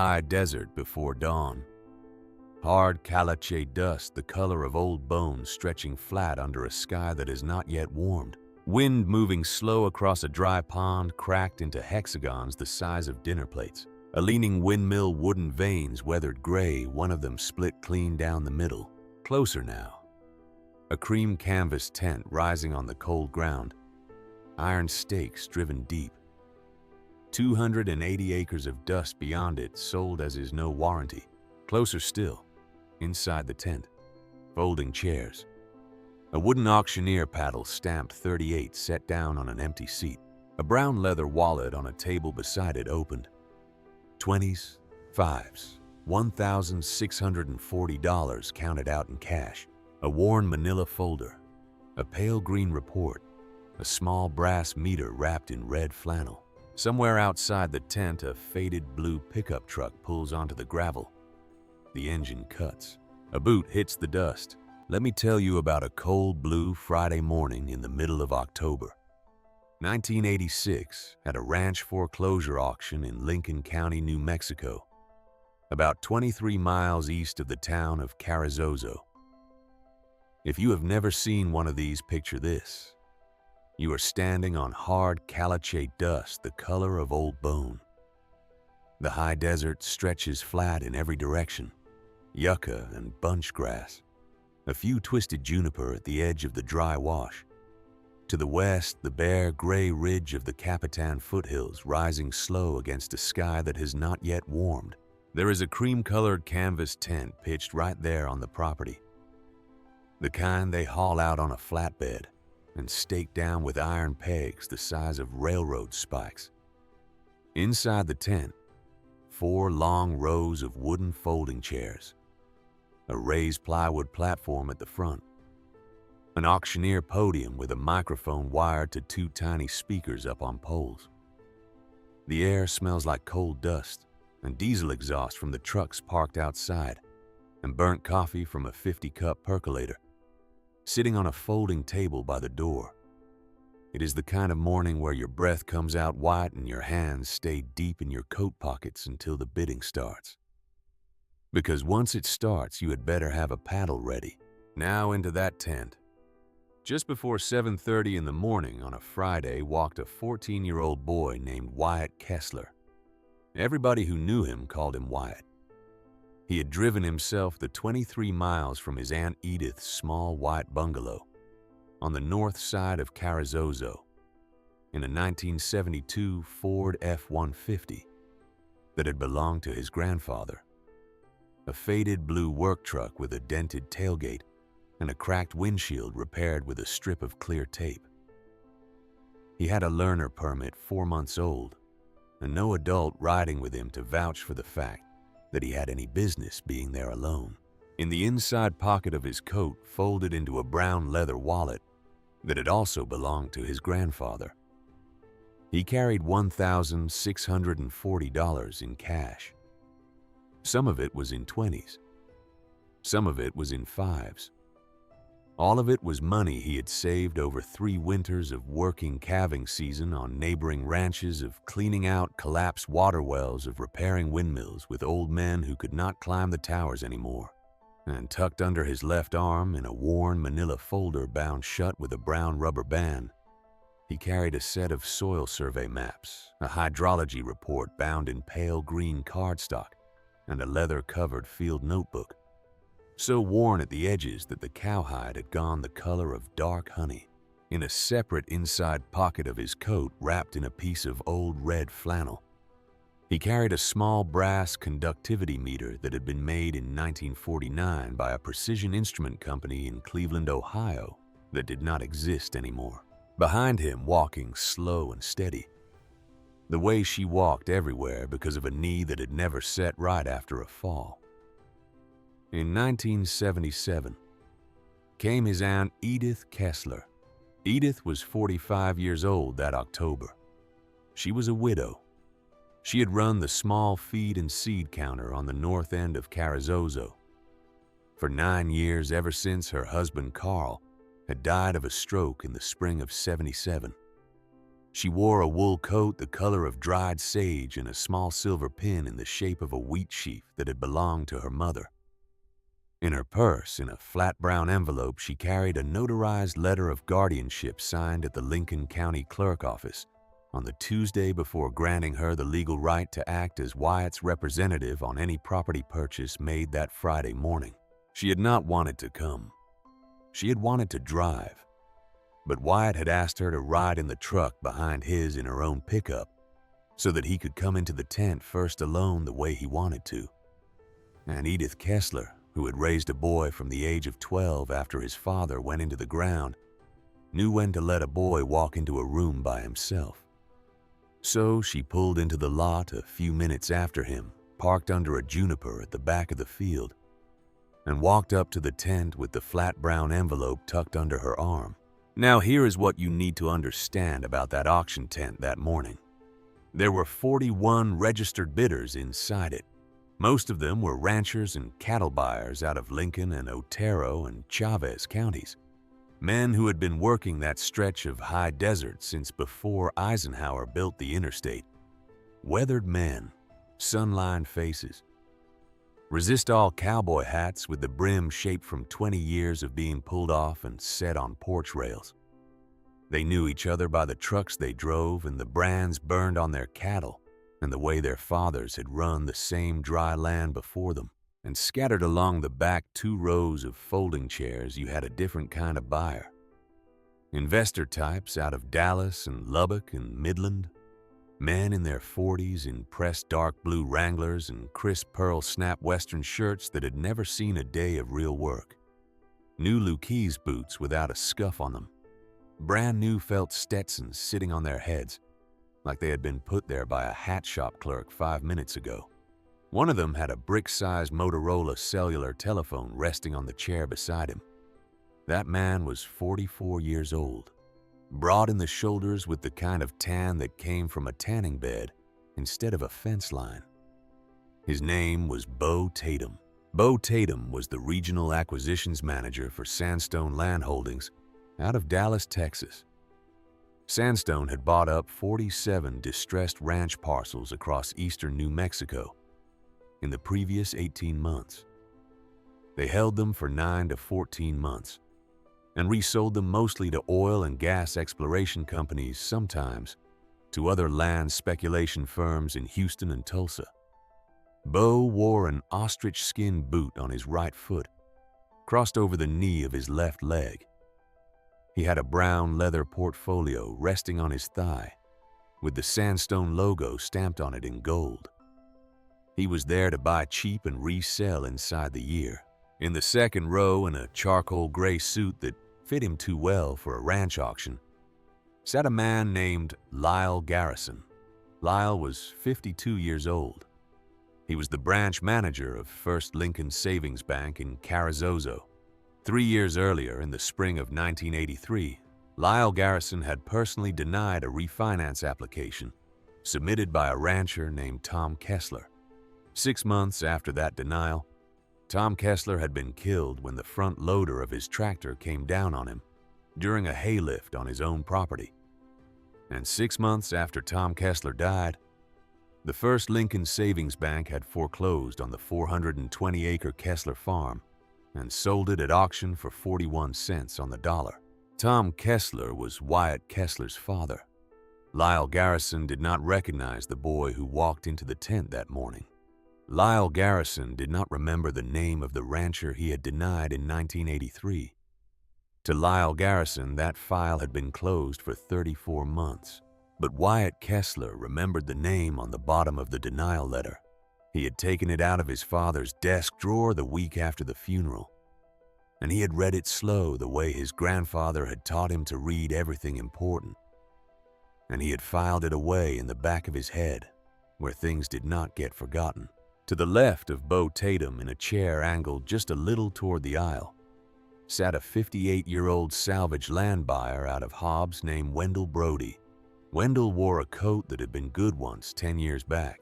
high desert before dawn. Hard caliche dust, the color of old bones stretching flat under a sky that has not yet warmed. Wind moving slow across a dry pond cracked into hexagons the size of dinner plates. A leaning windmill, wooden vanes weathered gray, one of them split clean down the middle. Closer now. A cream canvas tent rising on the cold ground. Iron stakes driven deep. 280 acres of dust beyond it, sold as is no warranty. Closer still, inside the tent, folding chairs. A wooden auctioneer paddle stamped 38 set down on an empty seat. A brown leather wallet on a table beside it opened. 20s, 5s, $1,640 counted out in cash. A worn manila folder, a pale green report, a small brass meter wrapped in red flannel. Somewhere outside the tent, a faded blue pickup truck pulls onto the gravel. The engine cuts. A boot hits the dust. Let me tell you about a cold blue Friday morning in the middle of October. 1986, at a ranch foreclosure auction in Lincoln County, New Mexico, about 23 miles east of the town of Carrizozo. If you have never seen one of these, picture this. You are standing on hard caliche dust the color of old bone. The high desert stretches flat in every direction, yucca and bunch grass, a few twisted juniper at the edge of the dry wash. To the west, the bare gray ridge of the Capitan foothills rising slow against a sky that has not yet warmed. There is a cream-colored canvas tent pitched right there on the property, the kind they haul out on a flatbed and stake down with iron pegs the size of railroad spikes. Inside the tent, 4 long rows of wooden folding chairs, a raised plywood platform at the front, an auctioneer podium with a microphone wired to 2 tiny speakers up on poles. The air smells like coal dust and diesel exhaust from the trucks parked outside, and burnt coffee from a 50-cup percolator sitting on a folding table by the door. It is the kind of morning where your breath comes out white and your hands stay deep in your coat pockets until the bidding starts. Because once it starts, you had better have a paddle ready. Now into that tent. Just before 7:30 in the morning on a Friday walked a 14-year-old boy named Wyatt Kessler. Everybody who knew him called him Wyatt. He had driven himself the 23 miles from his Aunt Edith's small white bungalow on the north side of Carrizozo in a 1972 Ford F-150 that had belonged to his grandfather, a faded blue work truck with a dented tailgate and a cracked windshield repaired with a strip of clear tape. He had a learner permit 4 months old and no adult riding with him to vouch for the fact that he had any business being there alone. In the inside pocket of his coat, folded into a brown leather wallet that had also belonged to his grandfather, he carried $1,640 in cash. Some of it was in 20s. Some of it was in 5s. All of it was money he had saved over 3 winters of working calving season on neighboring ranches, of cleaning out collapsed water wells, of repairing windmills with old men who could not climb the towers anymore. And tucked under his left arm in a worn manila folder bound shut with a brown rubber band, he carried a set of soil survey maps, a hydrology report bound in pale green cardstock, and a leather-covered field notebook, so worn at the edges that the cowhide had gone the color of dark honey. In a separate inside pocket of his coat, wrapped in a piece of old red flannel, he carried a small brass conductivity meter that had been made in 1949 by a precision instrument company in Cleveland, Ohio, that did not exist anymore. Behind him, walking slow and steady, the way she walked everywhere because of a knee that had never set right after a fall. In 1977, came his Aunt Edith Kessler. Edith was 45 years old that October. She was a widow. She had run the small feed and seed counter on the north end of Carrizozo for 9 years, ever since her husband Carl had died of a stroke in the spring of '77. She wore a wool coat the color of dried sage and a small silver pin in the shape of a wheat sheaf that had belonged to her mother. In her purse, in a flat brown envelope, she carried a notarized letter of guardianship signed at the Lincoln County Clerk office on the Tuesday before granting her the legal right to act as Wyatt's representative on any property purchase made that Friday morning. She had not wanted to come. She had wanted to drive. But Wyatt had asked her to ride in the truck behind his in her own pickup so that he could come into the tent first alone the way he wanted to. And Edith Kessler, who had raised a boy from the age of 12 after his father went into the ground, knew when to let a boy walk into a room by himself. So she pulled into the lot a few minutes after him, parked under a juniper at the back of the field, and walked up to the tent with the flat brown envelope tucked under her arm. Now here is what you need to understand about that auction tent that morning. There were 41 registered bidders inside it. Most of them were ranchers and cattle buyers out of Lincoln and Otero and Chavez counties. Men who had been working that stretch of high desert since before Eisenhower built the interstate. Weathered men, sun-lined faces. Resist-all cowboy hats with the brim shaped from 20 years of being pulled off and set on porch rails. They knew each other by the trucks they drove and the brands burned on their cattle, and the way their fathers had run the same dry land before them. And scattered along the back 2 rows of folding chairs, you had a different kind of buyer. Investor types out of Dallas and Lubbock and Midland. Men in their 40s in pressed dark blue Wranglers and crisp pearl snap Western shirts that had never seen a day of real work. New Lucchese boots without a scuff on them. Brand new felt Stetsons sitting on their heads, like they had been put there by a hat shop clerk 5 minutes ago. One of them had a brick-sized Motorola cellular telephone resting on the chair beside him. That man was 44 years old, broad in the shoulders with the kind of tan that came from a tanning bed instead of a fence line. His name was Beau Tatum. Beau Tatum was the regional acquisitions manager for Sandstone Land Holdings out of Dallas, Texas. Sandstone had bought up 47 distressed ranch parcels across eastern New Mexico in the previous 18 months. They held them for 9 to 14 months and resold them mostly to oil and gas exploration companies, sometimes to other land speculation firms in Houston and Tulsa. Beau wore an ostrich skin boot on his right foot, crossed over the knee of his left leg. He had a brown leather portfolio resting on his thigh, with the Sandstone logo stamped on it in gold. He was there to buy cheap and resell inside the year. In the second row, in a charcoal gray suit that fit him too well for a ranch auction, sat a man named Lyle Garrison. Lyle was 52 years old. He was the branch manager of First Lincoln Savings Bank in Carrizozo. 3 years earlier, in the spring of 1983, Lyle Garrison had personally denied a refinance application submitted by a rancher named Tom Kessler. 6 months after that denial, Tom Kessler had been killed when the front loader of his tractor came down on him during a hay lift on his own property. And 6 months after Tom Kessler died, the First Lincoln Savings Bank had foreclosed on the 420-acre Kessler farm and sold it at auction for 41 cents on the dollar. Tom Kessler was Wyatt Kessler's father. Lyle Garrison did not recognize the boy who walked into the tent that morning. Lyle Garrison did not remember the name of the rancher he had denied in 1983. To Lyle Garrison, that file had been closed for 34 months. But Wyatt Kessler remembered the name on the bottom of the denial letter. He had taken it out of his father's desk drawer the week after the funeral, and he had read it slow the way his grandfather had taught him to read everything important. And he had filed it away in the back of his head, where things did not get forgotten. To the left of Beau Tatum, in a chair angled just a little toward the aisle, sat a 58-year-old salvage land buyer out of Hobbs named Wendell Brody. Wendell wore a coat that had been good once 10 years back.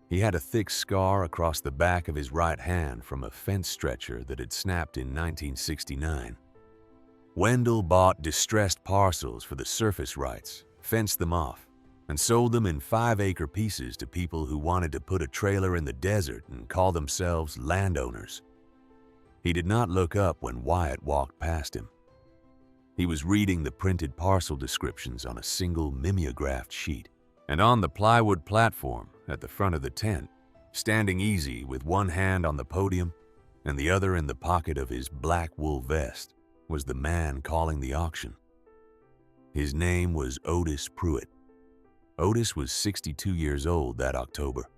He had a thick scar across the back of his right hand from a fence stretcher that had snapped in 1969. Wendell bought distressed parcels for the surface rights, fenced them off, and sold them in 5-acre pieces to people who wanted to put a trailer in the desert and call themselves landowners. He did not look up when Wyatt walked past him. He was reading the printed parcel descriptions on a single mimeographed sheet, and on the plywood platform at the front of the tent, standing easy with one hand on the podium and the other in the pocket of his black wool vest, was the man calling the auction. His name was Otis Pruitt. Otis was 62 years old that October.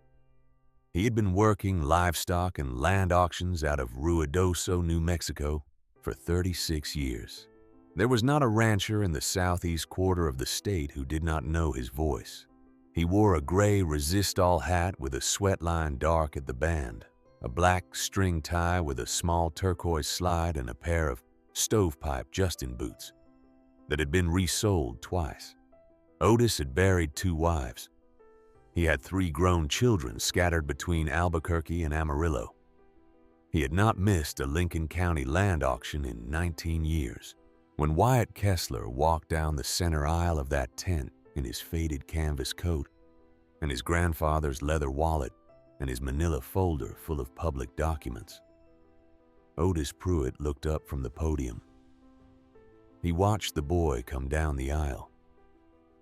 He had been working livestock and land auctions out of Ruidoso, New Mexico, for 36 years. There was not a rancher in the southeast quarter of the state who did not know his voice. He wore a gray resist-all hat with a sweat line dark at the band, a black string tie with a small turquoise slide, and a pair of stovepipe Justin boots that had been resoled twice. Otis had buried 2 wives. He had 3 grown children scattered between Albuquerque and Amarillo. He had not missed a Lincoln County land auction in 19 years. When Wyatt Kessler walked down the center aisle of that tent in his faded canvas coat and his grandfather's leather wallet and his manila folder full of public documents, Otis Pruitt looked up from the podium. He watched the boy come down the aisle.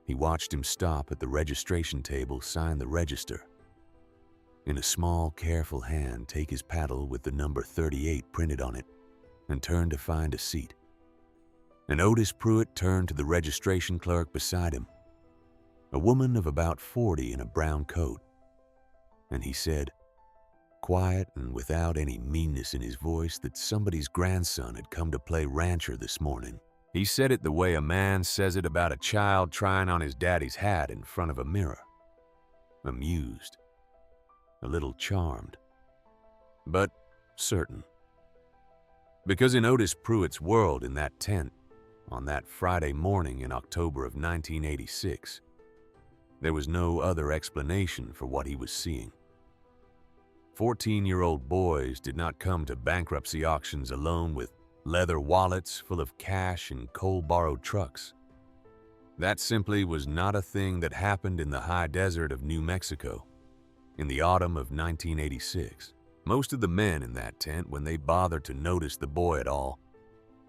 He watched him stop at the registration table, sign the register, in a small, careful hand take his paddle with the number 38 printed on it, and turn to find a seat. And Otis Pruitt turned to the registration clerk beside him, a woman of about 40 in a brown coat, and he said, quiet and without any meanness in his voice, that somebody's grandson had come to play rancher this morning. He said it the way a man says it about a child trying on his daddy's hat in front of a mirror. Amused, a little charmed, but certain. Because in Otis Pruitt's world in that tent, on that Friday morning in October of 1986, there was no other explanation for what he was seeing. 14-year-old boys did not come to bankruptcy auctions alone with leather wallets full of cash and coal-borrowed trucks. That simply was not a thing that happened in the high desert of New Mexico in the autumn of 1986. Most of the men in that tent, when they bothered to notice the boy at all,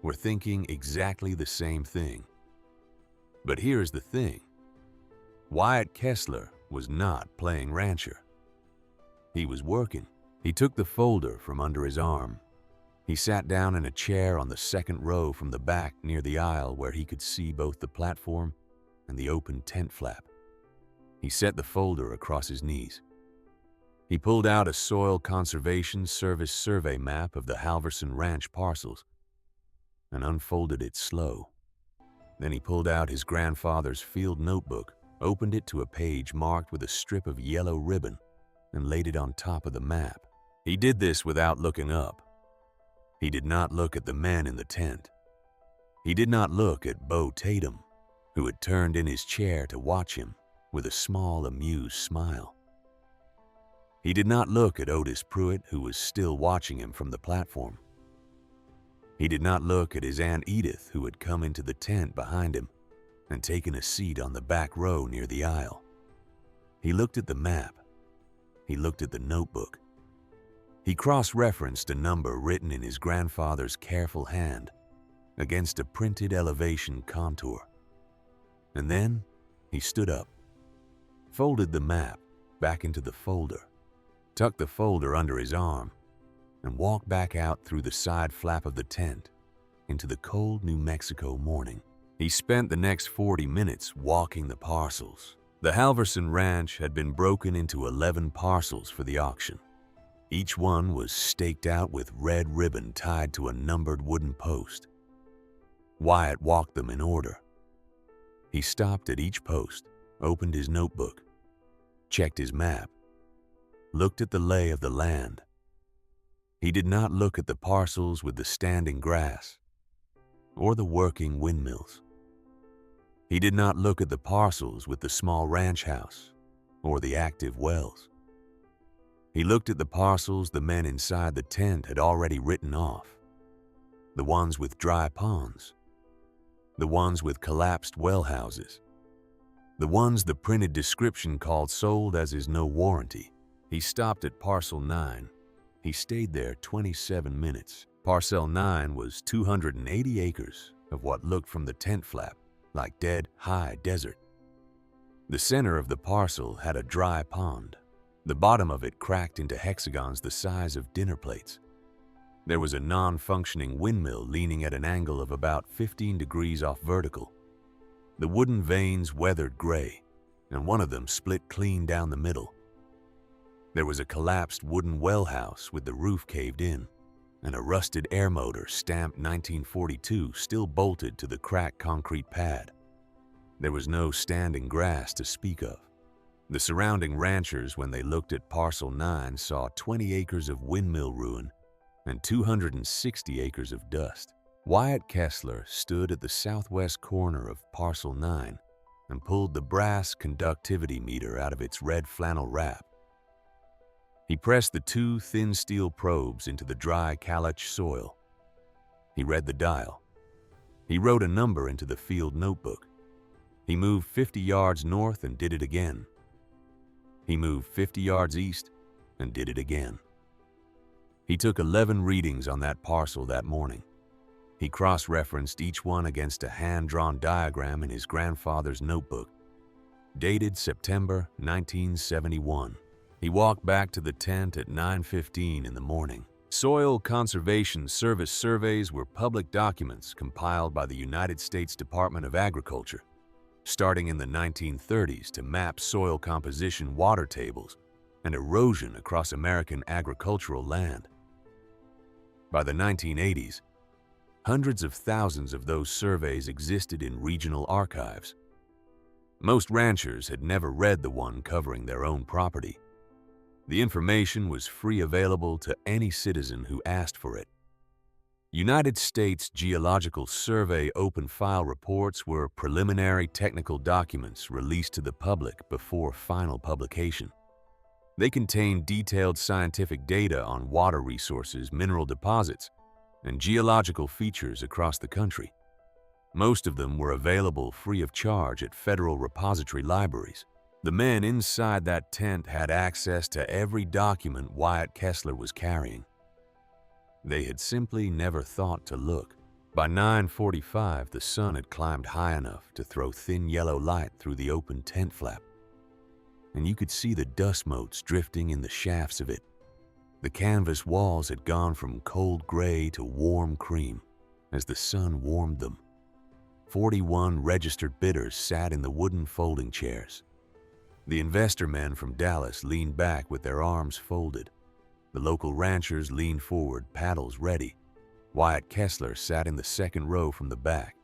were thinking exactly the same thing. But here's the thing. Wyatt Kessler was not playing rancher. He was working. He took the folder from under his arm. He sat down in a chair on the second row from the back near the aisle where he could see both the platform and the open tent flap. He set the folder across his knees. He pulled out a Soil Conservation Service survey map of the Halverson Ranch parcels and unfolded it slow. Then he pulled out his grandfather's field notebook, opened it to a page marked with a strip of yellow ribbon, and laid it on top of the map. He did this without looking up. He did not look at the men in the tent. He did not look at Beau Tatum, who had turned in his chair to watch him with a small, amused smile. He did not look at Otis Pruitt, who was still watching him from the platform. He did not look at his Aunt Edith, who had come into the tent behind him and taken a seat on the back row near the aisle. He looked at the map. He looked at the notebook. He cross-referenced a number written in his grandfather's careful hand against a printed elevation contour. And then he stood up, folded the map back into the folder, tucked the folder under his arm, and walked back out through the side flap of the tent into the cold New Mexico morning. He spent the next 40 minutes walking the parcels. The Halverson Ranch had been broken into 11 parcels for the auction. Each one was staked out with red ribbon tied to a numbered wooden post. Wyatt walked them in order. He stopped at each post, opened his notebook, checked his map, looked at the lay of the land. He did not look at the parcels with the standing grass or the working windmills. He did not look at the parcels with the small ranch house or the active wells. He looked at the parcels the men inside the tent had already written off, the ones with dry ponds, the ones with collapsed well houses, The ones the printed description called sold as is no warranty. He stopped at Parcel 9. He stayed there 27 minutes. Parcel 9 was 280 acres of what looked from the tent flap like dead, high desert. The center of the parcel had a dry pond. The bottom of it cracked into hexagons the size of dinner plates. There was a non-functioning windmill leaning at an angle of about 15 degrees off vertical. The wooden vanes weathered gray, and one of them split clean down the middle. There was a collapsed wooden well house with the roof caved in, and a rusted air motor stamped 1942 still bolted to the cracked concrete pad. There was no standing grass to speak of. The surrounding ranchers, when they looked at Parcel 9, saw 20 acres of windmill ruin and 260 acres of dust. Wyatt Kessler stood at the southwest corner of Parcel 9 and pulled the brass conductivity meter out of its red flannel wrap. He pressed the two thin steel probes into the dry caliche soil. He read the dial. He wrote a number into the field notebook. He moved 50 yards north and did it again. He moved 50 yards east and did it again. He took 11 readings on that parcel that morning. He cross-referenced each one against a hand-drawn diagram in his grandfather's notebook, dated September 1971. He walked back to the tent at 9:15 in the morning. Soil Conservation Service surveys were public documents compiled by the United States Department of Agriculture, starting in the 1930s to map soil composition, water tables, and erosion across American agricultural land. By the 1980s, hundreds of thousands of those surveys existed in regional archives. Most ranchers had never read the one covering their own property. The information was free available to any citizen who asked for it. United States Geological Survey open file reports were preliminary technical documents released to the public before final publication. They contained detailed scientific data on water resources, mineral deposits, and geological features across the country. Most of them were available free of charge at federal repository libraries. The men inside that tent had access to every document Wyatt Kessler was carrying. They had simply never thought to look. By 9:45, the sun had climbed high enough to throw thin yellow light through the open tent flap, and you could see the dust motes drifting in the shafts of it. The canvas walls had gone from cold gray to warm cream as the sun warmed them. 41 registered bidders sat in the wooden folding chairs. The investor men from Dallas leaned back with their arms folded. The local ranchers leaned forward, paddles ready. Wyatt Kessler sat in the second row from the back.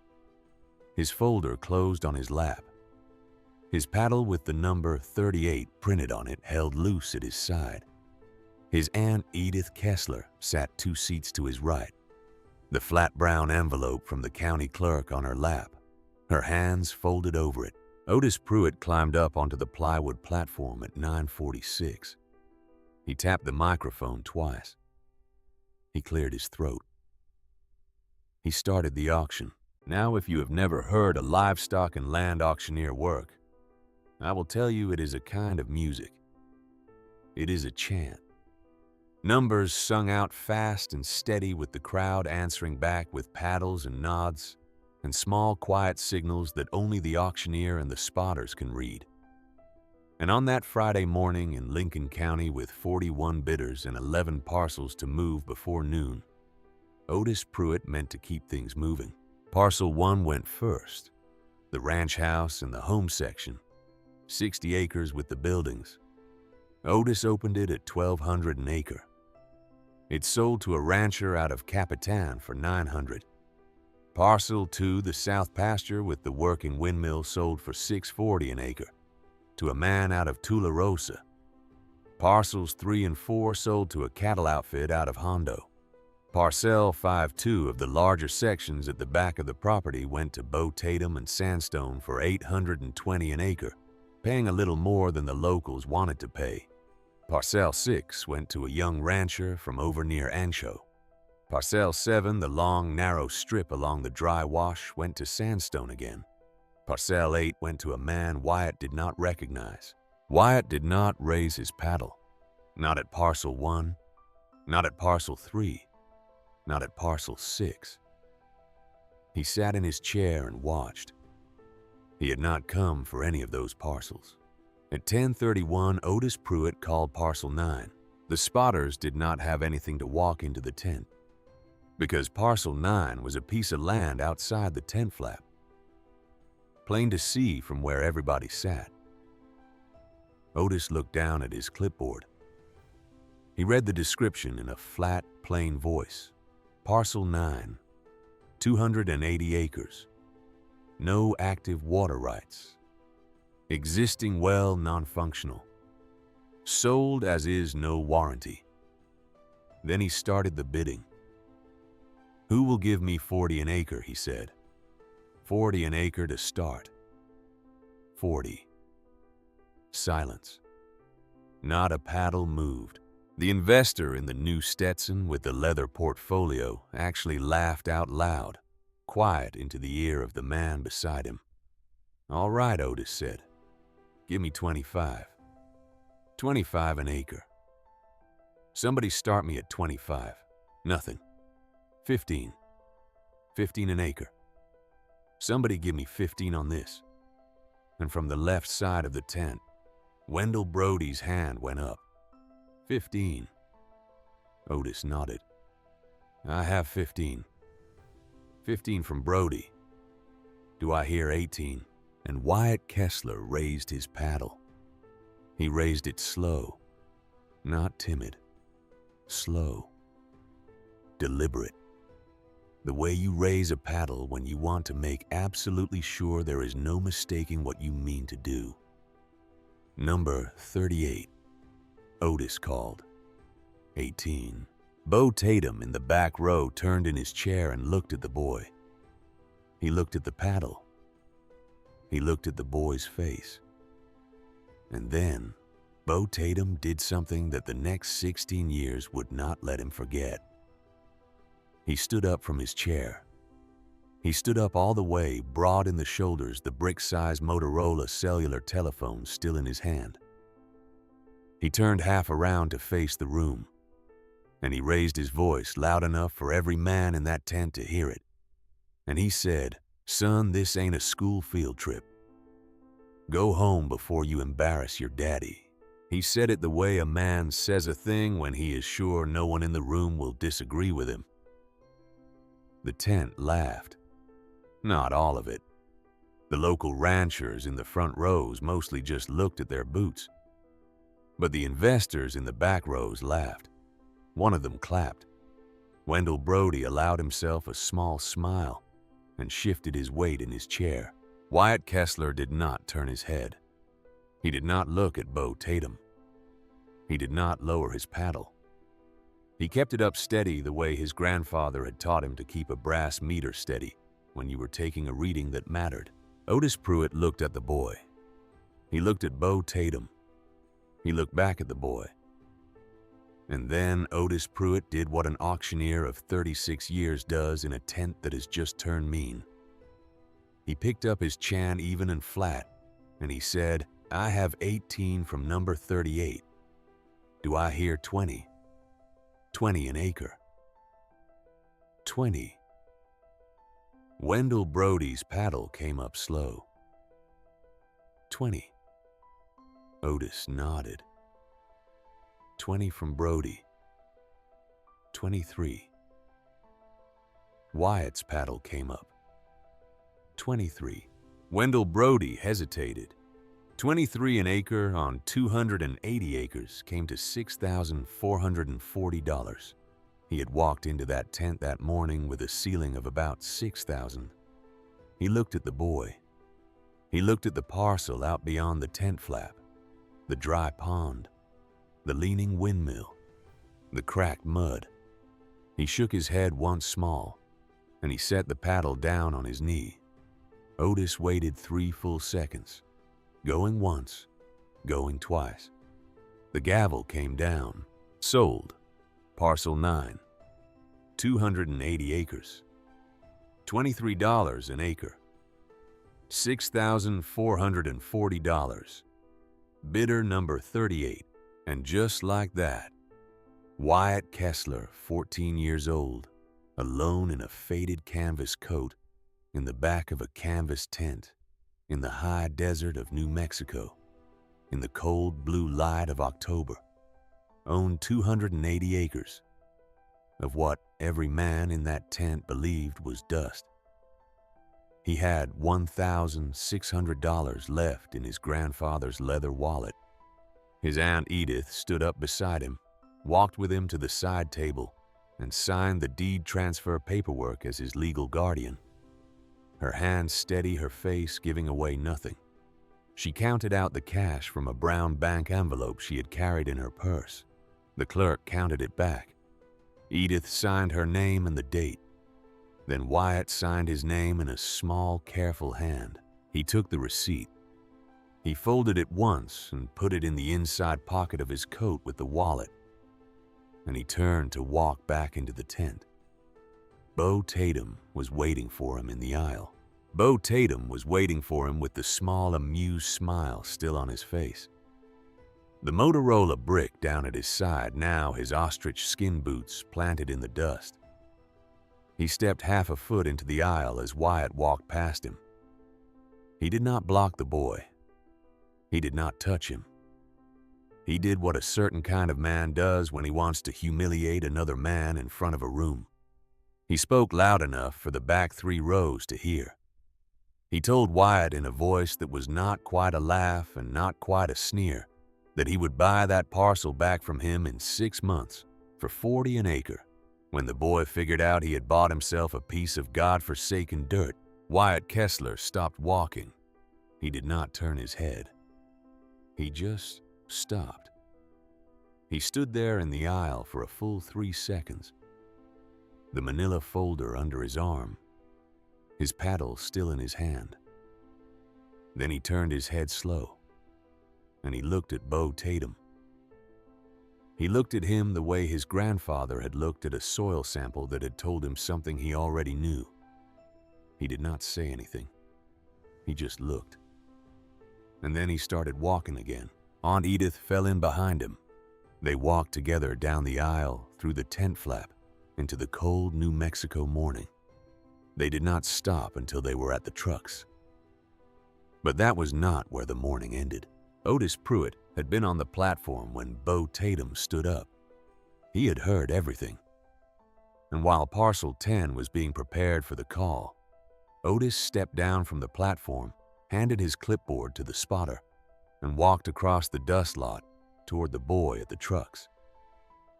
His folder closed on his lap. His paddle with the number 38 printed on it held loose at his side. His Aunt Edith Kessler sat 2 seats to his right, the flat brown envelope from the county clerk on her lap, her hands folded over it. Otis Pruitt climbed up onto the plywood platform at 9:46. He tapped the microphone twice. He cleared his throat. He started the auction. Now, if you have never heard a livestock and land auctioneer work, I will tell you it is a kind of music. It is a chant. Numbers sung out fast and steady with the crowd answering back with paddles and nods and small quiet signals that only the auctioneer and the spotters can read. And on that Friday morning in Lincoln County with 41 bidders and 11 parcels to move before noon, Otis Pruitt meant to keep things moving. Parcel 1 went first, the ranch house and the home section, 60 acres with the buildings. Otis opened it at $1,200 an acre. It sold to a rancher out of Capitan for $900. Parcel 2, the south pasture with the working windmill, sold for $640 an acre to a man out of Tularosa. Parcels 3 and 4 sold to a cattle outfit out of Hondo. Parcel 5-2 of the larger sections at the back of the property went to Beau Tatum and Sandstone for $820 an acre, paying a little more than the locals wanted to pay. Parcel 6 went to a young rancher from over near Ancho. Parcel 7, the long, narrow strip along the dry wash, went to Sandstone again. Parcel 8 went to a man Wyatt did not recognize. Wyatt did not raise his paddle. Not at Parcel 1, not at Parcel 3, not at Parcel 6. He sat in his chair and watched. He had not come for any of those parcels. At 10:31, Otis Pruitt called Parcel 9. The spotters did not have anything to walk into the tent, because Parcel 9 was a piece of land outside the tent flap, plain to see from where everybody sat. Otis looked down at his clipboard. He read the description in a flat, plain voice. Parcel 9, 280 acres. No active water rights. Existing well non-functional. Sold as is, no warranty. Then he started the bidding. Who will give me 40 an acre, he said. 40 an acre to start. 40. Silence. Not a paddle moved. The investor in the new Stetson with the leather portfolio actually laughed out loud, quiet into the ear of the man beside him. All right, Otis said. Give me 25. 25 an acre. Somebody start me at 25. Nothing. 15. 15 an acre. Somebody give me 15 on this. And from the left side of the tent, Wendell Brody's hand went up. 15. Otis nodded. I have 15. 15 from Brody. Do I hear 18? And Wyatt Kessler raised his paddle. He raised it slow, not timid. Slow. Deliberate. The way you raise a paddle when you want to make absolutely sure there is no mistaking what you mean to do. Number 38. Otis called. 18. Beau Tatum in the back row turned in his chair and looked at the boy. He looked at the paddle. He looked at the boy's face. And then, Beau Tatum did something that the next 16 years would not let him forget. He stood up from his chair. He stood up all the way, broad in the shoulders, the brick-sized Motorola cellular telephone still in his hand. He turned half around to face the room, and he raised his voice loud enough for every man in that tent to hear it. And he said, "Son, this ain't a school field trip. Go home before you embarrass your daddy." He said it the way a man says a thing when he is sure no one in the room will disagree with him. The tent laughed. Not all of it. The local ranchers in the front rows mostly just looked at their boots. But the investors in the back rows laughed. One of them clapped. Wendell Brody allowed himself a small smile and shifted his weight in his chair. Wyatt Kessler did not turn his head. He did not look at Beau Tatum. He did not lower his paddle. He kept it up steady the way his grandfather had taught him to keep a brass meter steady when you were taking a reading that mattered. Otis Pruitt looked at the boy. He looked at Beau Tatum. He looked back at the boy. And then Otis Pruitt did what an auctioneer of 36 years does in a tent that has just turned mean. He picked up his chan even and flat, and he said, "I have 18 from number 38. Do I hear 20? 20 an acre. 20. Wendell Brody's paddle came up slow. 20. Otis nodded. 20 from Brody. 23. Wyatt's paddle came up. 23. Wendell Brody hesitated. 23 an acre on 280 acres came to $6,440. He had walked into that tent that morning with a ceiling of about $6,000. He looked at the boy. He looked at the parcel out beyond the tent flap, the dry pond, the leaning windmill, the cracked mud. He shook his head once small, and he set the paddle down on his knee. Otis waited 3 full seconds, going once, going twice. The gavel came down. Sold. Parcel 9. 280 acres. $23 an acre. $6,440. Bidder number 38. And just like that, Wyatt Kessler, 14 years old, alone in a faded canvas coat, in the back of a canvas tent, in the high desert of New Mexico, in the cold blue light of October, owned 280 acres of what every man in that tent believed was dust. He had $1,600 left in his grandfather's leather wallet. His Aunt Edith stood up beside him, walked with him to the side table, and signed the deed transfer paperwork as his legal guardian. Her hands steady, her face giving away nothing. She counted out the cash from a brown bank envelope she had carried in her purse. The clerk counted it back. Edith signed her name and the date. Then Wyatt signed his name in a small, careful hand. He took the receipt. He folded it once and put it in the inside pocket of his coat with the wallet. And he turned to walk back into the tent. Beau Tatum was waiting for him in the aisle. Beau Tatum was waiting for him with the small, amused smile still on his face. The Motorola brick down at his side, now his ostrich skin boots planted in the dust. He stepped half a foot into the aisle as Wyatt walked past him. He did not block the boy. He did not touch him. He did what a certain kind of man does when he wants to humiliate another man in front of a room. He spoke loud enough for the back 3 rows to hear. He told Wyatt in a voice that was not quite a laugh and not quite a sneer that he would buy that parcel back from him in 6 months for $40 an acre. When the boy figured out he had bought himself a piece of God-forsaken dirt, Wyatt Kessler stopped walking. He did not turn his head. He just stopped. He stood there in the aisle for a full 3 seconds, the manila folder under his arm, his paddle still in his hand. Then he turned his head slow, and he looked at Beau Tatum. He looked at him the way his grandfather had looked at a soil sample that had told him something he already knew. He did not say anything. He just looked. And then he started walking again. Aunt Edith fell in behind him. They walked together down the aisle, through the tent flap, into the cold New Mexico morning. They did not stop until they were at the trucks. But that was not where the morning ended. Otis Pruitt had been on the platform when Beau Tatum stood up. He had heard everything. And while Parcel 10 was being prepared for the call, Otis stepped down from the platform, handed his clipboard to the spotter, and walked across the dust lot toward the boy at the trucks.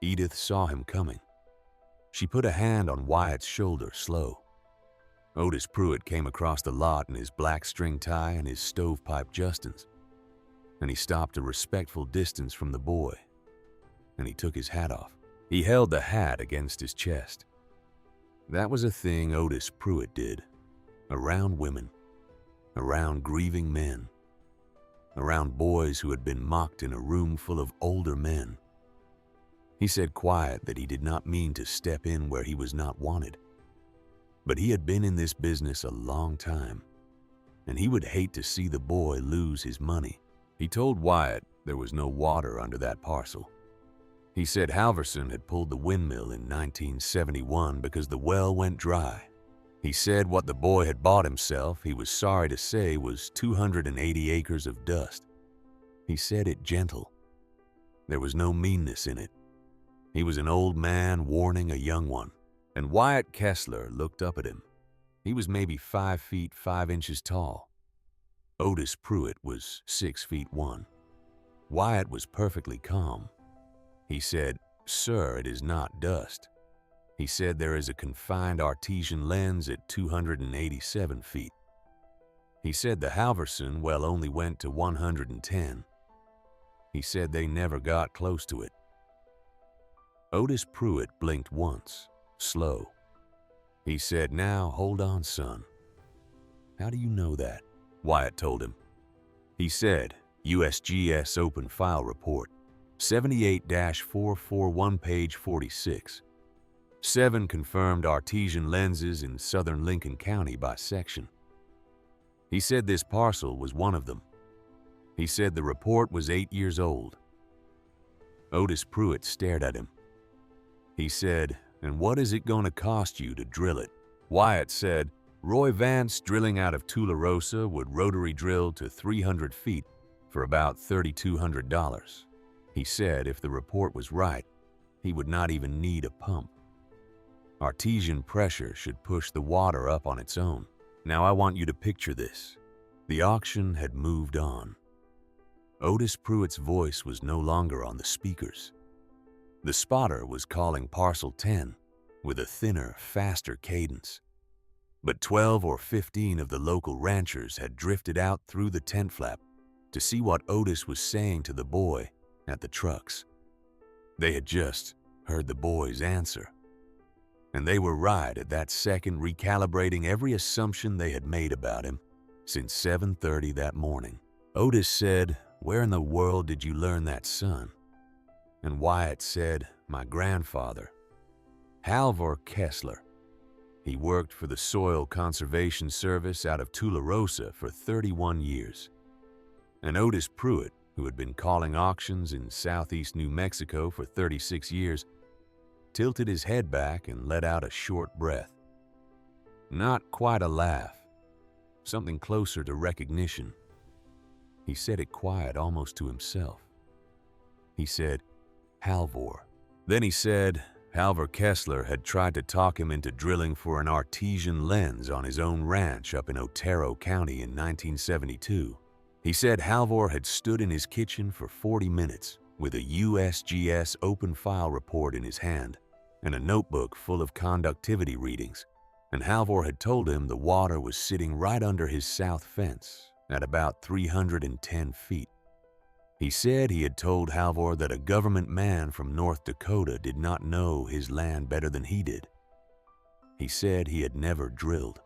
Edith saw him coming. She put a hand on Wyatt's shoulder, slow. Otis Pruitt came across the lot in his black string tie and his stovepipe Justins, and he stopped a respectful distance from the boy, and he took his hat off. He held the hat against his chest. That was a thing Otis Pruitt did, around women, around grieving men, around boys who had been mocked in a room full of older men. He said quiet that he did not mean to step in where he was not wanted. But he had been in this business a long time, and he would hate to see the boy lose his money. He told Wyatt there was no water under that parcel. He said Halverson had pulled the windmill in 1971 because the well went dry. He said what the boy had bought himself, he was sorry to say, was 280 acres of dust. He said it gentle. There was no meanness in it. He was an old man warning a young one. And Wyatt Kessler looked up at him. He was maybe 5 feet 5 inches tall. Otis Pruitt was 6 feet 1. Wyatt was perfectly calm. He said, "Sir, it is not dust." He said there is a confined Artesian lens at 287 feet. He said the Halverson well only went to 110. He said they never got close to it. Otis Pruitt blinked once, slow. He said, "Now hold on, son." "How do you know that?" Wyatt told him. He said, USGS Open File Report, 78-441, page 46. 7 confirmed Artesian lenses in southern Lincoln County by section. He said this parcel was one of them. He said the report was 8 years old. Otis Pruitt stared at him. He said, "And what is it going to cost you to drill it?" Wyatt said, "Roy Vance drilling out of Tularosa would rotary drill to 300 feet for about $3,200. He said if the report was right, he would not even need a pump. Artesian pressure should push the water up on its own. Now I want you to picture this. The auction had moved on. Otis Pruitt's voice was no longer on the speakers. The spotter was calling Parcel 10 with a thinner, faster cadence. But 12 or 15 of the local ranchers had drifted out through the tent flap to see what Otis was saying to the boy at the trucks. They had just heard the boy's answer. And they were right at that second, recalibrating every assumption they had made about him since 7:30 that morning. Otis said, "Where in the world did you learn that, son?" And Wyatt said, "My grandfather, Halvor Kessler. He worked for the Soil Conservation Service out of Tularosa for 31 years. And Otis Pruitt, who had been calling auctions in southeast New Mexico for 36 years, tilted his head back and let out a short breath. Not quite a laugh, something closer to recognition. He said it quiet, almost to himself. He said, "Halvor." Then he said Halvor Kessler had tried to talk him into drilling for an Artesian lens on his own ranch up in Otero County in 1972. He said Halvor had stood in his kitchen for 40 minutes with a USGS open file report in his hand and a notebook full of conductivity readings, and Halvor had told him the water was sitting right under his south fence at about 310 feet. He said he had told Halvor that a government man from North Dakota did not know his land better than he did. He said he had never drilled.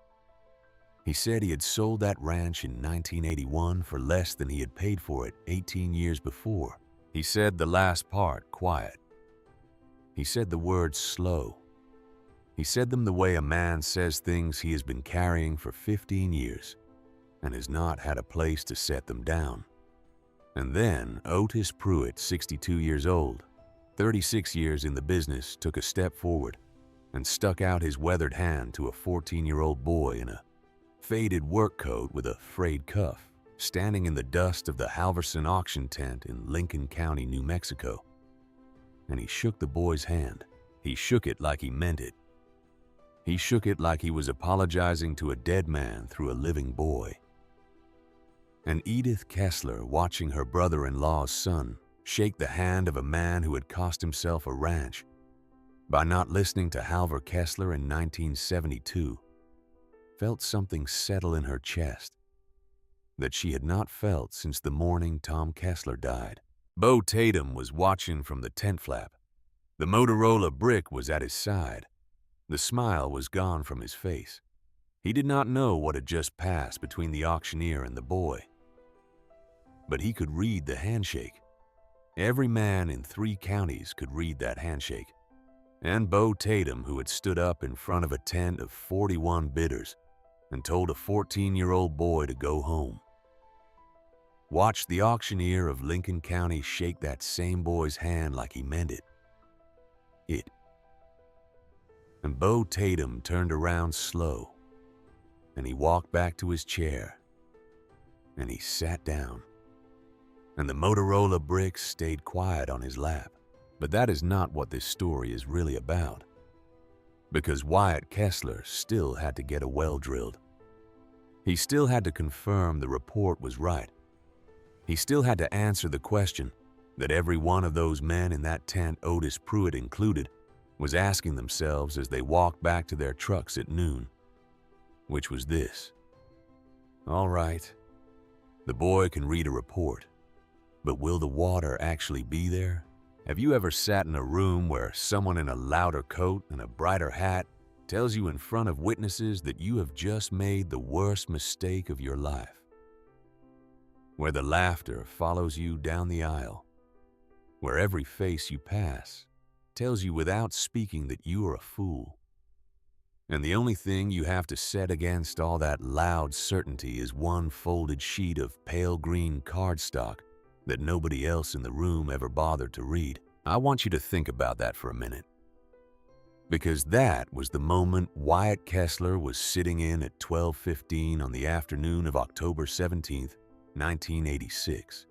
He said he had sold that ranch in 1981 for less than he had paid for it 18 years before. He said the last part quiet. He said the words slow. He said them the way a man says things he has been carrying for 15 years and has not had a place to set them down. And then Otis Pruitt, 62 years old, 36 years in the business, took a step forward and stuck out his weathered hand to a 14-year-old boy in a faded work coat with a frayed cuff, standing in the dust of the Halverson auction tent in Lincoln County, New Mexico. And he shook the boy's hand. He shook it like he meant it. He shook it like he was apologizing to a dead man through a living boy. And Edith Kessler, watching her brother-in-law's son shake the hand of a man who had cost himself a ranch by not listening to Halvor Kessler in 1972, felt something settle in her chest that she had not felt since the morning Tom Kessler died. Beau Tatum was watching from the tent flap. The Motorola brick was at his side. The smile was gone from his face. He did not know what had just passed between the auctioneer and the boy. But he could read the handshake. Every man in 3 counties could read that handshake. And Beau Tatum, who had stood up in front of a tent of 41 bidders and told a 14-year-old boy to go home, watched the auctioneer of Lincoln County shake that same boy's hand like he meant it. And Beau Tatum turned around slow, and he walked back to his chair, and he sat down. And the Motorola brick stayed quiet on his lap. But that is not what this story is really about. Because Wyatt Kessler still had to get a well drilled. He still had to confirm the report was right. He still had to answer the question that every one of those men in that tent, Otis Pruitt included, was asking themselves as they walked back to their trucks at noon, which was this: all right, the boy can read a report, but will the water actually be there? Have you ever sat in a room where someone in a louder coat and a brighter hat tells you in front of witnesses that you have just made the worst mistake of your life? Where the laughter follows you down the aisle, where every face you pass tells you without speaking that you are a fool, And the only thing you have to set against all that loud certainty is one folded sheet of pale green cardstock that nobody else in the room ever bothered to read. I want you to think about that for a minute. Because that was the moment Wyatt Kessler was sitting in at 12:15 on the afternoon of October 17th, 1986,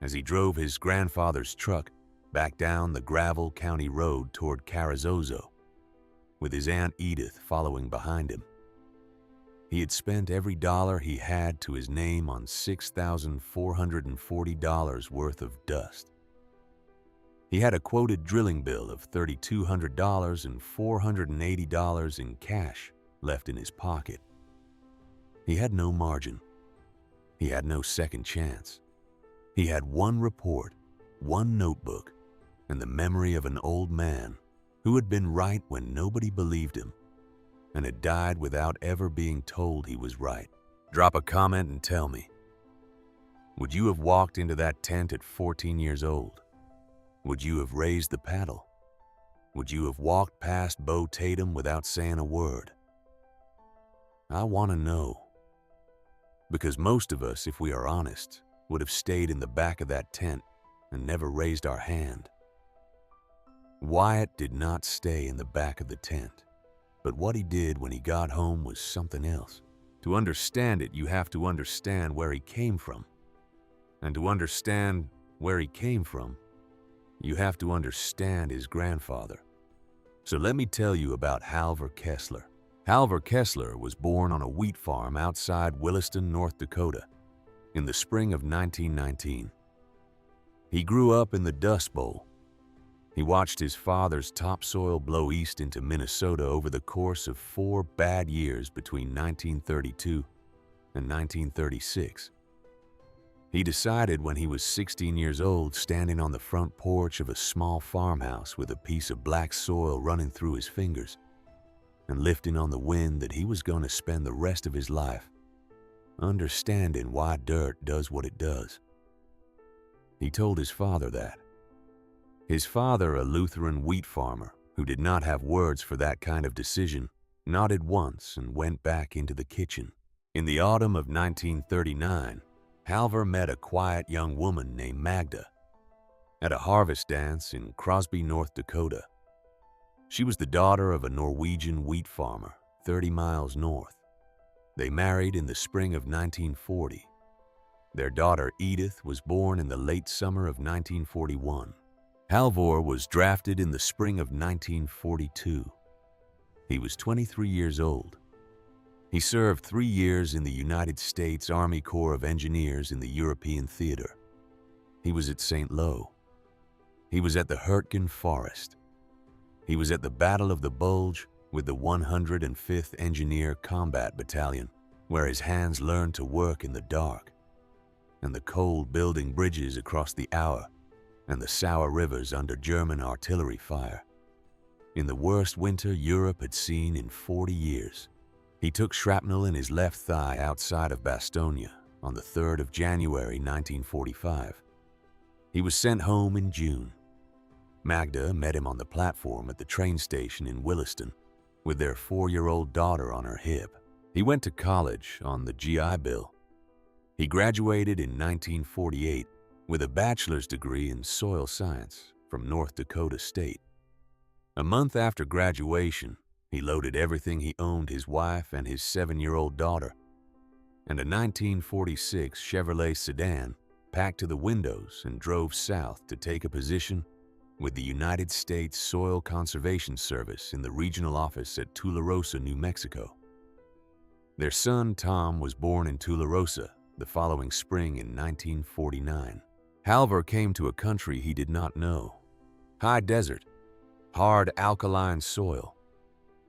as he drove his grandfather's truck back down the gravel county road toward Carrizozo, with his Aunt Edith following behind him. He had spent every dollar he had to his name on $6,440 worth of dust. He had a quoted drilling bill of $3,200 and $480 in cash left in his pocket. He had no margin. He had no second chance. He had one report, one notebook, and the memory of an old man who had been right when nobody believed him and had died without ever being told he was right. Drop a comment and tell me, would you have walked into that tent at 14 years old? Would you have raised the paddle? Would you have walked past Beau Tatum without saying a word? I want to know. Because most of us, if we are honest, would have stayed in the back of that tent and never raised our hand. Wyatt did not stay in the back of the tent, but what he did when he got home was something else. To understand it, you have to understand where he came from. And to understand where he came from, you have to understand his grandfather. So let me tell you about Halvor Kessler. Halvor Kessler was born on a wheat farm outside Williston, North Dakota, in the spring of 1919. He grew up in the Dust Bowl. He watched his father's topsoil blow east into Minnesota over the course of 4 bad years between 1932 and 1936. He decided when he was 16 years old, standing on the front porch of a small farmhouse with a piece of black soil running through his fingers and lifting on the wind, that he was going to spend the rest of his life understanding why dirt does what it does. He told his father that. His father, a Lutheran wheat farmer who did not have words for that kind of decision, nodded once and went back into the kitchen. In the autumn of 1939, Halvor met a quiet young woman named Magda at a harvest dance in Crosby, North Dakota. She was the daughter of a Norwegian wheat farmer 30 miles north. They married in the spring of 1940. Their daughter Edith was born in the late summer of 1941. Halvor was drafted in the spring of 1942. He was 23 years old. He served 3 years in the United States Army Corps of Engineers in the European theater. He was at St. Lo. He was at the Hurtgen Forest. He was at the Battle of the Bulge with the 105th Engineer Combat Battalion, where his hands learned to work in the dark and the cold, building bridges across the Our and the sour rivers under German artillery fire. In the worst winter Europe had seen in 40 years. He took shrapnel in his left thigh outside of Bastogne on the 3rd of January 1945. He was sent home in June. Magda met him on the platform at the train station in Williston with their 4-year-old daughter on her hip. He went to college on the GI Bill. He graduated in 1948 with a bachelor's degree in soil science from North Dakota State. A month after graduation, he loaded everything he owned, his wife and his 7-year-old daughter, and a 1946 Chevrolet sedan packed to the windows and drove south to take a position with the United States Soil Conservation Service in the regional office at Tularosa, New Mexico. Their son, Tom, was born in Tularosa the following spring in 1949. Halvor came to a country he did not know. High desert, hard alkaline soil,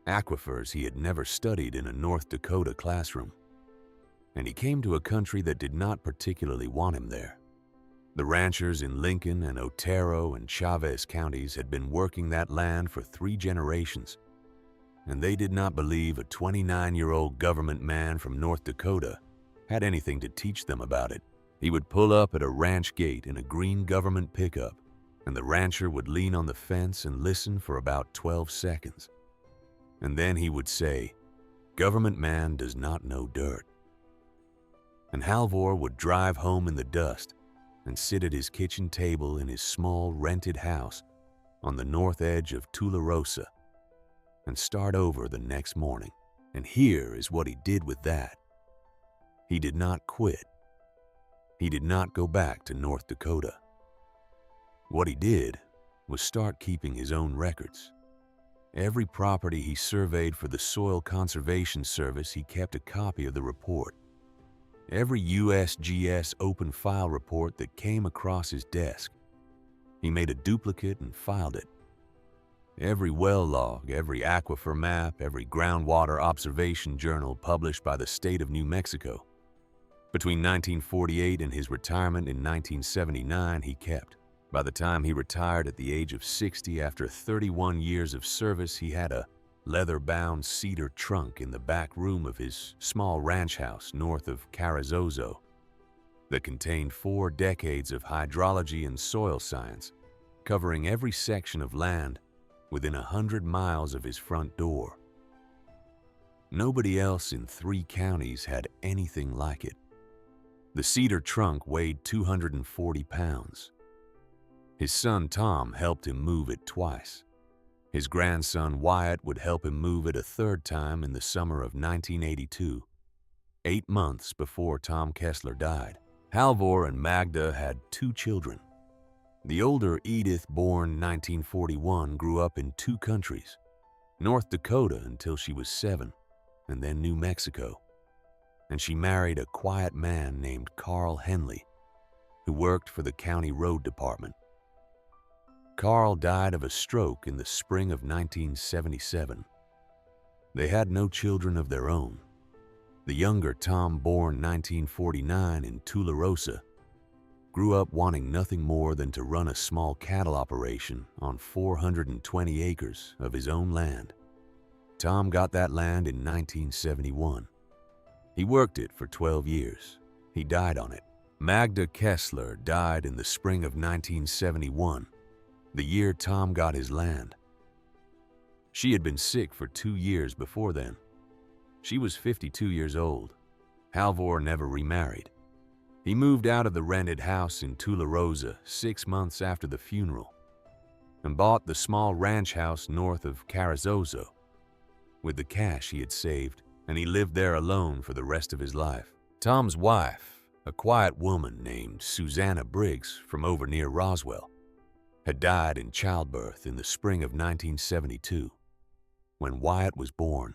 aquifers he had never studied in a North Dakota classroom. And he came to a country that did not particularly want him there. The ranchers in Lincoln and Otero and Chavez counties had been working that land for 3 generations, and they did not believe a 29-year-old government man from North Dakota had anything to teach them about it. He would pull up at a ranch gate in a green government pickup, and the rancher would lean on the fence and listen for about 12 seconds. And then he would say, "Government man does not know dirt." And Halvor would drive home in the dust and sit at his kitchen table in his small rented house on the north edge of Tularosa and start over the next morning. And here is what he did with that. He did not quit. He did not go back to North Dakota. What he did was start keeping his own records. Every property he surveyed for the Soil Conservation Service, he kept a copy of the report. Every USGS open file report that came across his desk, he made a duplicate and filed it. Every well log, every aquifer map, every groundwater observation journal published by the state of New Mexico. Between 1948 and his retirement in 1979, he kept. By the time he retired at the age of 60 after 31 years of service, he had a leather-bound cedar trunk in the back room of his small ranch house north of Carrizozo that contained 4 decades of hydrology and soil science, covering every section of land within 100 miles of his front door. Nobody else in 3 counties had anything like it. The cedar trunk weighed 240 pounds. His son Tom helped him move it twice. His grandson Wyatt would help him move it a 3rd time in the summer of 1982, 8 months before Tom Kessler died. Halvor and Magda had 2 children. The older Edith, born 1941, grew up in 2 countries, North Dakota until she was 7, and then New Mexico. And she married a quiet man named Carl Henley, who worked for the county road department. Carl died of a stroke in the spring of 1977. They had no children of their own. The younger Tom, born 1949 in Tularosa, grew up wanting nothing more than to run a small cattle operation on 420 acres of his own land. Tom got that land in 1971. He worked it for 12 years. He died on it. Magda Kessler died in the spring of 1971, the year Tom got his land. She had been sick for 2 years before then. She was 52 years old. Halvor never remarried. He moved out of the rented house in Tularosa 6 months after the funeral and bought the small ranch house north of Carrizozo with the cash he had saved, and he lived there alone for the rest of his life. Tom's wife, a quiet woman named Susanna Briggs from over near Roswell, had died in childbirth in the spring of 1972. When Wyatt was born,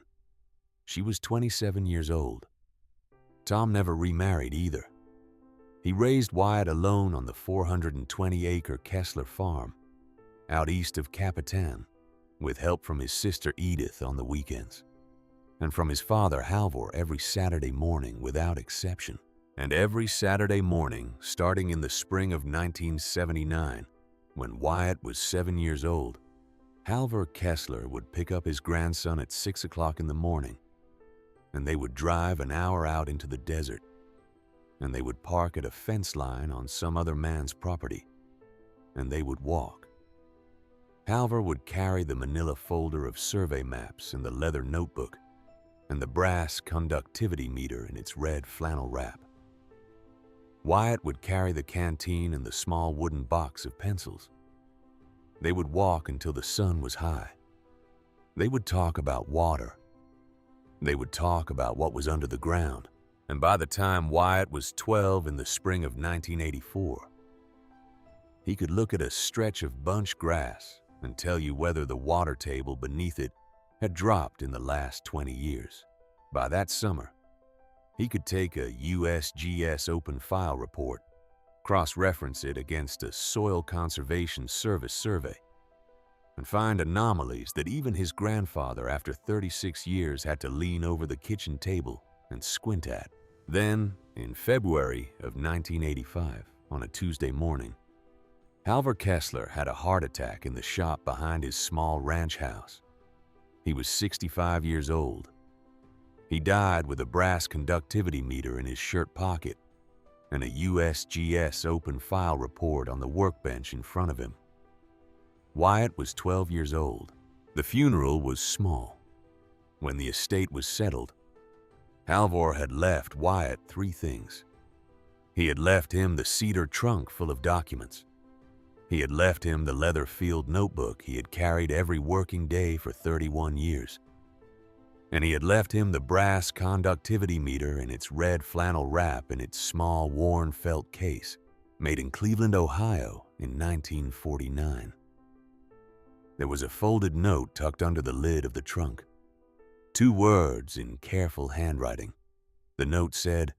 she was 27 years old. Tom never remarried either. He raised Wyatt alone on the 420-acre Kessler farm out east of Capitan, with help from his sister Edith on the weekends, and from his father Halvor every Saturday morning without exception. And every Saturday morning, starting in the spring of 1979, when Wyatt was 7 years old, Halvor Kessler would pick up his grandson at 6 o'clock in the morning, and they would drive an hour out into the desert, and they would park at a fence line on some other man's property, and they would walk. Halvor would carry the manila folder of survey maps and the leather notebook and the brass conductivity meter in its red flannel wrap. Wyatt would carry the canteen and the small wooden box of pencils. They would walk until the sun was high. They would talk about water. They would talk about what was under the ground. And by the time Wyatt was 12 in the spring of 1984, he could look at a stretch of bunch grass and tell you whether the water table beneath it had dropped in the last 20 years. By that summer, he could take a USGS open file report, cross-reference it against a Soil Conservation Service survey, and find anomalies that even his grandfather, after 36 years, had to lean over the kitchen table and squint at. Then, in February of 1985, on a Tuesday morning, Halvor Kessler had a heart attack in the shop behind his small ranch house. He was 65 years old. He died with a brass conductivity meter in his shirt pocket and a USGS open file report on the workbench in front of him. Wyatt was 12 years old. The funeral was small. When the estate was settled, Halvor had left Wyatt 3 things. He had left him the cedar trunk full of documents. He had left him the leather-filled notebook he had carried every working day for 31 years. And he had left him the brass conductivity meter in its red flannel wrap in its small, worn felt case, made in Cleveland, Ohio in 1949. There was a folded note tucked under the lid of the trunk. 2 words in careful handwriting. The note said,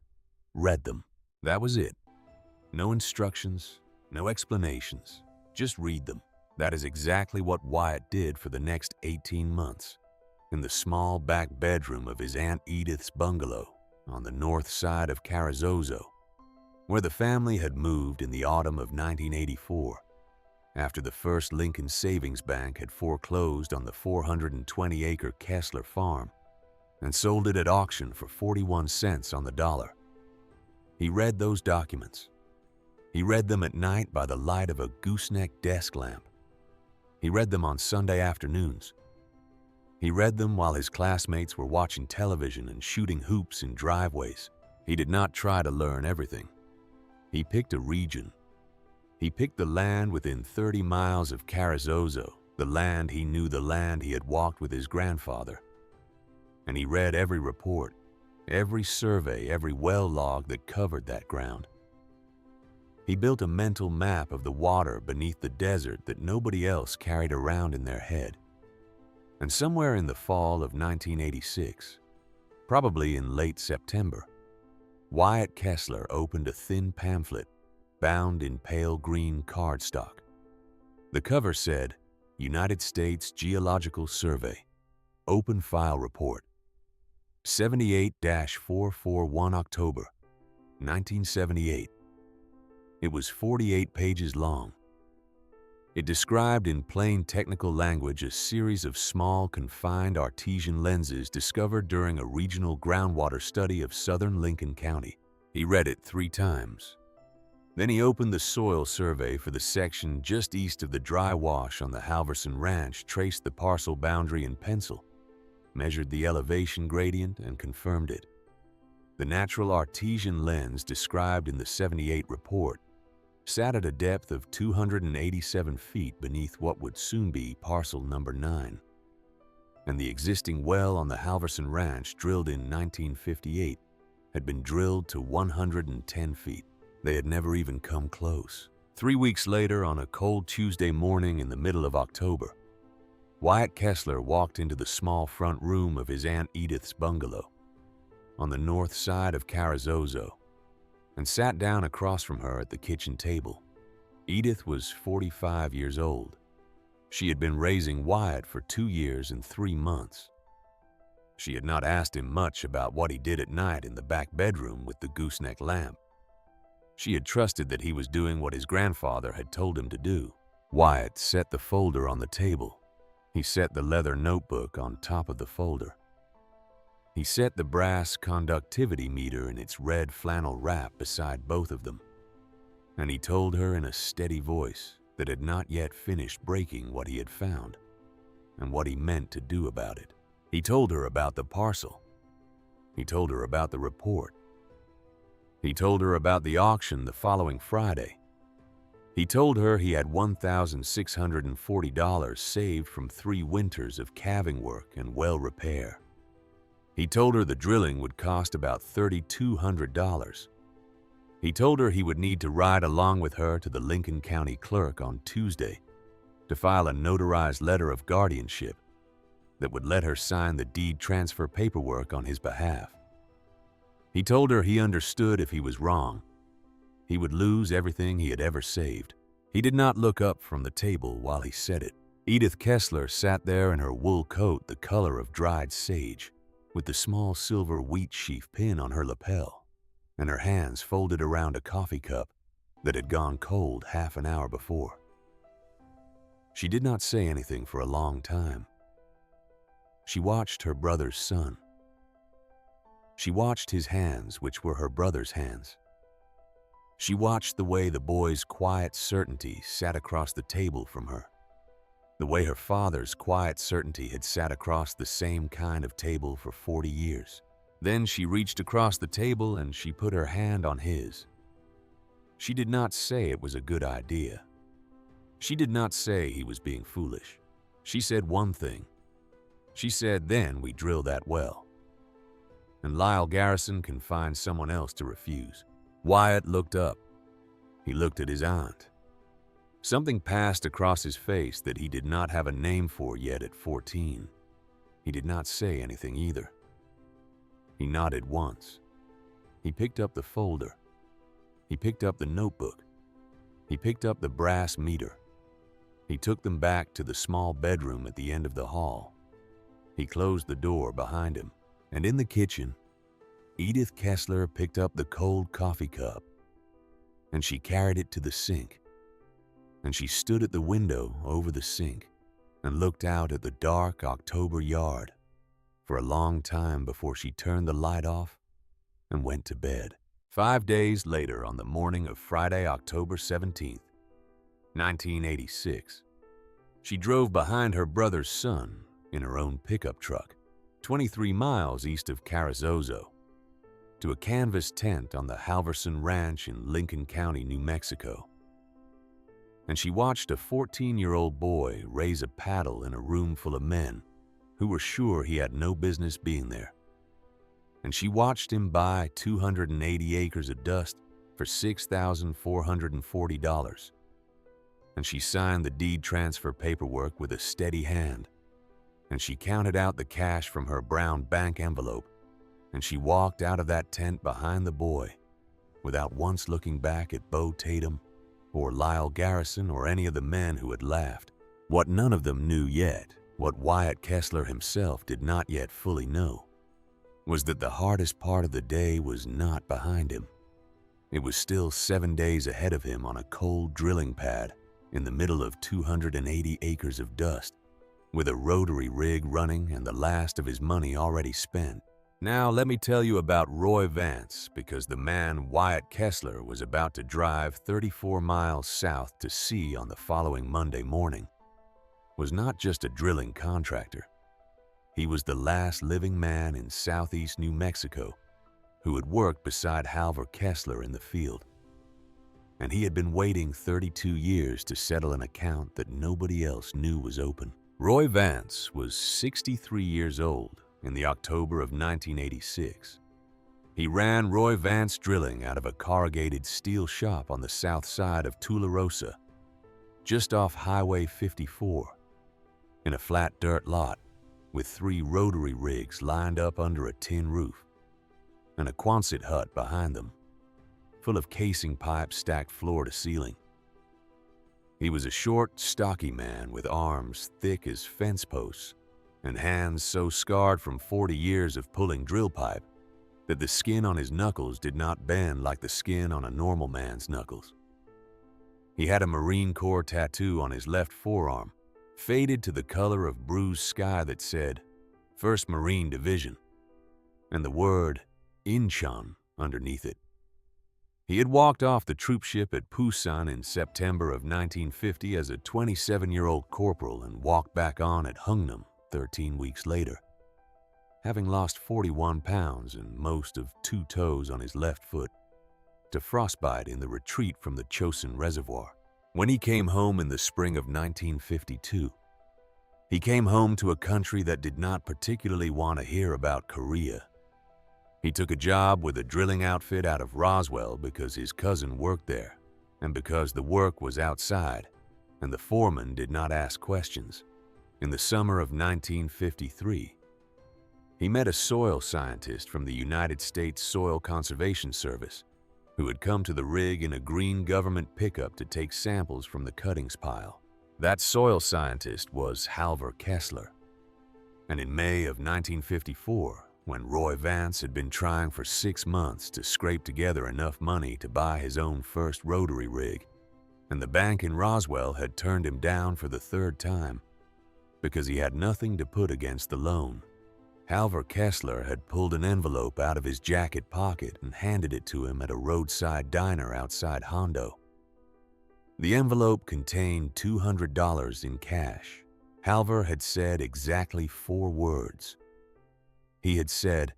"Read them." That was it. No instructions, no explanations, just read them. That is exactly what Wyatt did for the next 18 months, in the small back bedroom of his Aunt Edith's bungalow on the north side of Carrizozo, where the family had moved in the autumn of 1984, after the First Lincoln Savings Bank had foreclosed on the 420-acre Kessler farm and sold it at auction for 41 cents on the dollar. He read those documents. He read them at night by the light of a gooseneck desk lamp. He read them on Sunday afternoons. He read them while his classmates were watching television and shooting hoops in driveways. He did not try to learn everything. He picked a region. He picked the land within 30 miles of Carrizozo, the land he knew, the land he had walked with his grandfather. And he read every report, every survey, every well log that covered that ground. He built a mental map of the water beneath the desert that nobody else carried around in their head. And somewhere in the fall of 1986, probably in late September, Wyatt Kessler opened a thin pamphlet bound in pale green cardstock. The cover said, "United States Geological Survey, Open File Report, 78-441 October, 1978. It was 48 pages long. It described in plain technical language a series of small, confined Artesian lenses discovered during a regional groundwater study of southern Lincoln County. He read it 3 times. Then he opened the soil survey for the section just east of the dry wash on the Halverson Ranch, traced the parcel boundary in pencil, measured the elevation gradient, and confirmed it. The natural Artesian lens described in the 78 report sat at a depth of 287 feet beneath what would soon be parcel number 9. And the existing well on the Halverson Ranch, drilled in 1958, had been drilled to 110 feet. They had never even come close. 3 weeks later, on a cold Tuesday morning in the middle of October, Wyatt Kessler walked into the small front room of his Aunt Edith's bungalow on the north side of Carrizozo and sat down across from her at the kitchen table. Edith was 45 years old. She had been raising Wyatt for 2 years and 3 months. She had not asked him much about what he did at night in the back bedroom with the gooseneck lamp. She had trusted that he was doing what his grandfather had told him to do. Wyatt set the folder on the table. He set the leather notebook on top of the folder. He set the brass conductivity meter in its red flannel wrap beside both of them. And he told her in a steady voice that had not yet finished breaking what he had found and what he meant to do about it. He told her about the parcel. He told her about the report. He told her about the auction the following Friday. He told her he had $1,640 saved from 3 winters of calving work and well repair. He told her the drilling would cost about $3,200. He told her he would need to ride along with her to the Lincoln County clerk on Tuesday to file a notarized letter of guardianship that would let her sign the deed transfer paperwork on his behalf. He told her he understood if he was wrong, he would lose everything he had ever saved. He did not look up from the table while he said it. Edith Kessler sat there in her wool coat the color of dried sage, with the small silver wheat sheaf pin on her lapel, and her hands folded around a coffee cup that had gone cold half an hour before. She did not say anything for a long time. She watched her brother's son. She watched his hands, which were her brother's hands. She watched the way the boy's quiet certainty sat across the table from her. the way her father's quiet certainty had sat across the same kind of table for 40 years. Then she reached across the table and she put her hand on his. She did not say it was a good idea. She did not say he was being foolish. She said one thing. She said, "Then we drill that well. And Lyle Garrison can find someone else to refuse." Wyatt looked up. He looked at his aunt. Something passed across his face that he did not have a name for yet at 14. He did not say anything either. He nodded once. He picked up the folder. He picked up the notebook. He picked up the brass meter. He took them back to the small bedroom at the end of the hall. He closed the door behind him, and in the kitchen, Edith Kessler picked up the cold coffee cup, and she carried it to the sink, and she stood at the window over the sink and looked out at the dark October yard for a long time before she turned the light off and went to bed. 5 days later, on the morning of Friday, October 17th, 1986, she drove behind her brother's son in her own pickup truck, 23 miles east of Carrizozo, to a canvas tent on the Halverson Ranch in Lincoln County, New Mexico. And she watched a 14-year-old boy raise a paddle in a room full of men who were sure he had no business being there. And she watched him buy 280 acres of dust for $6,440. And she signed the deed transfer paperwork with a steady hand. And she counted out the cash from her brown bank envelope. And she walked out of that tent behind the boy without once looking back at Beau Tatum or Lyle Garrison or any of the men who had laughed. What none of them knew yet, what Wyatt Kessler himself did not yet fully know, was that the hardest part of the day was not behind him. It was still 7 days ahead of him on a cold drilling pad in the middle of 280 acres of dust, with a rotary rig running and the last of his money already spent. Now let me tell you about Roy Vance, because the man Wyatt Kessler was about to drive 34 miles south to see on the following Monday morning was not just a drilling contractor. He was the last living man in southeast New Mexico who had worked beside Halver Kessler in the field. And he had been waiting 32 years to settle an account that nobody else knew was open. Roy Vance was 63 years old in the October of 1986. He ran Roy Vance Drilling out of a corrugated steel shop on the south side of Tularosa, just off Highway 54, in a flat dirt lot with 3 rotary rigs lined up under a tin roof, and a Quonset hut behind them, full of casing pipes stacked floor to ceiling. He was a short, stocky man with arms thick as fence posts and hands so scarred from 40 years of pulling drill pipe that the skin on his knuckles did not bend like the skin on a normal man's knuckles. He had a Marine Corps tattoo on his left forearm, faded to the color of bruised sky, that said, "1st Marine Division," and the word Inchon underneath it. He had walked off the troop ship at Pusan in September of 1950 as a 27-year-old corporal and walked back on at Hungnam 13 weeks later, having lost 41 pounds and most of 2 toes on his left foot to frostbite in the retreat from the Chosin Reservoir. When he came home in the spring of 1952, he came home to a country that did not particularly want to hear about Korea. He took a job with a drilling outfit out of Roswell because his cousin worked there, and because the work was outside, and the foreman did not ask questions. In the summer of 1953, he met a soil scientist from the United States Soil Conservation Service who had come to the rig in a green government pickup to take samples from the cuttings pile. That soil scientist was Halver Kessler. And in May of 1954, when Roy Vance had been trying for 6 months to scrape together enough money to buy his own first rotary rig, and the bank in Roswell had turned him down for the 3rd time because he had nothing to put against the loan, Halver Kessler had pulled an envelope out of his jacket pocket and handed it to him at a roadside diner outside Hondo. The envelope contained $200 in cash Halver had said exactly 4 words. He had said,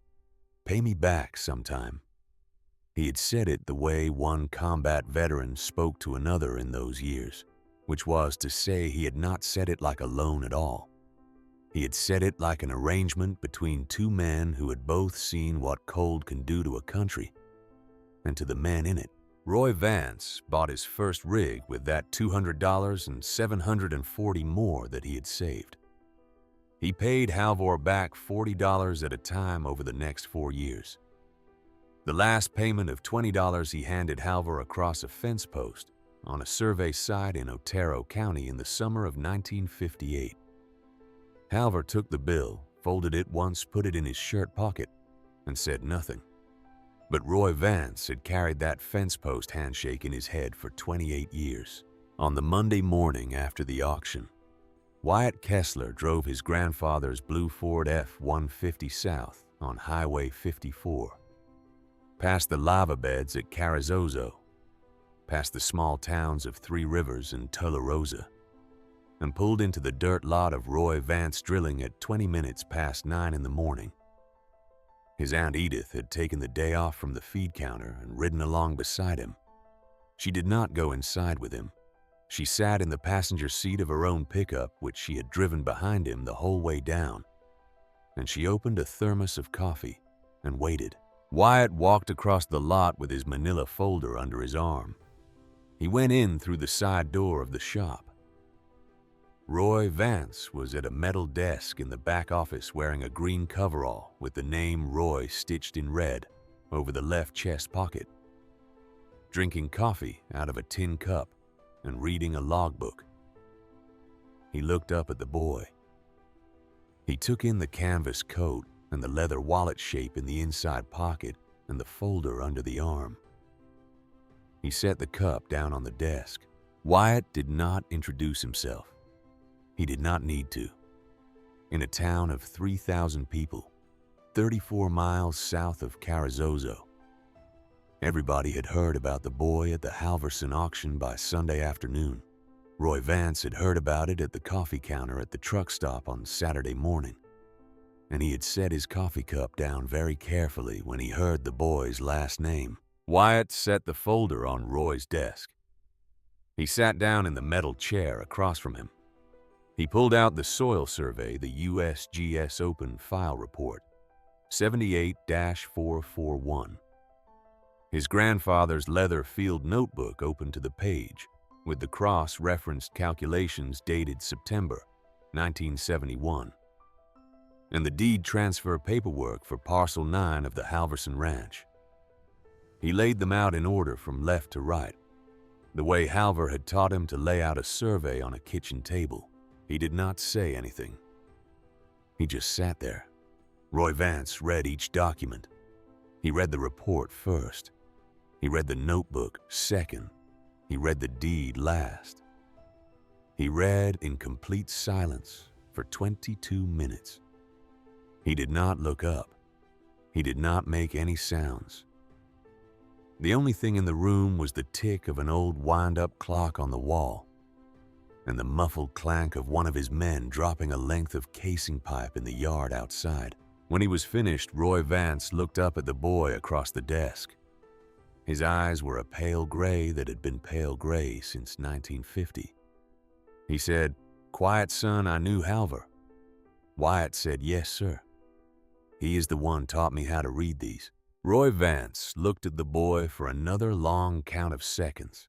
"Pay me back sometime." He had said it the way one combat veteran spoke to another in those years, which was to say he had not said it like a loan at all. He had said it like an arrangement between 2 men who had both seen what cold can do to a country, and to the men in it. Roy Vance bought his first rig with that $200 and $740 more that he had saved. He paid Halvor back $40 at a time over the next 4 years. The last payment of $20 he handed Halvor across a fence post on a survey site in Otero County in the summer of 1958. Halvor took the bill, folded it once, put it in his shirt pocket, and said nothing. But Roy Vance had carried that fence post handshake in his head for 28 years. On the Monday morning after the auction, Wyatt Kessler drove his grandfather's blue Ford F-150 south on Highway 54, past the lava beds at Carrizozo, past the small towns of Three Rivers and Tularosa, and pulled into the dirt lot of Roy Vance Drilling at 20 minutes past 9 in the morning. His Aunt Edith had taken the day off from the feed counter and ridden along beside him. She did not go inside with him. She sat in the passenger seat of her own pickup, which she had driven behind him the whole way down, and she opened a thermos of coffee and waited. Wyatt walked across the lot with his manila folder under his arm. He went in through the side door of the shop. Roy Vance was at a metal desk in the back office wearing a green coverall with the name Roy stitched in red over the left chest pocket, drinking coffee out of a tin cup and reading a logbook. He looked up at the boy. He took in the canvas coat and the leather wallet shape in the inside pocket and the folder under the arm. He set the cup down on the desk. Wyatt did not introduce himself. He did not need to. In a town of 3,000 people, 34 miles south of Carrizozo, everybody had heard about the boy at the Halverson auction by Sunday afternoon. Roy Vance had heard about it at the coffee counter at the truck stop on Saturday morning, and he had set his coffee cup down very carefully when he heard the boy's last name. Wyatt set the folder on Roy's desk. He sat down in the metal chair across from him. He pulled out the soil survey, the USGS Open File Report, 78-441. His grandfather's leather field notebook open to the page, with the cross-referenced calculations dated September 1971, and the deed transfer paperwork for Parcel 9 of the Halverson Ranch. He laid them out in order from left to right, the way Halver had taught him to lay out a survey on a kitchen table. He did not say anything. He just sat there. Roy Vance read each document. He read the report first. He read the notebook second. He read the deed last. He read in complete silence for 22 minutes. He did not look up. He did not make any sounds. The only thing in the room was the tick of an old wind-up clock on the wall, and the muffled clank of one of his men dropping a length of casing pipe in the yard outside. When he was finished, Roy Vance looked up at the boy across the desk. His eyes were a pale gray that had been pale gray since 1950. He said, "Quiet, son, I knew Halver." Wyatt said, "Yes, sir. He is the one taught me how to read these." Roy Vance looked at the boy for another long count of seconds.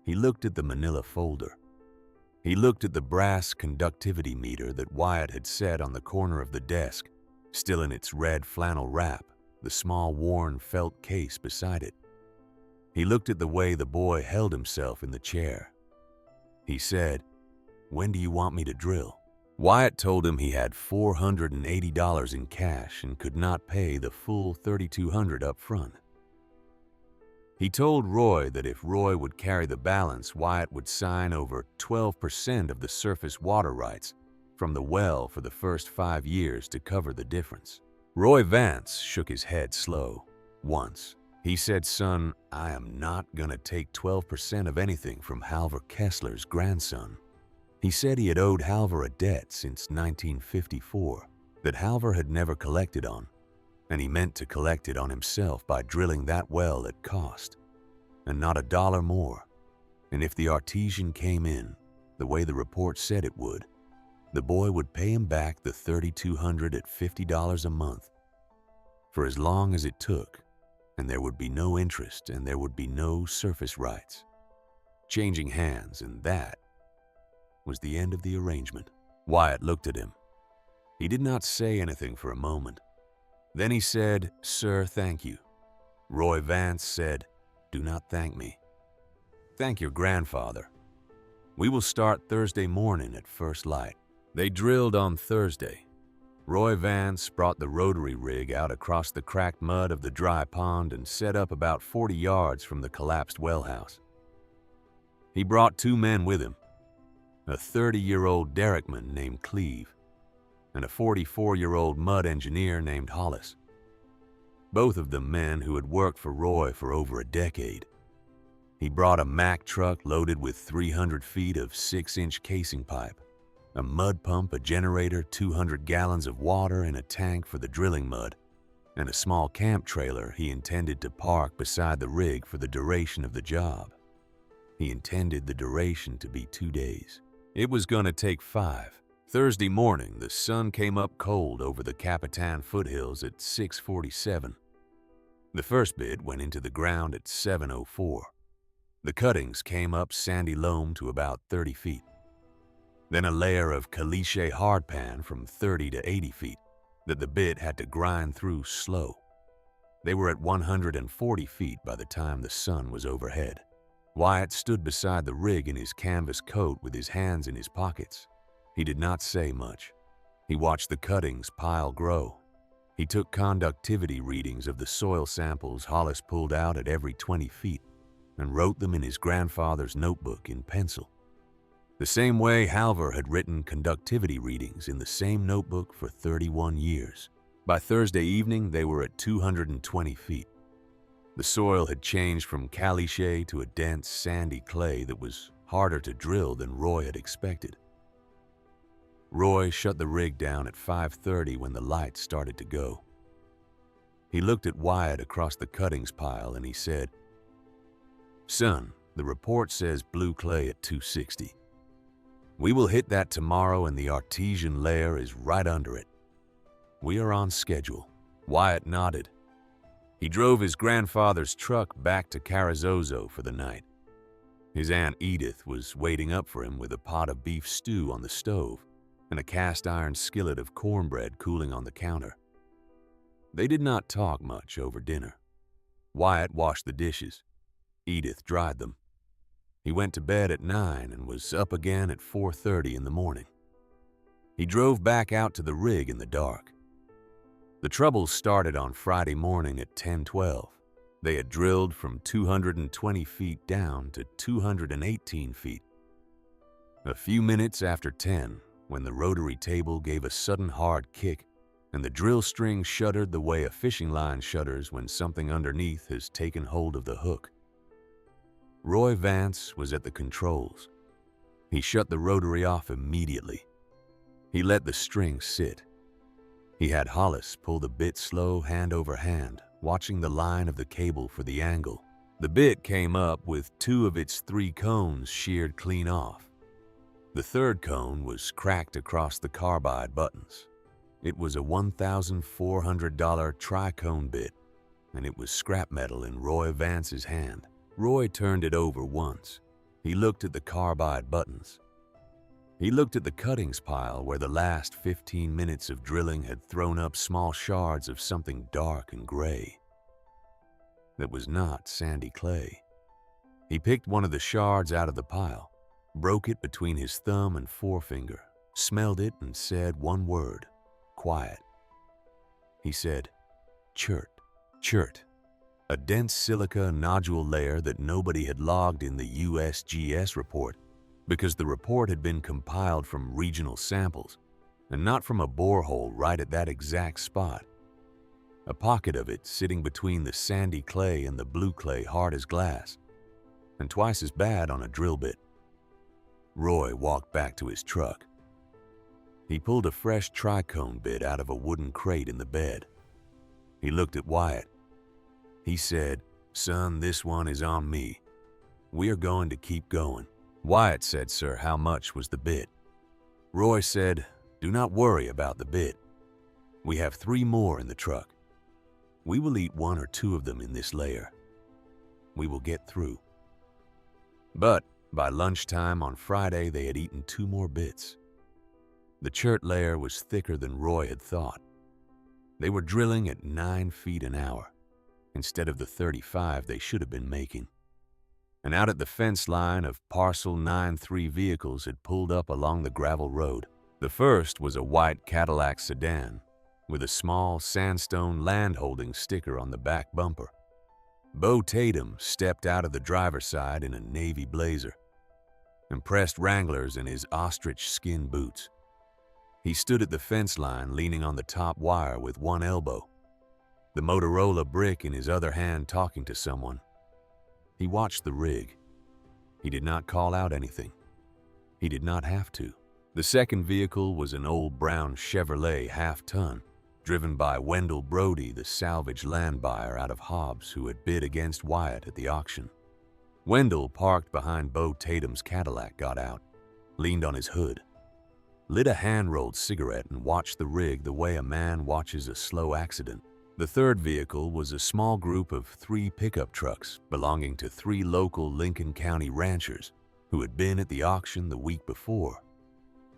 He looked at the manila folder. He looked at the brass conductivity meter that Wyatt had set on the corner of the desk, still in its red flannel wrap, the small worn felt case beside it. He looked at the way the boy held himself in the chair. He said, "When do you want me to drill?" Wyatt told him he had $480 in cash and could not pay the full $3,200 up front. He told Roy that if Roy would carry the balance, Wyatt would sign over 12% of the surface water rights from the well for the first 5 years to cover the difference. Roy Vance shook his head slow. Once, he said, "Son, I am not gonna take 12% of anything from Halver Kessler's grandson." He said he had owed Halver a debt since 1954 that Halver had never collected on, and he meant to collect it on himself by drilling that well at cost, and not a dollar more. And if the Artesian came in the way the report said it would, the boy would pay him back the $3,200 at $50 a month for as long as it took, and there would be no interest and there would be no surface rights changing hands, and that was the end of the arrangement. Wyatt looked at him. He did not say anything for a moment. Then he said, "Sir, thank you." Roy Vance said, "Do not thank me. Thank your grandfather. We will start Thursday morning at first light." They drilled on Thursday. Roy Vance brought the rotary rig out across the cracked mud of the dry pond and set up about 40 yards from the collapsed well house. He brought 2 men with him, a 30-year-old derrickman named Cleve and a 44-year-old mud engineer named Hollis, both of them men who had worked for Roy for over a decade. He brought a Mack truck loaded with 300 feet of 6-inch casing pipe, a mud pump, a generator, 200 gallons of water in a tank for the drilling mud, and a small camp trailer he intended to park beside the rig for the duration of the job. He intended the duration to be 2 days. It was going to take 5. Thursday morning, the sun came up cold over the Capitan foothills at 6:47. The first bit went into the ground at 7:04. The cuttings came up sandy loam to about 30 feet. Then a layer of caliche hardpan from 30 to 80 feet that the bit had to grind through slow. They were at 140 feet by the time the sun was overhead. Wyatt stood beside the rig in his canvas coat with his hands in his pockets. He did not say much. He watched the cuttings pile grow. He took conductivity readings of the soil samples Hollis pulled out at every 20 feet and wrote them in his grandfather's notebook in pencil, the same way Halver had written conductivity readings in the same notebook for 31 years. By Thursday evening, they were at 220 feet. The soil had changed from caliche to a dense, sandy clay that was harder to drill than Roy had expected. Roy shut the rig down at 5:30 when the lights started to go. He looked at Wyatt across the cuttings pile and he said, "Son, the report says blue clay at 260. We will hit that tomorrow and the Artesian layer is right under it. We are on schedule." Wyatt nodded. He drove his grandfather's truck back to Carrizozo for the night. His Aunt Edith was waiting up for him with a pot of beef stew on the stove and a cast-iron skillet of cornbread cooling on the counter. They did not talk much over dinner. Wyatt washed the dishes. Edith dried them. He went to bed at 9 and was up again at 4:30 in the morning. He drove back out to the rig in the dark. The trouble started on Friday morning at 10:12. They had drilled from 220 feet down to 218 feet. A few minutes after 10, when the rotary table gave a sudden hard kick and the drill string shuddered the way a fishing line shudders when something underneath has taken hold of the hook, Roy Vance was at the controls. He shut the rotary off immediately. He let the string sit. He had Hollis pull the bit slow, hand over hand, watching the line of the cable for the angle. The bit came up with 2 of its 3 cones sheared clean off. The 3rd cone was cracked across the carbide buttons. It was a $1,400 tri-cone bit, and it was scrap metal in Roy Vance's hand. Roy turned it over once. He looked at the carbide buttons. He looked at the cuttings pile where the last 15 minutes of drilling had thrown up small shards of something dark and gray that was not sandy clay. He picked one of the shards out of the pile, broke it between his thumb and forefinger, smelled it and said one word, quiet. He said, "Chert, chert." A dense silica nodule layer that nobody had logged in the USGS report because the report had been compiled from regional samples and not from a borehole right at that exact spot. A pocket of it sitting between the sandy clay and the blue clay hard as glass, and twice as bad on a drill bit. Roy walked back to his truck. He pulled a fresh tricone bit out of a wooden crate in the bed. He looked at Wyatt. He said, "Son, this one is on me. We are going to keep going." Wyatt said, "Sir, how much was the bit?" Roy said, "Do not worry about the bit. We have 3 more in the truck. We will eat 1 or 2 of them in this layer. We will get through." But by lunchtime on Friday, they had eaten 2 more bits. The chert layer was thicker than Roy had thought. They were drilling at 9 feet an hour, instead of the 35 they should have been making. And out at the fence line of Parcel 9, 3 vehicles had pulled up along the gravel road. The first was a white Cadillac sedan with a small sandstone landholding sticker on the back bumper. Beau Tatum stepped out of the driver's side in a navy blazer and pressed Wranglers in his ostrich skin boots. He stood at the fence line leaning on the top wire with one elbow, the Motorola brick in his other hand, talking to someone. He watched the rig. He did not call out anything. He did not have to. The second vehicle was an old brown Chevrolet half-ton, driven by Wendell Brody, the salvage land buyer out of Hobbs who had bid against Wyatt at the auction. Wendell, parked behind Beau Tatum's Cadillac, got out, leaned on his hood, lit a hand-rolled cigarette, and watched the rig the way a man watches a slow accident. The third vehicle was a small group of 3 pickup trucks belonging to 3 local Lincoln County ranchers who had been at the auction the week before.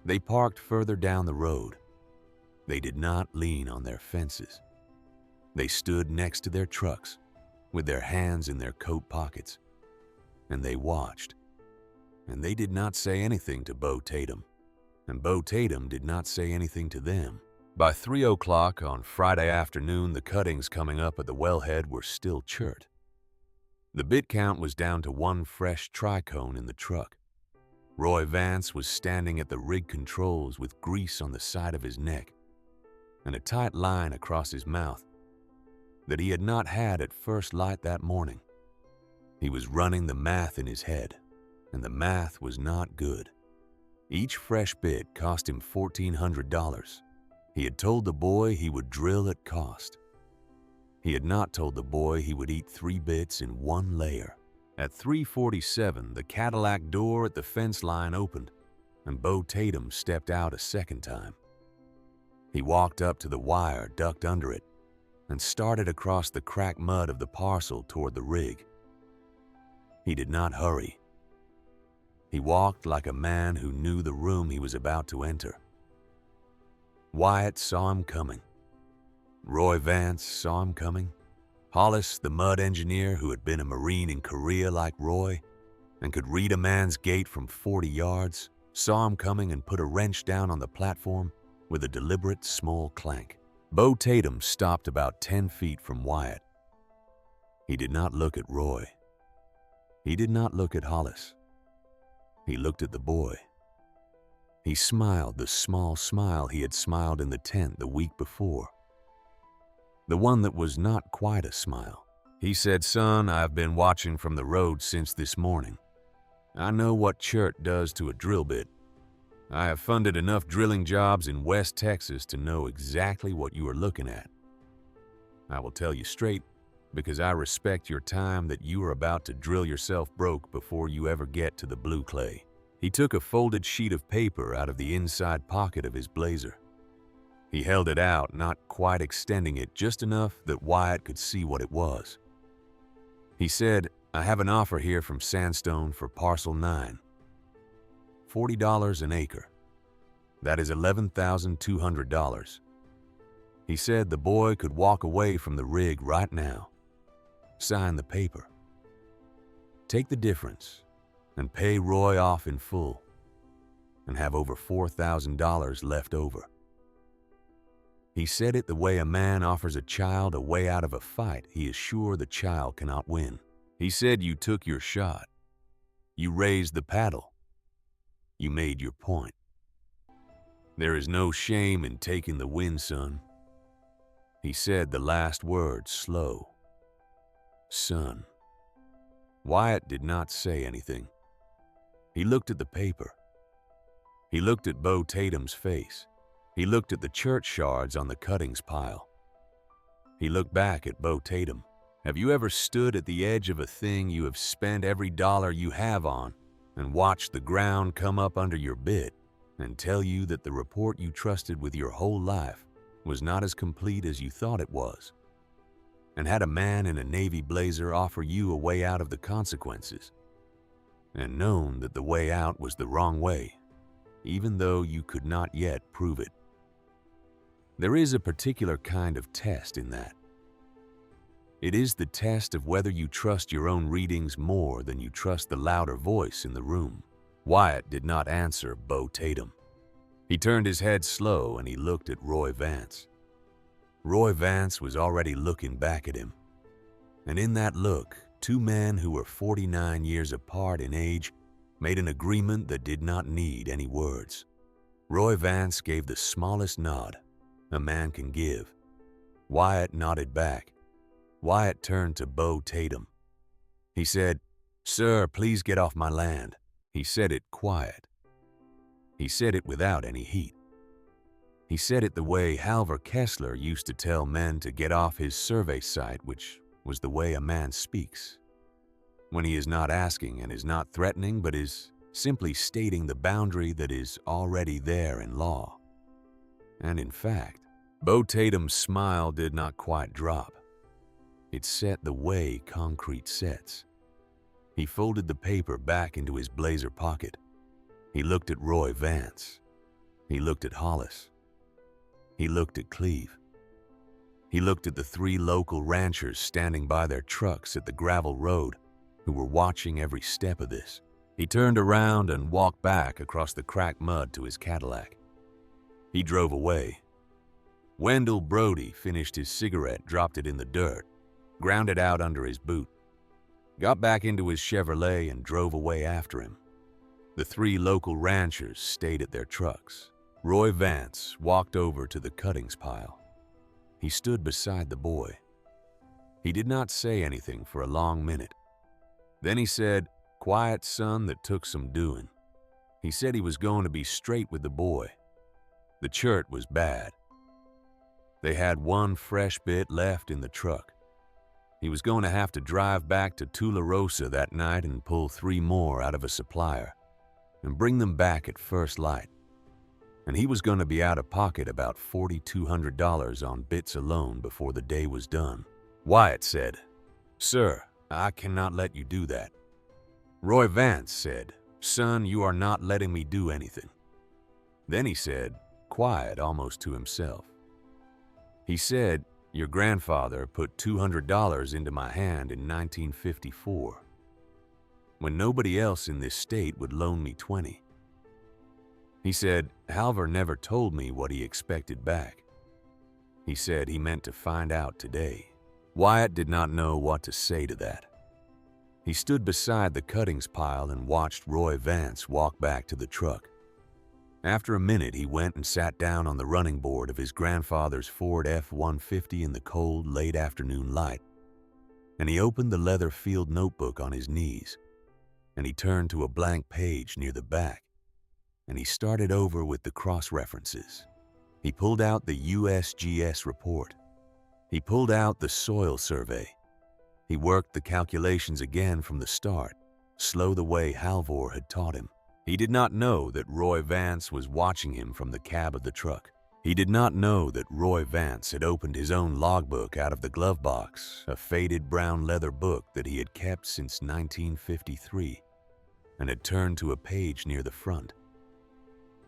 They parked further down the road. They did not lean on their fences. They stood next to their trucks with their hands in their coat pockets, and they watched. And they did not say anything to Beau Tatum, and Beau Tatum did not say anything to them. By 3 o'clock on Friday afternoon, the cuttings coming up at the wellhead were still chert. The bit count was down to 1 fresh tricone in the truck. Roy Vance was standing at the rig controls with grease on the side of his neck and a tight line across his mouth that he had not had at first light that morning. He was running the math in his head, and the math was not good. Each fresh bit cost him $1,400. He had told the boy he would drill at cost. He had not told the boy he would eat 3 bits in 1 layer. At 3:47, the Cadillac door at the fence line opened, and Beau Tatum stepped out a second time. He walked up to the wire, ducked under it, and started across the cracked mud of the parcel toward the rig. He did not hurry. He walked like a man who knew the room he was about to enter. Wyatt saw him coming. Roy Vance saw him coming. Hollis, the mud engineer who had been a Marine in Korea like Roy and could read a man's gait from 40 yards, saw him coming and put a wrench down on the platform with a deliberate small clank. Beau Tatum stopped about 10 feet from Wyatt. He did not look at Roy. He did not look at Hollis. He looked at the boy. He smiled the small smile he had smiled in the tent the week before. The one that was not quite a smile. He said, "Son, I've been watching from the road since this morning. I know what chert does to a drill bit. I have funded enough drilling jobs in West Texas to know exactly what you are looking at. I will tell you straight, because I respect your time, that you are about to drill yourself broke before you ever get to the blue clay." He took a folded sheet of paper out of the inside pocket of his blazer. He held it out, not quite extending it, just enough that Wyatt could see what it was. He said, "I have an offer here from Sandstone for Parcel 9. $40 an acre. That is $11,200. He said the boy could walk away from the rig right now. Sign the paper. Take the difference and pay Roy off in full and have over $4,000 left over." He said it the way a man offers a child a way out of a fight he is sure the child cannot win. He said, "You took your shot. You raised the paddle. You made your point. There is no shame in taking the win, son." He said the last word slow. "Son." Wyatt did not say anything. He looked at the paper. He looked at Beau Tatum's face. He looked at the chert shards on the cuttings pile. He looked back at Beau Tatum. Have you ever stood at the edge of a thing you have spent every dollar you have on and watched the ground come up under your bid and tell you that the report you trusted with your whole life was not as complete as you thought it was? And had a man in a navy blazer offer you a way out of the consequences and known that the way out was the wrong way, even though you could not yet prove it? There is a particular kind of test in that. It is the test of whether you trust your own readings more than you trust the louder voice in the room. Wyatt did not answer Beau Tatum. He turned his head slow and he looked at Roy Vance. Roy Vance was already looking back at him. And in that look, two men who were 49 years apart in age made an agreement that did not need any words. Roy Vance gave the smallest nod a man can give. Wyatt nodded back. Wyatt turned to Beau Tatum. He said, "Sir, please get off my land." He said it quiet. He said it without any heat. He said it the way Wyatt Kessler used to tell men to get off his survey site, which was the way a man speaks, when he is not asking and is not threatening, but is simply stating the boundary that is already there in law. And in fact, Beau Tatum's smile did not quite drop. It set the way concrete sets. He folded the paper back into his blazer pocket. He looked at Roy Vance. He looked at Hollis. He looked at Cleve. He looked at the three local ranchers standing by their trucks at the gravel road who were watching every step of this. He turned around and walked back across the cracked mud to his Cadillac. He drove away. Wendell Brody finished his cigarette, dropped it in the dirt, ground it out under his boot, got back into his Chevrolet and drove away after him. The three local ranchers stayed at their trucks. Roy Vance walked over to the cuttings pile. He stood beside the boy. He did not say anything for a long minute. Then he said, "Quiet son that took some doing." He said he was going to be straight with the boy. The chert was bad. They had one fresh bit left in the truck. He was going to have to drive back to Tularosa that night and pull 3 more out of a supplier and bring them back at first light. And he was going to be out of pocket about $4,200 on bits alone before the day was done. Wyatt said, "Sir, I cannot let you do that." Roy Vance said, "Son, you are not letting me do anything." Then he said, quiet almost to himself, he said, "Your grandfather put $200 into my hand in 1954, when nobody else in this state would loan me 20. He said, Halver never told me what he expected back. He said he meant to find out today." Wyatt did not know what to say to that. He stood beside the cuttings pile and watched Roy Vance walk back to the truck. After a minute, he went and sat down on the running board of his grandfather's Ford F-150 in the cold, late afternoon light, and he opened the leather field notebook on his knees, and he turned to a blank page near the back, and he started over with the cross-references. He pulled out the USGS report. He pulled out the soil survey. He worked the calculations again from the start, slow the way Halvor had taught him. He did not know that Roy Vance was watching him from the cab of the truck. He did not know that Roy Vance had opened his own logbook out of the glove box, a faded brown leather book that he had kept since 1953, and had turned to a page near the front.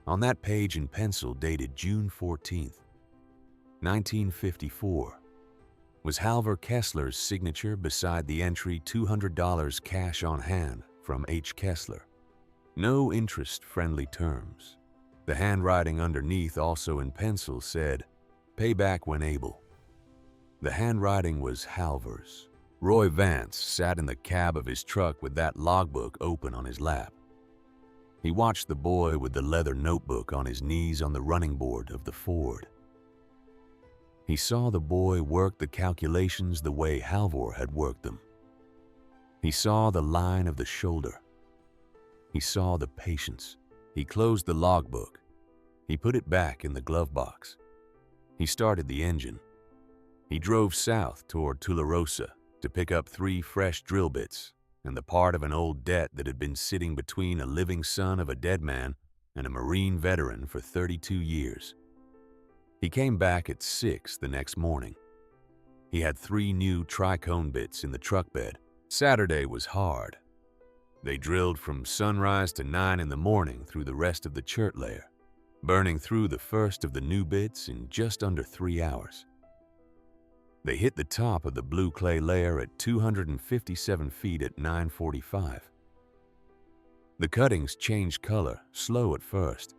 On that page in pencil dated June 14th, 1954, was Halver Kessler's signature beside the entry $200 cash on hand from H. Kessler. No interest-friendly terms. The handwriting underneath, also in pencil, said, "Pay back when able." The handwriting was Halver's. Roy Vance sat in the cab of his truck with that logbook open on his lap. He watched the boy with the leather notebook on his knees on the running board of the Ford. He saw the boy work the calculations the way Halvor had worked them. He saw the line of the shoulder. He saw the patience. He closed the logbook. He put it back in the glove box. He started the engine. He drove south toward Tularosa to pick up 3 fresh drill bits and the part of an old debt that had been sitting between a living son of a dead man and a Marine veteran for 32 years. He came back at 6 the next morning. He had 3 new tricone bits in the truck bed. Saturday was hard. They drilled from sunrise to 9 in the morning through the rest of the chert layer, burning through the first of the new bits in just under 3 hours. They hit the top of the blue clay layer at 257 feet at 9:45. The cuttings changed color, slow at first,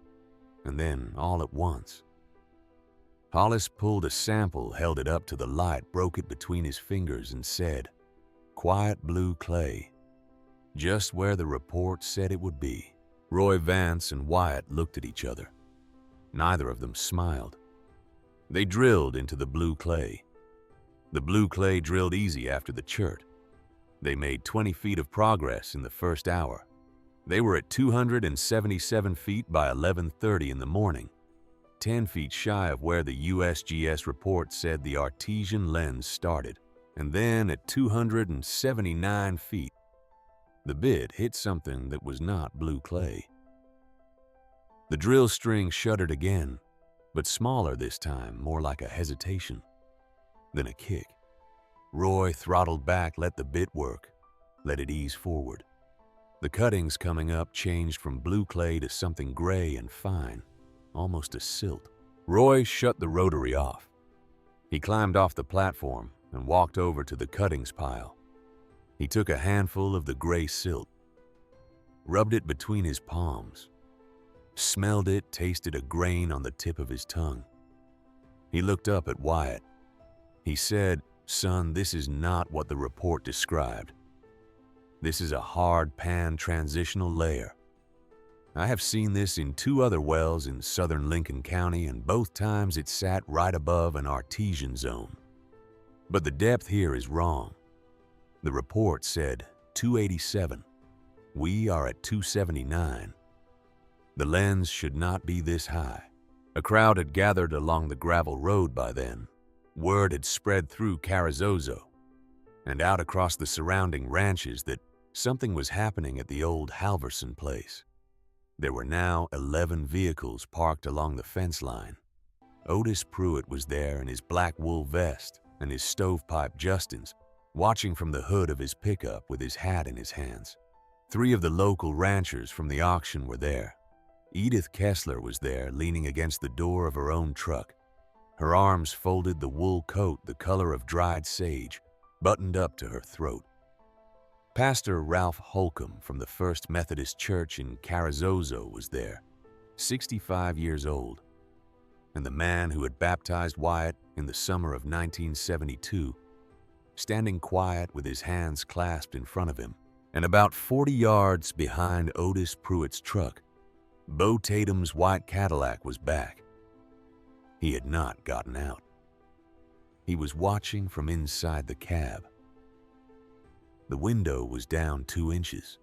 and then all at once. Hollis pulled a sample, held it up to the light, broke it between his fingers, and said, "Quiet blue clay, just where the report said it would be." Roy Vance and Wyatt looked at each other. Neither of them smiled. They drilled into the blue clay. The blue clay drilled easy after the chert. They made 20 feet of progress in the first hour. They were at 277 feet by 11:30 in the morning, 10 feet shy of where the USGS report said the Artesian lens started. And then at 279 feet, the bit hit something that was not blue clay. The drill string shuddered again, but smaller this time, more like a hesitation. Then a kick. Roy throttled back, let the bit work, let it ease forward. The cuttings coming up changed from blue clay to something gray and fine, almost a silt. Roy shut the rotary off. He climbed off the platform and walked over to the cuttings pile. He took a handful of the gray silt, rubbed it between his palms, smelled it, tasted a grain on the tip of his tongue. He looked up at Wyatt. He said, "Son, this is not what the report described. This is a hard pan transitional layer. I have seen this in 2 other wells in southern Lincoln County, and both times it sat right above an Artesian zone. But the depth here is wrong. The report said 287. We are at 279. The lens should not be this high." A crowd had gathered along the gravel road by then. Word had spread through Carrizozo and out across the surrounding ranches that something was happening at the old Halverson place. There were now 11 vehicles parked along the fence line. Otis Pruitt was there in his black wool vest and his stovepipe Justins, watching from the hood of his pickup with his hat in his hands. 3 of the local ranchers from the auction were there. Edith Kessler was there, leaning against the door of her own truck. Her arms folded, the wool coat the color of dried sage, buttoned up to her throat. Pastor Ralph Holcomb from the First Methodist Church in Carrizozo was there, 65 years old, and the man who had baptized Wyatt in the summer of 1972, standing quiet with his hands clasped in front of him. And about 40 yards behind Otis Pruitt's truck, Beau Tatum's white Cadillac was back. He had not gotten out. He was watching from inside the cab. The window was down 2 inches.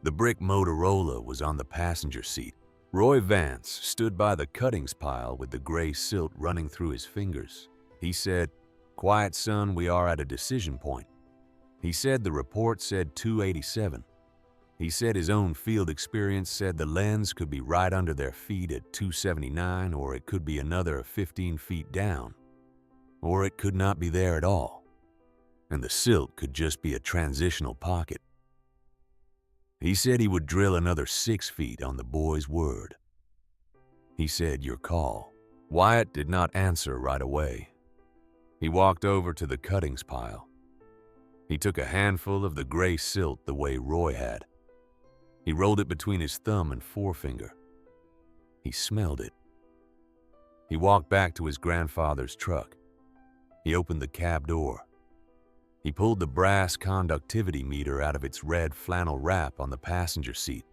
The brick Motorola was on the passenger seat. Roy Vance stood by the cuttings pile with the gray silt running through his fingers. He said, "Quiet, son, we are at a decision point." He said the report said 287. He said his own field experience said the lens could be right under their feet at 279, or it could be another 15 feet down, or it could not be there at all, and the silt could just be a transitional pocket. He said he would drill another 6 feet on the boy's word. He said, "Your call." Wyatt did not answer right away. He walked over to the cuttings pile. He took a handful of the gray silt the way Roy had. He rolled it between his thumb and forefinger. He smelled it. He walked back to his grandfather's truck. He opened the cab door. He pulled the brass conductivity meter out of its red flannel wrap on the passenger seat.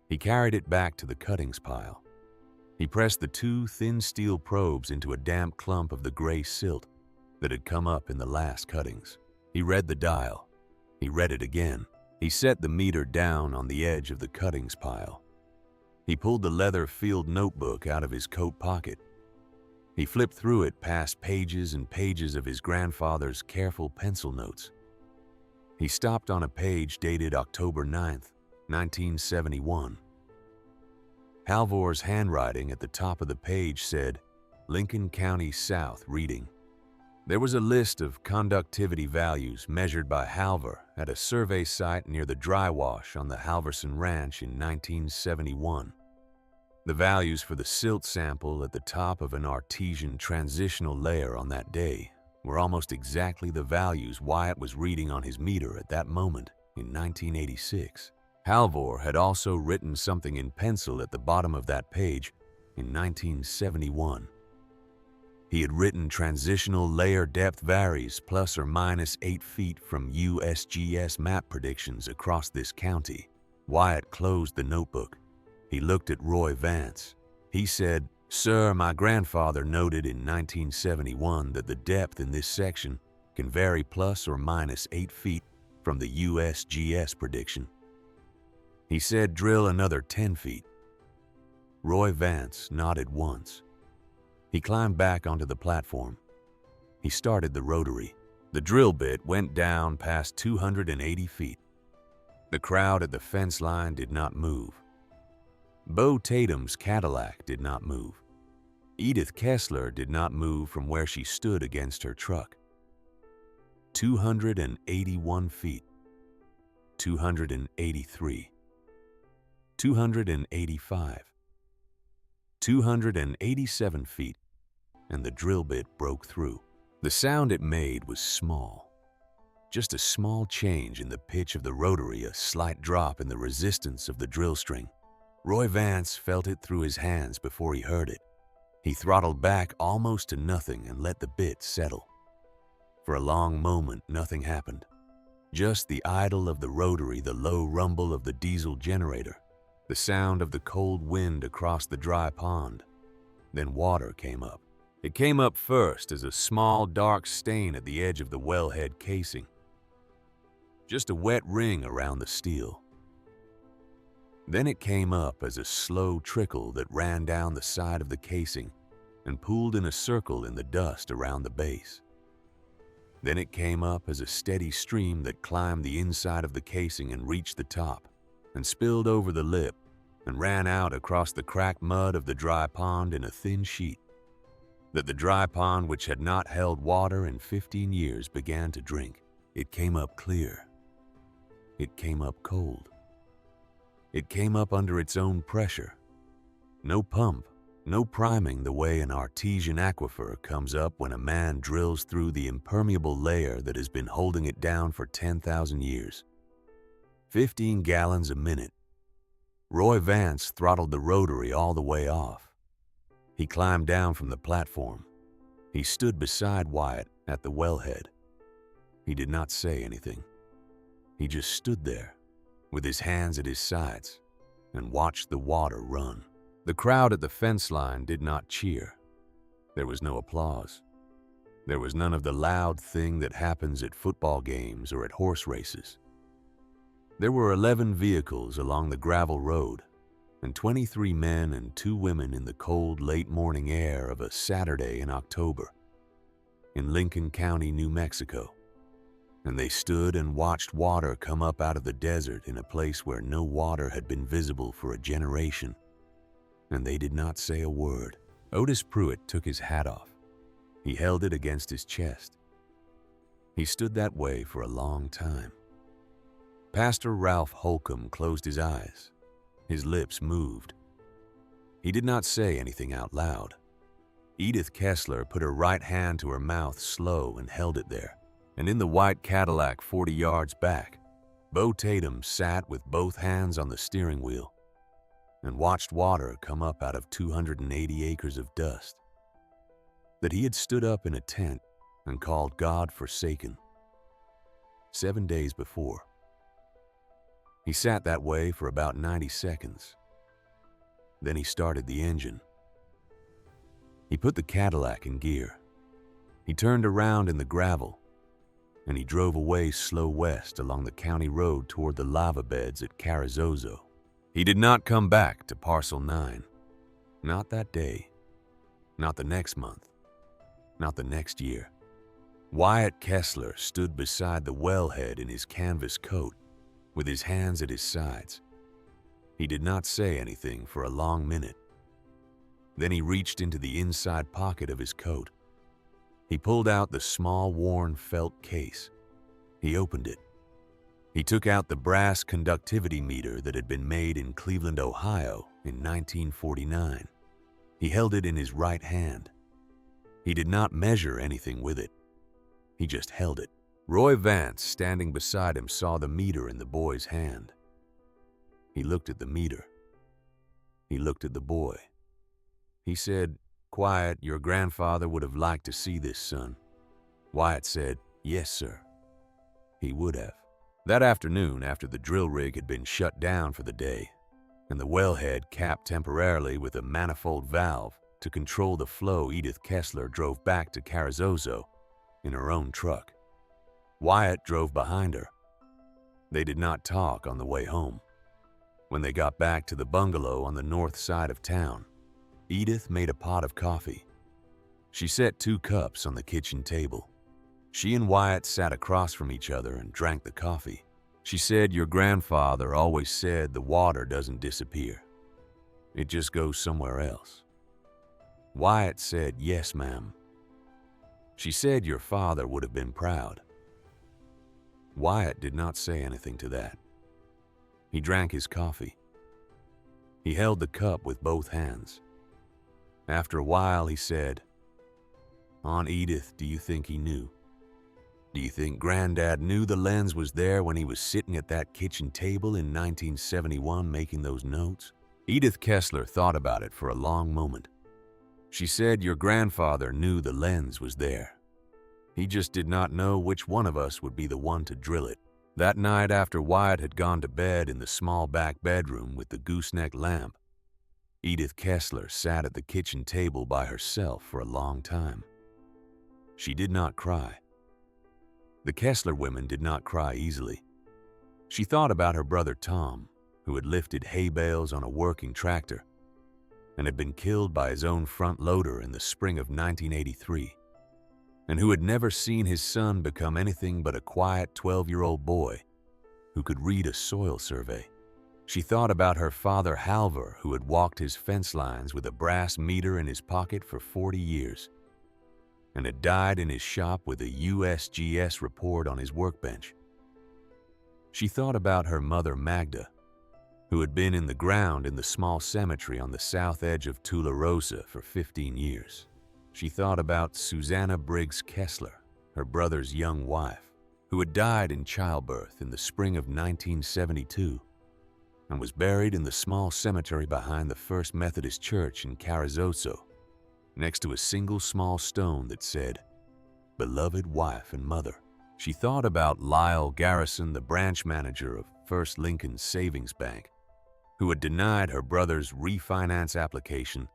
He carried it back to the cuttings pile. He pressed the 2 thin steel probes into a damp clump of the gray silt that had come up in the last cuttings. He read the dial. He read it again. He set the meter down on the edge of the cuttings pile. He pulled the leather field notebook out of his coat pocket. He flipped through it past pages and pages of his grandfather's careful pencil notes. He stopped on a page dated October 9th, 1971. Halvor's handwriting at the top of the page said, Lincoln County South reading. There was a list of conductivity values measured by Halvor at a survey site near the dry wash on the Halverson Ranch in 1971. The values for the silt sample at the top of an Artesian transitional layer on that day were almost exactly the values Wyatt was reading on his meter at that moment in 1986. Halvor had also written something in pencil at the bottom of that page in 1971. He had written transitional layer depth varies plus or minus 8 feet from USGS map predictions across this county. Wyatt closed the notebook. He looked at Roy Vance. He said, Sir, my grandfather noted in 1971 that the depth in this section can vary plus or minus 8 feet from the USGS prediction. He said drill another 10 feet. Roy Vance nodded once. He climbed back onto the platform. He started the rotary. The drill bit went down past 280 feet. The crowd at the fence line did not move. Beau Tatum's Cadillac did not move. Edith Kessler did not move from where she stood against her truck. 281 feet. 283. 285. 287 feet, and the drill bit broke through. The sound it made was small. Just a small change in the pitch of the rotary, a slight drop in the resistance of the drill string. Roy Vance felt it through his hands before he heard it. He throttled back almost to nothing and let the bit settle. For a long moment, nothing happened. Just the idle of the rotary, the low rumble of the diesel generator, the sound of the cold wind across the dry pond. Then water came up. It came up first as a small, dark stain at the edge of the wellhead casing. Just a wet ring around the steel. Then it came up as a slow trickle that ran down the side of the casing and pooled in a circle in the dust around the base. Then it came up as a steady stream that climbed the inside of the casing and reached the top and spilled over the lip and ran out across the cracked mud of the dry pond in a thin sheet that the dry pond, which had not held water in 15 years, began to drink. It came up clear. It came up cold. It came up under its own pressure. No pump, no priming the way an Artesian aquifer comes up when a man drills through the impermeable layer that has been holding it down for 10,000 years. 15 gallons a minute. Roy Vance throttled the rotary all the way off. He climbed down from the platform. He stood beside Wyatt at the wellhead. He did not say anything. He just stood there, with his hands at his sides, and watched the water run. The crowd at the fence line did not cheer. There was no applause. There was none of the loud thing that happens at football games or at horse races. There were 11 vehicles along the gravel road, and 23 men and 2 women in the cold, late morning air of a Saturday in October in Lincoln County, New Mexico. And they stood and watched water come up out of the desert in a place where no water had been visible for a generation. And they did not say a word. Otis Pruitt took his hat off. He held it against his chest. He stood that way for a long time. Pastor Ralph Holcomb closed his eyes. His lips moved. He did not say anything out loud. Edith Kessler put her right hand to her mouth slow and held it there. And in the white Cadillac 40 yards back, Beau Tatum sat with both hands on the steering wheel and watched water come up out of 280 acres of dust that he had stood up in a tent and called God forsaken 7 days before. He sat that way for about 90 seconds. Then he started the engine. He put the Cadillac in gear. He turned around in the gravel, and he drove away slow west along the county road toward the lava beds at Carrizozo. He did not come back to Parcel 9. Not that day. Not the next month. Not the next year. Wyatt Kessler stood beside the wellhead in his canvas coat, with his hands at his sides. He did not say anything for a long minute. Then he reached into the inside pocket of his coat. He pulled out the small, worn felt case. He opened it. He took out the brass conductivity meter that had been made in Cleveland, Ohio in 1949. He held it in his right hand. He did not measure anything with it. He just held it. Roy Vance, standing beside him, saw the meter in the boy's hand. He looked at the meter. He looked at the boy. He said, "Quiet, your grandfather would have liked to see this, son." Wyatt said, "Yes, sir." He would have. That afternoon, after the drill rig had been shut down for the day, and the wellhead capped temporarily with a manifold valve to control the flow, Edith Kessler drove back to Carrizozo in her own truck. Wyatt drove behind her. They did not talk on the way home. When they got back to the bungalow on the north side of town, Edith made a pot of coffee. She set 2 cups on the kitchen table. She and Wyatt sat across from each other and drank the coffee. She said, "Your grandfather always said the water doesn't disappear. It just goes somewhere else." Wyatt said, "Yes, ma'am." She said your father would have been proud. Wyatt did not say anything to that. He drank his coffee. He held the cup with both hands. After a while, he said, "Aunt Edith, do you think he knew? Do you think Granddad knew the lens was there when he was sitting at that kitchen table in 1971 making those notes?" Edith Kessler thought about it for a long moment. She said, "Your grandfather knew the lens was there. He just did not know which one of us would be the one to drill it." That night, after Wyatt had gone to bed in the small back bedroom with the gooseneck lamp, Edith Kessler sat at the kitchen table by herself for a long time. She did not cry. The Kessler women did not cry easily. She thought about her brother Tom, who had lifted hay bales on a working tractor and had been killed by his own front loader in the spring of 1983, and who had never seen his son become anything but a quiet 12-year-old boy who could read a soil survey. She thought about her father Halver, who had walked his fence lines with a brass meter in his pocket for 40 years and had died in his shop with a USGS report on his workbench. She thought about her mother Magda, who had been in the ground in the small cemetery on the south edge of Tularosa for 15 years. She thought about Susanna Briggs Kessler, her brother's young wife, who had died in childbirth in the spring of 1972 and was buried in the small cemetery behind the First Methodist Church in Carrizozo, next to a single small stone that said, "Beloved wife and mother." She thought about Lyle Garrison, the branch manager of First Lincoln Savings Bank, who had denied her brother's refinance application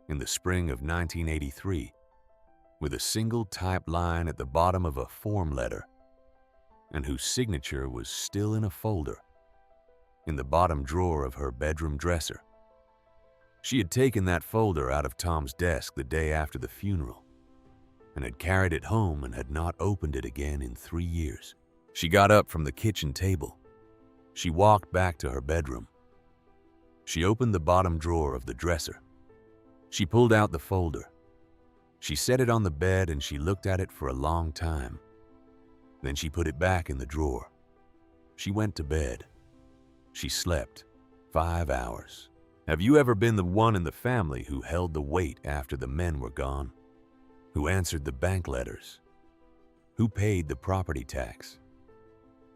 in the spring of 1983 with a single typed line at the bottom of a form letter, and whose signature was still in a folder in the bottom drawer of her bedroom dresser. She had taken that folder out of Tom's desk the day after the funeral and had carried it home and had not opened it again in 3 years. She got up from the kitchen table. She walked back to her bedroom. She opened the bottom drawer of the dresser. She pulled out the folder. She set it on the bed and she looked at it for a long time. Then she put it back in the drawer. She went to bed. She slept 5 hours. Have you ever been the one in the family who held the weight after the men were gone? Who answered the bank letters? Who paid the property tax?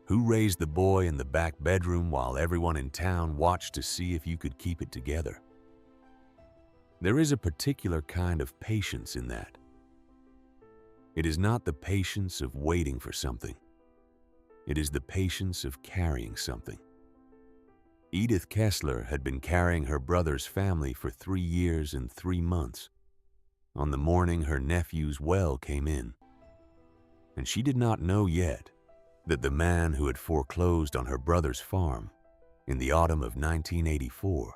Who raised the boy in the back bedroom while everyone in town watched to see if you could keep it together? There is a particular kind of patience in that. It is not the patience of waiting for something. It is the patience of carrying something. Edith Kessler had been carrying her brother's family for 3 years and 3 months on the morning her nephew's well came in, and she did not know yet that the man who had foreclosed on her brother's farm in the autumn of 1984,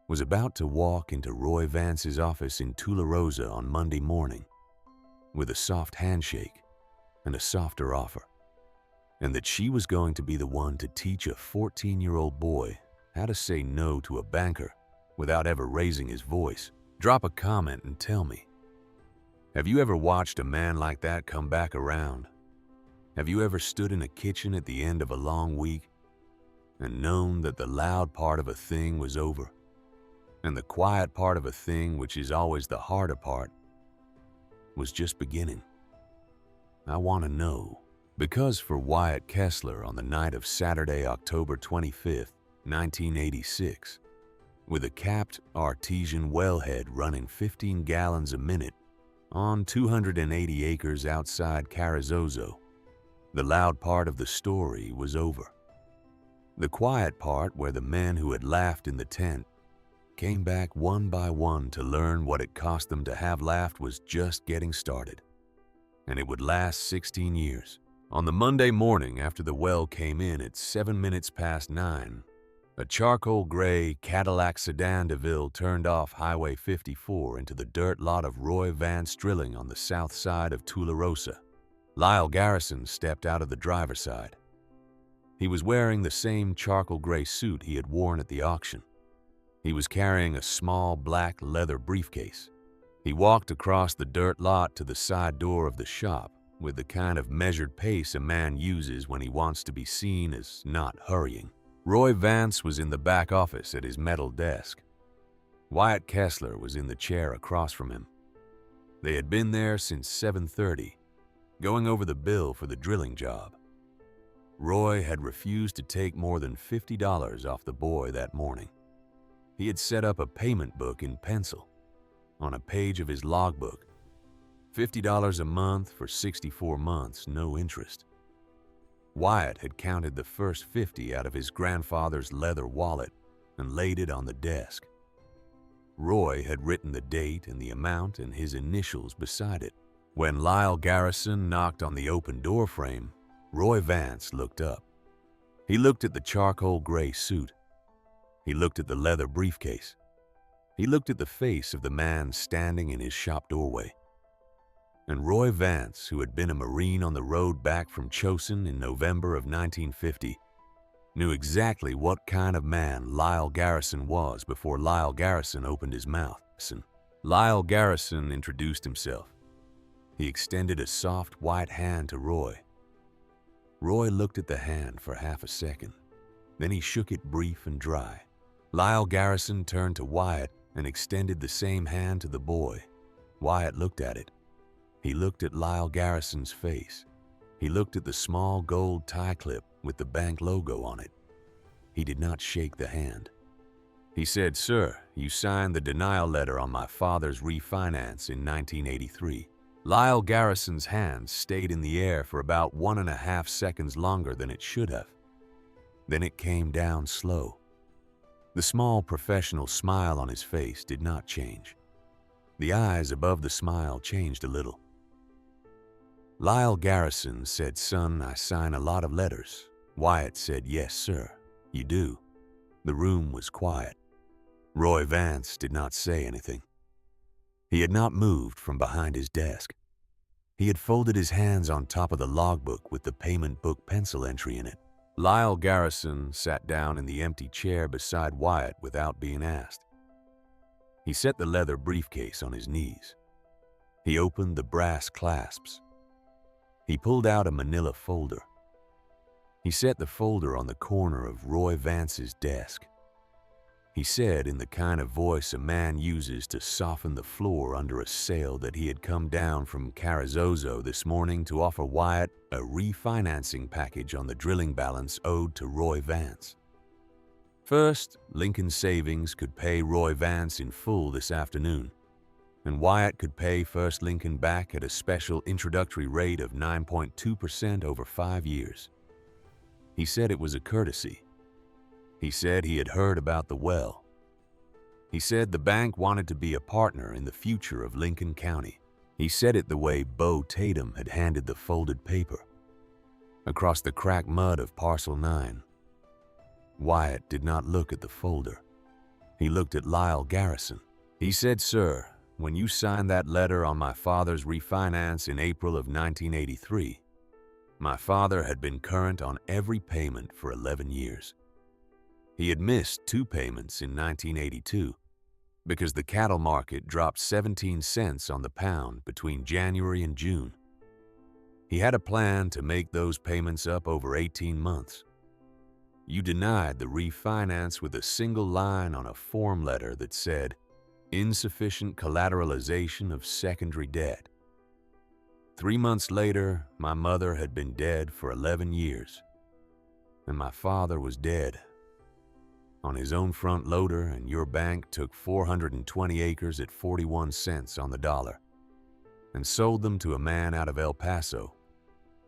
was about to walk into Roy Vance's office in Tularosa on Monday morning with a soft handshake and a softer offer, and that she was going to be the one to teach a 14-year-old boy how to say no to a banker without ever raising his voice. Drop a comment and tell me, have you ever watched a man like that come back around? Have you ever stood in a kitchen at the end of a long week and known that the loud part of a thing was over, and the quiet part of a thing, which is always the harder part, was just beginning? I want to know, because for Wyatt Kessler on the night of Saturday, October 25th, 1986, with a capped Artesian wellhead running 15 gallons a minute on 280 acres outside Carrizozo, the loud part of the story was over. The quiet part, where the men who had laughed in the tent came back one by one to learn what it cost them to have laughed, was just getting started. And it would last 16 years. On the Monday morning after the well came in at 7 minutes past 9, a charcoal gray Cadillac sedan DeVille turned off Highway 54 into the dirt lot of Roy Vance Drilling on the south side of Tularosa. Lyle Garrison stepped out of the driver's side. He was wearing the same charcoal gray suit he had worn at the auction. He was carrying a small black leather briefcase. He walked across the dirt lot to the side door of the shop with the kind of measured pace a man uses when he wants to be seen as not hurrying. Roy Vance was in the back office at his metal desk. Wyatt Kessler was in the chair across from him. They had been there since 7:30, going over the bill for the drilling job. Roy had refused to take more than $50 off the boy that morning. He had set up a payment book in pencil on a page of his logbook. $50 a month for 64 months, no interest. Wyatt had counted the first 50 out of his grandfather's leather wallet and laid it on the desk. Roy had written the date and the amount and his initials beside it. When Lyle Garrison knocked on the open door frame, Roy Vance looked up. He looked at the charcoal gray suit. He looked at the leather briefcase. He looked at the face of the man standing in his shop doorway. And Roy Vance, who had been a Marine on the road back from Chosin in November of 1950, knew exactly what kind of man Lyle Garrison was before Lyle Garrison opened his mouth. Lyle Garrison introduced himself. He extended a soft white hand to Roy. Roy looked at the hand for half a second. Then he shook it brief and dry. Lyle Garrison turned to Wyatt and extended the same hand to the boy. Wyatt looked at it. He looked at Lyle Garrison's face. He looked at the small gold tie clip with the bank logo on it. He did not shake the hand. He said, "Sir, you signed the denial letter on my father's refinance in 1983. Lyle Garrison's hand stayed in the air for about 1.5 seconds longer than it should have. Then it came down slow. The small professional smile on his face did not change. The eyes above the smile changed a little. Lyle Garrison said, "Son, I sign a lot of letters." Wyatt said, "Yes, sir, you do." The room was quiet. Roy Vance did not say anything. He had not moved from behind his desk. He had folded his hands on top of the logbook with the payment book pencil entry in it. Lyle Garrison sat down in the empty chair beside Wyatt without being asked. He set the leather briefcase on his knees. He opened the brass clasps. He pulled out a manila folder. He set the folder on the corner of Roy Vance's desk. He said in the kind of voice a man uses to soften the floor under a sale that he had come down from Carrizozo this morning to offer Wyatt a refinancing package on the drilling balance owed to Roy Vance. First, Lincoln Savings could pay Roy Vance in full this afternoon, and Wyatt could pay First Lincoln back at a special introductory rate of 9.2% over 5 years. He said it was a courtesy. He said he had heard about the well. He said the bank wanted to be a partner in the future of Lincoln County. He said it the way Beau Tatum had handed the folded paper across the cracked mud of Parcel 9. Wyatt did not look at the folder. He looked at Lyle Garrison. He said, "Sir, when you signed that letter on my father's refinance in April of 1983, my father had been current on every payment for 11 years. He had missed 2 payments in 1982 because the cattle market dropped 17 cents on the pound between January and June. He had a plan to make those payments up over 18 months. You denied the refinance with a single line on a form letter that said, 'Insufficient collateralization of secondary debt.' 3 months later, my mother had been dead for 11 years, and my father was dead on his own front loader, and your bank took 420 acres at 41 cents on the dollar and sold them to a man out of El Paso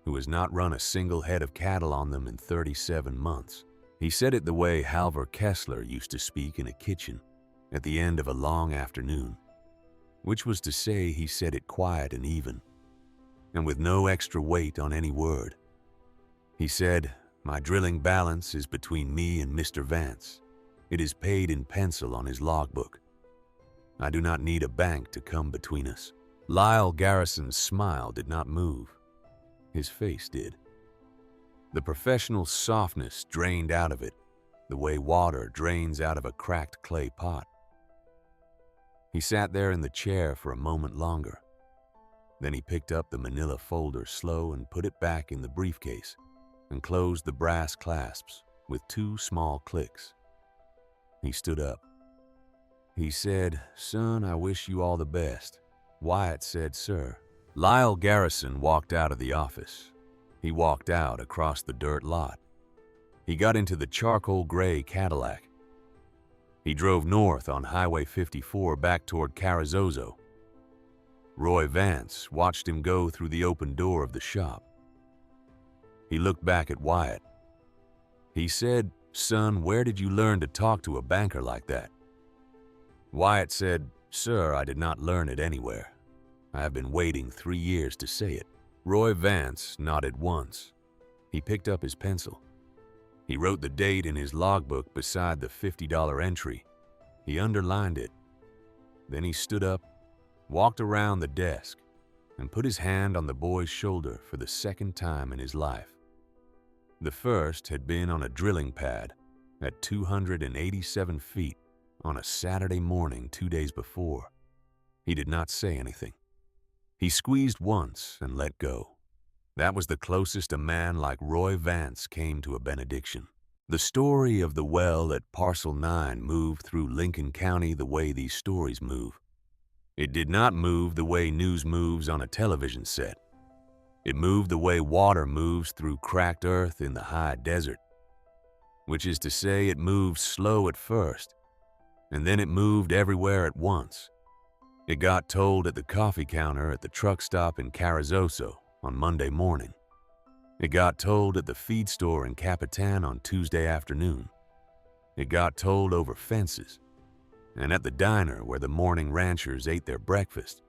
who has not run a single head of cattle on them in 37 months. He said it the way Halver Kessler used to speak in a kitchen at the end of a long afternoon, which was to say he said it quiet and even, and with no extra weight on any word. He said, 'My drilling balance is between me and Mr. Vance. It is paid in pencil on his logbook. I do not need a bank to come between us.'" Lyle Garrison's smile did not move. His face did. The professional softness drained out of it, the way water drains out of a cracked clay pot. He sat there in the chair for a moment longer. Then he picked up the manila folder slow and put it back in the briefcase and closed the brass clasps with 2 small clicks. He stood up. He said, "Son, I wish you all the best." Wyatt said, "Sir." Lyle Garrison walked out of the office. He walked out across the dirt lot. He got into the charcoal gray Cadillac. He drove north on Highway 54 back toward Carrizozo. Roy Vance watched him go through the open door of the shop. He looked back at Wyatt. He said, "Son, where did you learn to talk to a banker like that?" Wyatt said, "Sir, I did not learn it anywhere. I have been waiting 3 years to say it." Roy Vance nodded once. He picked up his pencil. He wrote the date in his logbook beside the $50 entry. He underlined it. Then he stood up, walked around the desk, and put his hand on the boy's shoulder for the second time in his life. The first had been on a drilling pad at 287 feet on a Saturday morning 2 days before. He did not say anything. He squeezed once and let go. That was the closest a man like Roy Vance came to a benediction. The story of the well at Parcel 9 moved through Lincoln County the way these stories move. It did not move the way news moves on a television set. It moved the way water moves through cracked earth in the high desert, which is to say it moved slow at first, and then it moved everywhere at once. It got told at the coffee counter at the truck stop in Carrizozo on Monday morning. It got told at the feed store in Capitan on Tuesday afternoon. It got told over fences and at the diner where the morning ranchers ate their breakfast.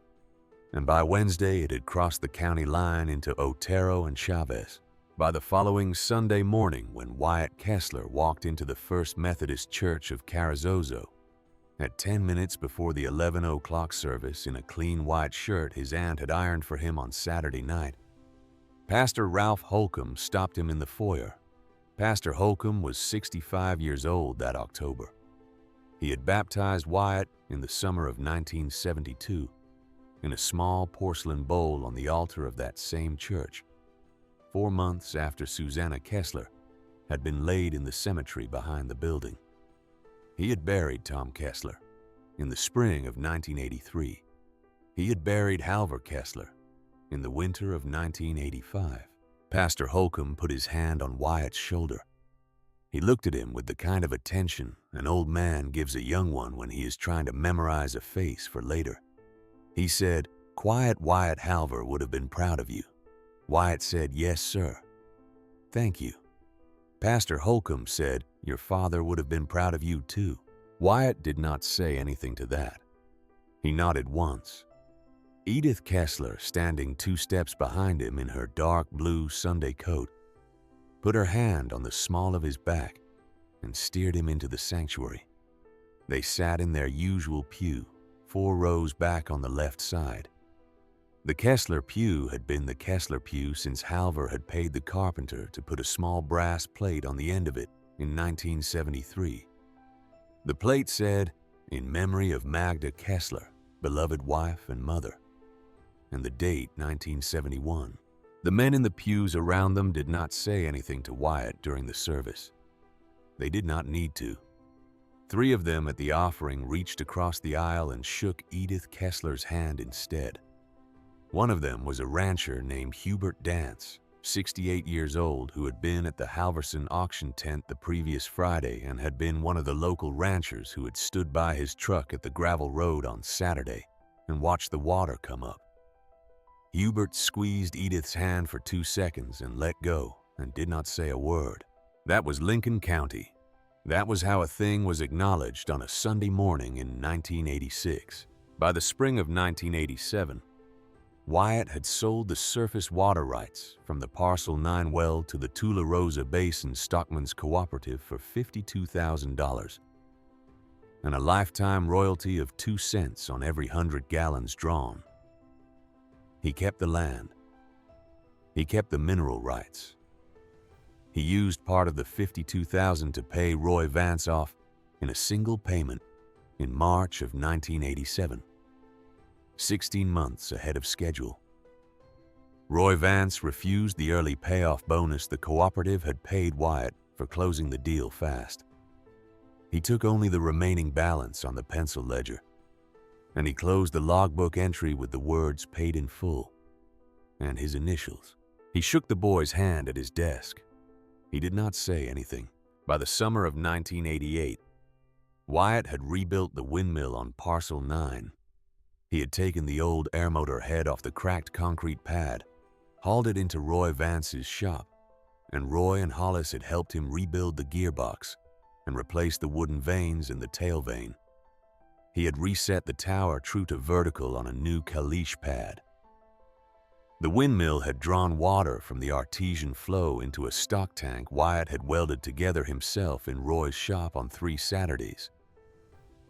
And by Wednesday, it had crossed the county line into Otero and Chavez. By the following Sunday morning, when Wyatt Kessler walked into the First Methodist Church of Carrizozo, at 10 minutes before the 11 o'clock service in a clean white shirt his aunt had ironed for him on Saturday night, Pastor Ralph Holcomb stopped him in the foyer. Pastor Holcomb was 65 years old that October. He had baptized Wyatt in the summer of 1972 in a small porcelain bowl on the altar of that same church, 4 months after Susanna Kessler had been laid in the cemetery behind the building. He had buried Tom Kessler in the spring of 1983. He had buried Halver Kessler in the winter of 1985. Pastor Holcomb put his hand on Wyatt's shoulder. He looked at him with the kind of attention an old man gives a young one when he is trying to memorize a face for later. He said, "Quiet Wyatt Halver would have been proud of you." Wyatt said, "Yes, sir." "Thank you." Pastor Holcomb said, "Your father would have been proud of you too." Wyatt did not say anything to that. He nodded once. Edith Kessler, standing 2 steps behind him in her dark blue Sunday coat, put her hand on the small of his back and steered him into the sanctuary. They sat in their usual pew, 4 rows back on the left side. The Kessler pew had been the Kessler pew since Halver had paid the carpenter to put a small brass plate on the end of it in 1973. The plate said, "In memory of Magda Kessler, beloved wife and mother," and the date 1971. The men in the pews around them did not say anything to Wyatt during the service. They did not need to. 3 of them at the offering reached across the aisle and shook Edith Kessler's hand instead. One of them was a rancher named Hubert Dance, 68 years old, who had been at the Halverson auction tent the previous Friday and had been one of the local ranchers who had stood by his truck at the gravel road on Saturday and watched the water come up. Hubert squeezed Edith's hand for 2 seconds and let go and did not say a word. That was Lincoln County. That was how a thing was acknowledged on a Sunday morning in 1986. By the spring of 1987, Wyatt had sold the surface water rights from the Parcel 9 well to the Tula Rosa Basin Stockman's Cooperative for $52,000 and a lifetime royalty of 2 cents on every 100 gallons drawn. He kept the land. He kept the mineral rights. He used part of the $52,000 to pay Roy Vance off in a single payment in March of 1987. 16 months ahead of schedule. Roy Vance refused the early payoff bonus the cooperative had paid Wyatt for closing the deal fast. He took only the remaining balance on the pencil ledger, and he closed the logbook entry with the words "paid in full" and his initials. He shook the boy's hand at his desk. He did not say anything. By the summer of 1988, Wyatt had rebuilt the windmill on Parcel 9. He had taken the old air motor head off the cracked concrete pad, hauled it into Roy Vance's shop, and Roy and Hollis had helped him rebuild the gearbox and replace the wooden vanes in the tail vane. He had reset the tower true to vertical on a new caliche pad. The windmill had drawn water from the Artesian flow into a stock tank Wyatt had welded together himself in Roy's shop on 3 Saturdays.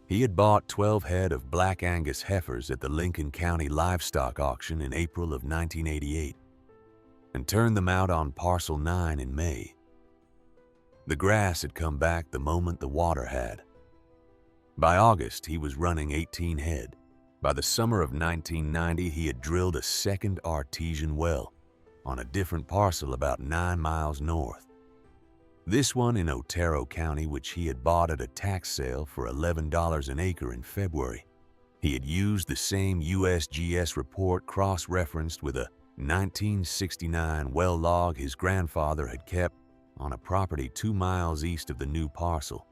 He had bought 12 head of Black Angus heifers at the Lincoln County livestock auction in April of 1988 and turned them out on Parcel 9 in May. The grass had come back the moment the water had. By August, he was running 18 head. By the summer of 1990, he had drilled a second artesian well on a different parcel about 9 miles north. This one in Otero County, which he had bought at a tax sale for $11 an acre in February. He had used the same USGS report cross-referenced with a 1969 well log his grandfather had kept on a property 2 miles east of the new parcel.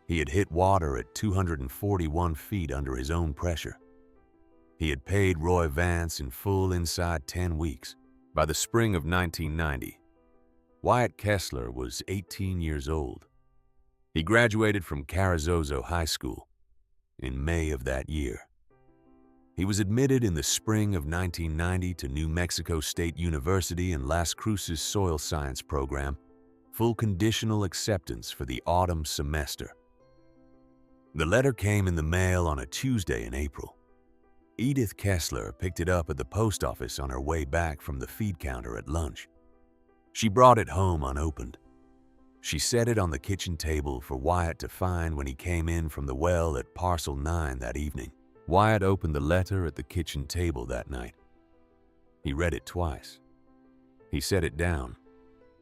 He had hit water at 241 feet under his own pressure. He had paid Roy Vance in full inside 10 weeks. By the spring of 1990, Wyatt Kessler was 18 years old. He graduated from Carrizozo High School in May of that year. He was admitted in the spring of 1990 to New Mexico State University and Las Cruces Soil Science program, full conditional acceptance for the autumn semester. The letter came in the mail on a Tuesday in April. Edith Kessler picked it up at the post office on her way back from the feed counter at lunch. She brought it home unopened. She set it on the kitchen table for Wyatt to find when he came in from the well at Parcel 9 that evening. Wyatt opened the letter at the kitchen table that night. He read it twice. He set it down.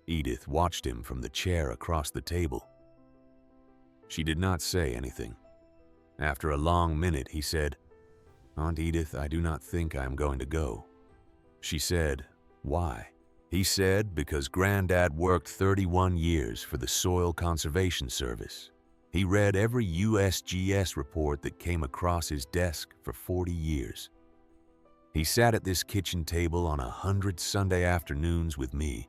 Edith watched him from the chair across the table. She did not say anything. After a long minute, he said, "Aunt Edith, I do not think I am going to go." She said, "Why?" He said, "Because Granddad worked 31 years for the Soil Conservation Service. He read every USGS report that came across his desk for 40 years. He sat at this kitchen table on 100 Sunday afternoons with me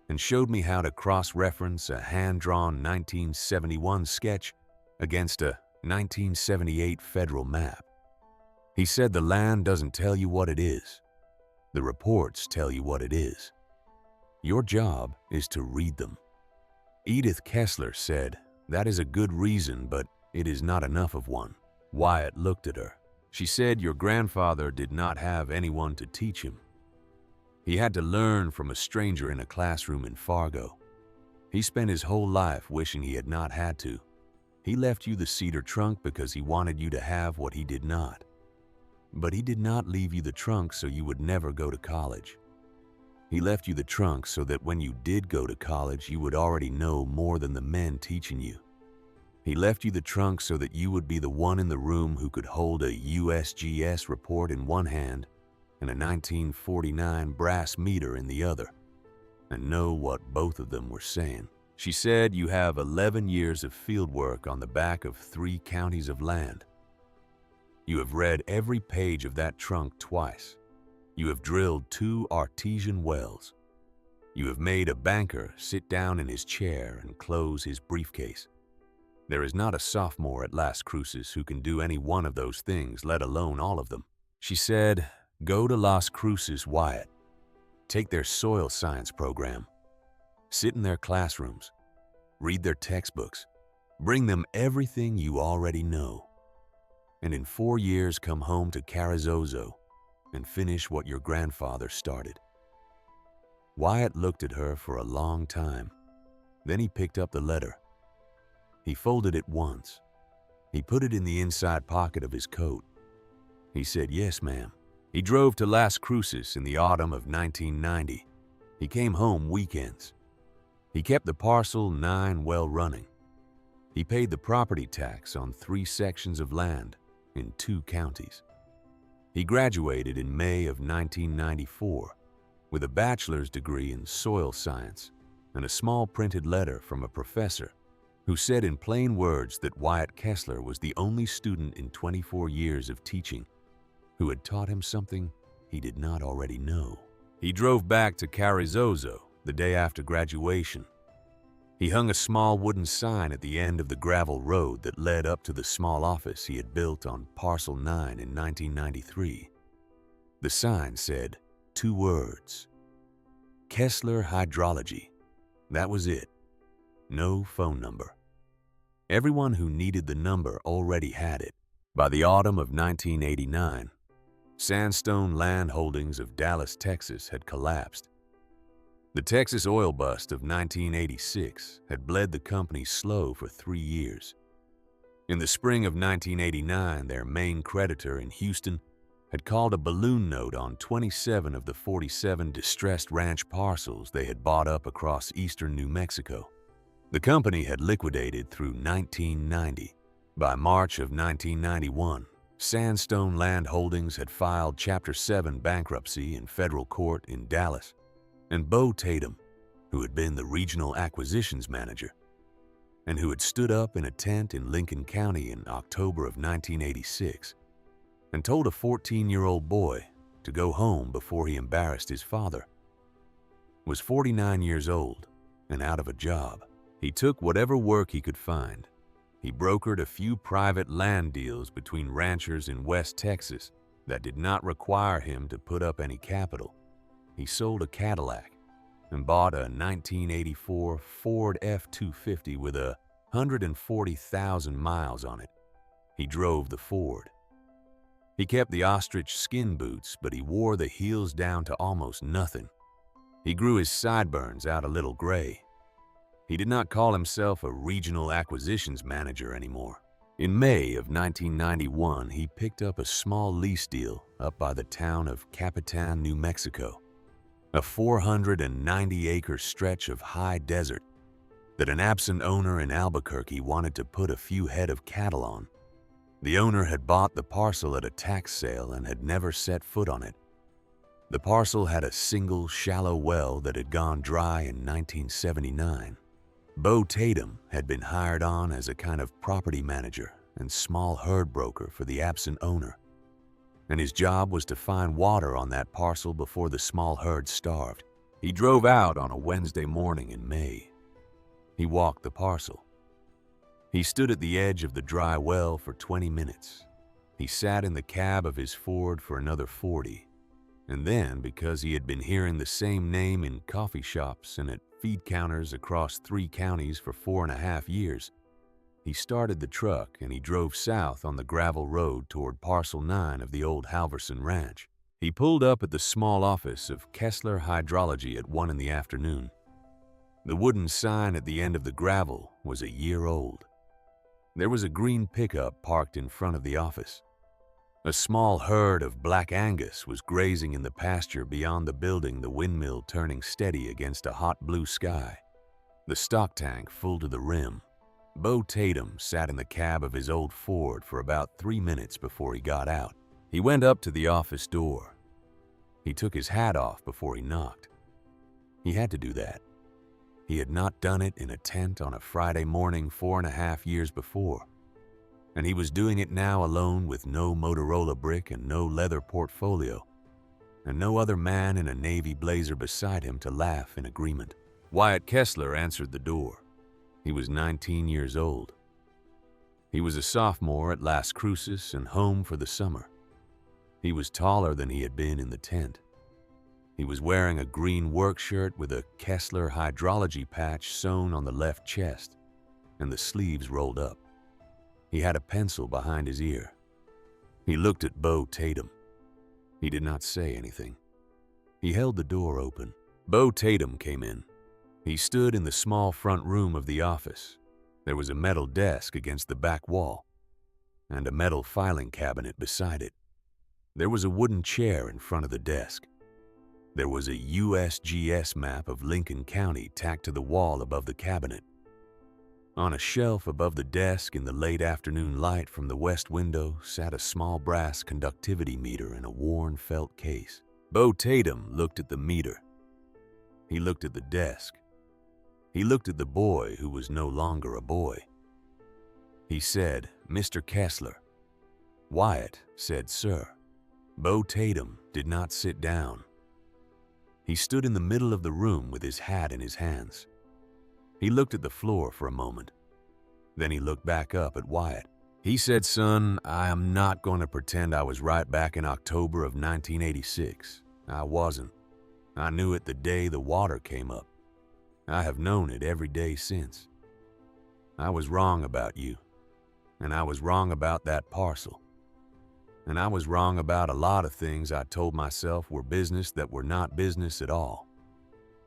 and showed me how to cross-reference a hand-drawn 1971 sketch against a 1978 federal map. He said the land doesn't tell you what it is. The reports tell you what it is. Your job is to read them." Edith Kessler said, That is a good reason, but it is not enough of one. Wyatt looked at her. She said your grandfather did not have anyone to teach him. He had to learn from a stranger in a classroom in Fargo. He spent his whole life wishing he had not had to. He left you the cedar trunk because he wanted you to have what he did not. But he did not leave you the trunk so you would never go to college. He left you the trunk so that when you did go to college, you would already know more than the men teaching you. He left you the trunk so that you would be the one in the room who could hold a USGS report in one hand and a 1949 brass meter in the other, and know what both of them were saying. She said you have 11 years of field work on the back of 3 counties of land. You have read every page of that trunk twice. You have drilled 2 artesian wells. You have made a banker sit down in his chair and close his briefcase. There is not a sophomore at Las Cruces who can do any one of those things, let alone all of them. She said, go to Las Cruces, Wyatt. Take their soil science program. Sit in their classrooms. Read their textbooks. Bring them everything you already know. And in 4 years, come home to Carrizozo and finish what your grandfather started. Wyatt looked at her for a long time. Then he picked up the letter. He folded it once. He put it in the inside pocket of his coat. He said, yes, ma'am. He drove to Las Cruces in the autumn of 1990. He came home weekends. He kept the Parcel 9 well running. He paid the property tax on 3 sections of land in 2 counties. He graduated in May of 1994 with a bachelor's degree in soil science and a small printed letter from a professor who said in plain words that Wyatt Kessler was the only student in 24 years of teaching who had taught him something he did not already know. He drove back to Carrizozo the day after graduation. He hung a small wooden sign at the end of the gravel road that led up to the small office he had built on Parcel 9 in 1993. The sign said 2 words, Kessler Hydrology. That was it. No phone number. Everyone who needed the number already had it. By the autumn of 1989, Sandstone Land Holdings of Dallas, Texas had collapsed. The Texas oil bust of 1986 had bled the company slow for 3 years. In the spring of 1989, their main creditor in Houston had called a balloon note on 27 of the 47 distressed ranch parcels they had bought up across eastern New Mexico. The company had liquidated through 1990. By March of 1991, Sandstone Land Holdings had filed Chapter 7 bankruptcy in federal court in Dallas, and Beau Tatum, who had been the regional acquisitions manager, and who had stood up in a tent in Lincoln County in October of 1986, and told a 14-year-old boy to go home before he embarrassed his father, was 49 years old and out of a job. He took whatever work he could find. He brokered a few private land deals between ranchers in West Texas that did not require him to put up any capital. He sold a Cadillac and bought a 1984 Ford F-250 with 140,000 miles on it. He drove the Ford. He kept the ostrich skin boots, but he wore the heels down to almost nothing. He grew his sideburns out a little gray. He did not call himself a regional acquisitions manager anymore. In May of 1991, he picked up a small lease deal up by the town of Capitan, New Mexico, a 490-acre stretch of high desert that an absent owner in Albuquerque wanted to put a few head of cattle on. The owner had bought the parcel at a tax sale and had never set foot on it. The parcel had a single shallow well that had gone dry in 1979. Beau Tatum had been hired on as a kind of property manager and small herd broker for the absent owner, and his job was to find water on that parcel before the small herd starved. He drove out on a Wednesday morning in May. He walked the parcel. He stood at the edge of the dry well for 20 minutes. He sat in the cab of his Ford for another 40. And then, because he had been hearing the same name in coffee shops and at feed counters across 3 counties for 4.5 years, He started the truck and he drove south on the gravel road toward Parcel 9 of the old Halverson Ranch. He pulled up at the small office of Kessler Hydrology at 1 in the afternoon. The wooden sign at the end of the gravel was a year old. There was a green pickup parked in front of the office. A small herd of black Angus was grazing in the pasture beyond the building, the windmill turning steady against a hot blue sky, the stock tank full to the rim. Beau Tatum sat in the cab of his old Ford for about 3 minutes before he got out. He went up to the office door. He took his hat off before he knocked. He had to do that. He had not done it in a tent on a Friday morning 4.5 years before. And he was doing it now alone with no Motorola brick and no leather portfolio, and no other man in a navy blazer beside him to laugh in agreement. Wyatt Kessler answered the door. He was 19 years old. He was a sophomore at Las Cruces and home for the summer. He was taller than he had been in the tent. He was wearing a green work shirt with a Kessler Hydrology patch sewn on the left chest, and the sleeves rolled up. He had a pencil behind his ear. He looked at Beau Tatum. He did not say anything. He held the door open. Beau Tatum came in. He stood in the small front room of the office. There was a metal desk against the back wall, and a metal filing cabinet beside it. There was a wooden chair in front of the desk. There was a USGS map of Lincoln County tacked to the wall above the cabinet. On a shelf above the desk in the late afternoon light from the west window sat a small brass conductivity meter in a worn felt case. Beau Tatum looked at the meter. He looked at the desk. He looked at the boy who was no longer a boy. He said, "Mr. Kessler." Wyatt said, "Sir." Beau Tatum did not sit down. He stood in the middle of the room with his hat in his hands. He looked at the floor for a moment. Then he looked back up at Wyatt. He said, "Son, I am not going to pretend I was right back in October of 1986. I wasn't. I knew it the day the water came up. I have known it every day since. I was wrong about you, and I was wrong about that parcel. And I was wrong about a lot of things I told myself were business that were not business at all.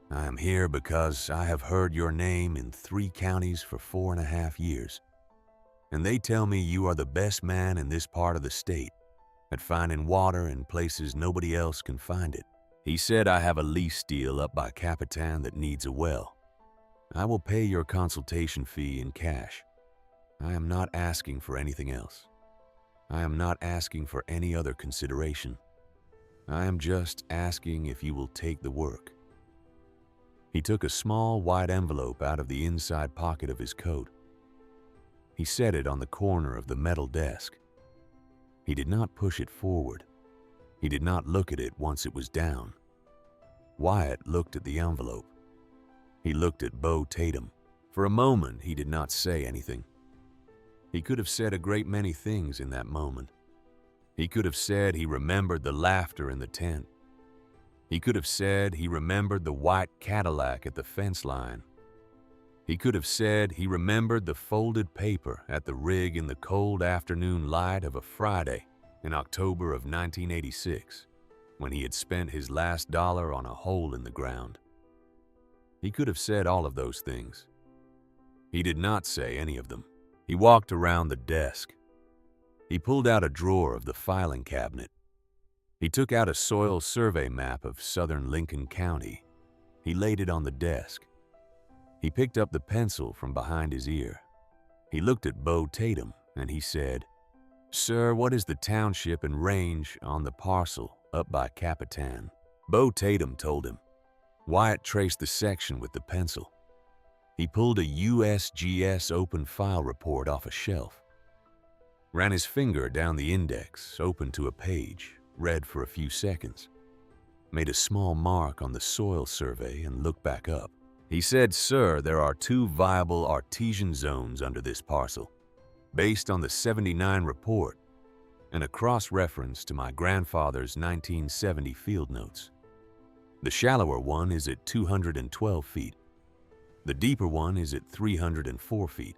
I am here because I have heard your name in 3 counties for 4.5 years, and they tell me you are the best man in this part of the state at finding water in places nobody else can find it." He said, "I have a lease deal up by Capitan that needs a well. I will pay your consultation fee in cash. I am not asking for anything else. I am not asking for any other consideration. I am just asking if you will take the work." He took a small white envelope out of the inside pocket of his coat. He set it on the corner of the metal desk. He did not push it forward. He did not look at it once it was down. Wyatt looked at the envelope. He looked at Beau Tatum. For a moment, he did not say anything. He could have said a great many things in that moment. He could have said he remembered the laughter in the tent. He could have said he remembered the white Cadillac at the fence line. He could have said he remembered the folded paper at the rig in the cold afternoon light of a Friday in October of 1986, when he had spent his last dollar on a hole in the ground. He could have said all of those things. He did not say any of them. He walked around the desk. He pulled out a drawer of the filing cabinet. He took out a soil survey map of southern Lincoln County. He laid it on the desk. He picked up the pencil from behind his ear. He looked at Beau Tatum and he said, "Sir, what is the township and range on the parcel up by Capitan?" Beau Tatum told him. Wyatt traced the section with the pencil. He pulled a USGS open file report off a shelf, ran his finger down the index, opened to a page, read for a few seconds, made a small mark on the soil survey and looked back up. He said, "Sir, there are 2 viable Artesian zones under this parcel, based on the 79 report and a cross-reference to my grandfather's 1970 field notes. The shallower one is at 212 feet. The deeper one is at 304 feet.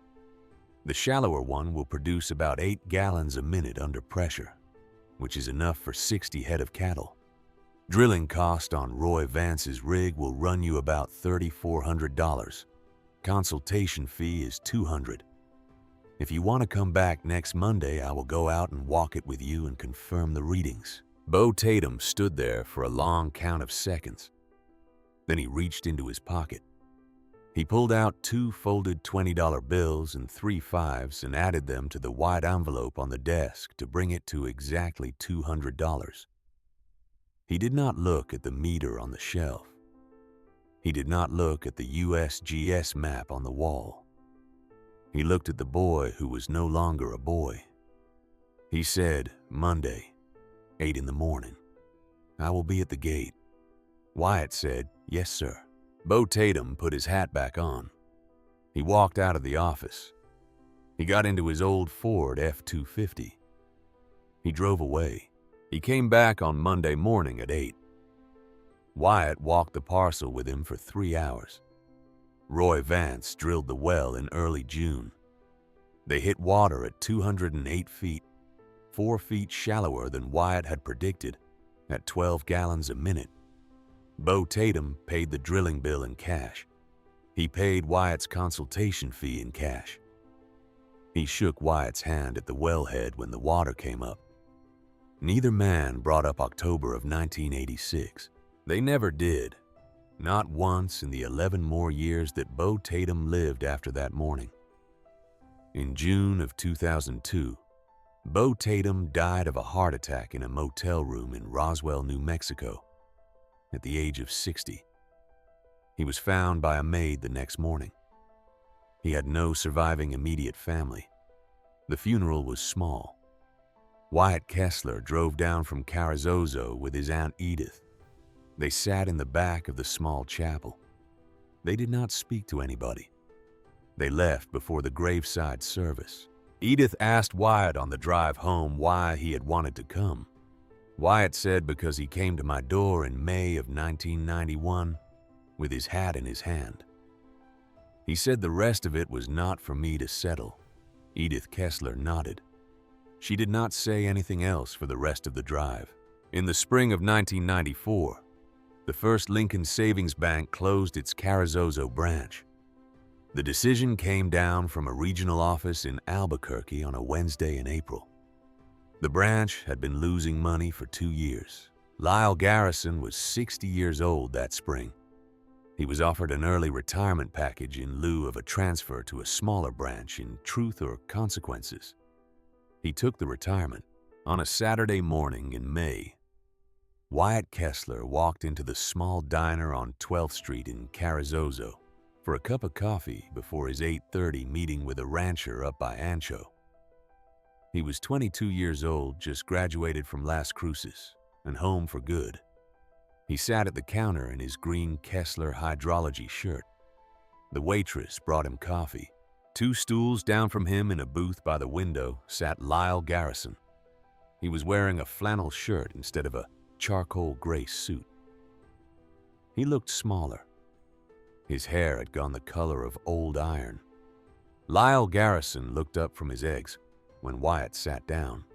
The shallower one will produce about 8 gallons a minute under pressure, which is enough for 60 head of cattle. Drilling cost on Roy Vance's rig will run you about $3,400. Consultation fee is $200. If you want to come back next Monday, I will go out and walk it with you and confirm the readings." Beau Tatum stood there for a long count of seconds. Then he reached into his pocket. He pulled out 2 folded $20 bills and 3 5s and added them to the white envelope on the desk to bring it to exactly $200. He did not look at the meter on the shelf. He did not look at the USGS map on the wall. He looked at the boy who was no longer a boy. He said, "Monday, 8 in the morning. I will be at the gate." Wyatt said, "Yes, sir." Beau Tatum put his hat back on. He walked out of the office. He got into his old Ford F-250. He drove away. He came back on Monday morning at 8. Wyatt walked the parcel with him for 3 hours. Roy Vance drilled the well in early June. They hit water at 208 feet, 4 feet shallower than Wyatt had predicted, at 12 gallons a minute. Beau Tatum paid the drilling bill in cash. He paid Wyatt's consultation fee in cash. He shook Wyatt's hand at the wellhead when the water came up. Neither man brought up October of 1986. They never did, not once in the 11 more years that Beau Tatum lived after that morning. In June of 2002, Beau Tatum died of a heart attack in a motel room in Roswell, New Mexico, at the age of 60. He was found by a maid the next morning. He had no surviving immediate family. The funeral was small. Wyatt Kessler drove down from Carrizozo with his Aunt Edith. They sat in the back of the small chapel. They did not speak to anybody. They left before the graveside service. Edith asked Wyatt on the drive home why he had wanted to come. Wyatt said because he came to my door in May of 1991 with his hat in his hand. He said the rest of it was not for me to settle. Edith Kessler nodded. She did not say anything else for the rest of the drive. In the spring of 1994, the First Lincoln Savings Bank closed its Carrizozo branch. The decision came down from a regional office in Albuquerque on a Wednesday in April. The branch had been losing money for 2 years. Lyle Garrison was 60 years old that spring. He was offered an early retirement package in lieu of a transfer to a smaller branch in Truth or Consequences. He took the retirement. On a Saturday morning in May, Wyatt Kessler walked into the small diner on 12th Street in Carrizozo for a cup of coffee before his 8:30 meeting with a rancher up by Ancho. He was 22 years old, just graduated from Las Cruces, and home for good. He sat at the counter in his green Kessler hydrology shirt. The waitress brought him coffee. 2 stools down from him in a booth by the window sat Lyle Garrison. He was wearing a flannel shirt instead of a charcoal gray suit. He looked smaller. His hair had gone the color of old iron. Lyle Garrison looked up from his eggs when Wyatt sat down.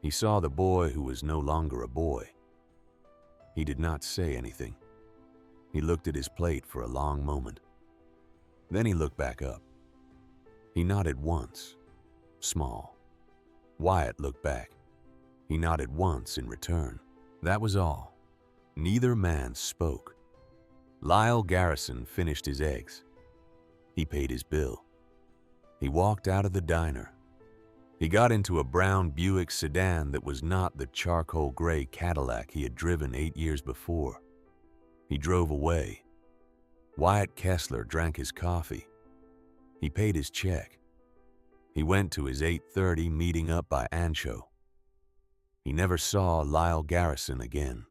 He saw the boy who was no longer a boy. He did not say anything. He looked at his plate for a long moment. Then he looked back up. He nodded once, small. Wyatt looked back. He nodded once in return. That was all. Neither man spoke. Lyle Garrison finished his eggs. He paid his bill. He walked out of the diner. He got into a brown Buick sedan that was not the charcoal gray Cadillac he had driven 8 years before. He drove away. Wyatt Kessler drank his coffee. He paid his check. He went to his 8:30 meeting up by Ancho. He never saw Lyle Garrison again.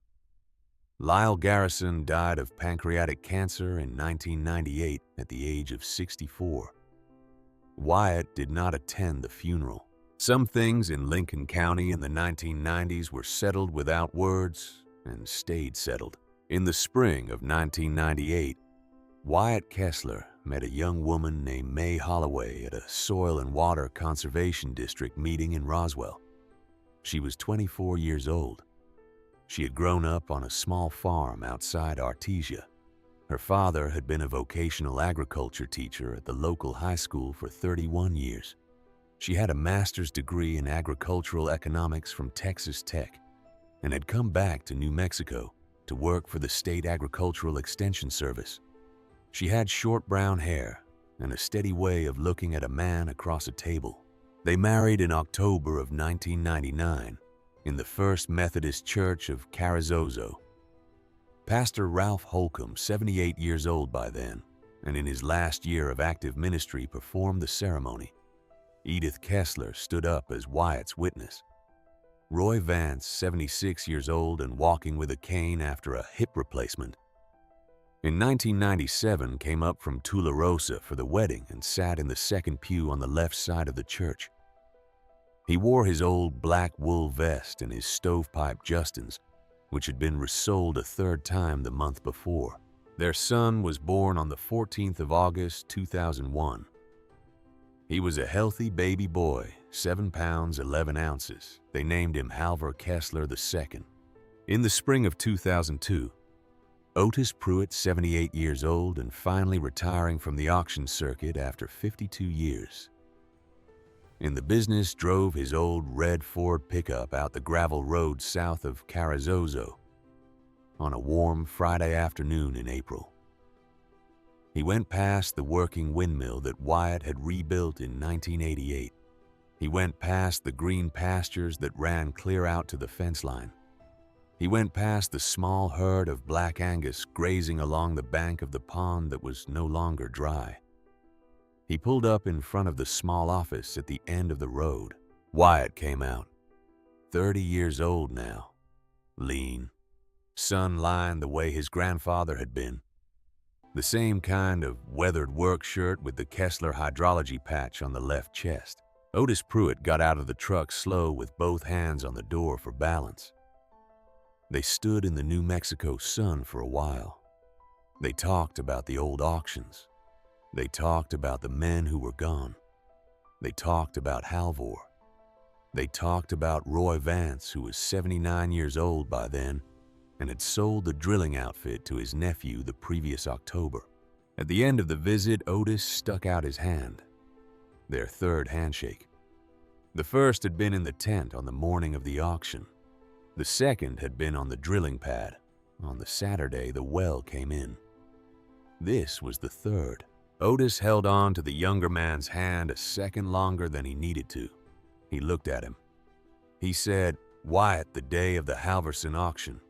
Lyle Garrison died of pancreatic cancer in 1998 at the age of 64. Wyatt did not attend the funeral. Some things in Lincoln County in the 1990s were settled without words and stayed settled. In the spring of 1998, Wyatt Kessler met a young woman named May Holloway at a soil and water conservation district meeting in Roswell. She was 24 years old. She had grown up on a small farm outside Artesian. Her father had been a vocational agriculture teacher at the local high school for 31 years. She had a master's degree in agricultural economics from Texas Tech and had come back to New Mexico to work for the state agricultural extension service. She had short brown hair and a steady way of looking at a man across a table. They married in October of 1999 in the First Methodist Church of Carrizozo. Pastor Ralph Holcomb, 78 years old by then, and in his last year of active ministry, performed the ceremony. Edith Kessler stood up as Wyatt's witness. Roy Vance, 76 years old and walking with a cane after a hip replacement, in 1997 came up from Tularosa for the wedding and sat in the second pew on the left side of the church. He wore his old black wool vest and his stovepipe Justins, which had been resold a third time the month before. Their son was born on the 14th of August, 2001. He was a healthy baby boy, 7 pounds 11 ounces. They named him Halvor Kessler II. In the spring of 2002, Otis Pruitt, 78 years old and finally retiring from the auction circuit after 52 years. In the business, drove his old red Ford pickup out the gravel road south of Carrizozo on a warm Friday afternoon in April. He went past the working windmill that Wyatt had rebuilt in 1988. He went past the green pastures that ran clear out to the fence line. He went past the small herd of black Angus grazing along the bank of the pond that was no longer dry. He pulled up in front of the small office at the end of the road. Wyatt came out, 30 years old now, lean, sun-lined the way his grandfather had been. The same kind of weathered work shirt with the Kessler hydrology patch on the left chest. Otis Pruitt got out of the truck slow with both hands on the door for balance. They stood in the New Mexico sun for a while. They talked about the old auctions. They talked about the men who were gone. They talked about Halvor. They talked about Roy Vance, who was 79 years old by then and had sold the drilling outfit to his nephew the previous October. At the end of the visit, Otis stuck out his hand, their third handshake. The first had been in the tent on the morning of the auction. The second had been on the drilling pad on the Saturday the well came in. This was the third. Otis held on to the younger man's hand a second longer than he needed to. He looked at him. He said, "Wyatt, the day of the Halverson auction,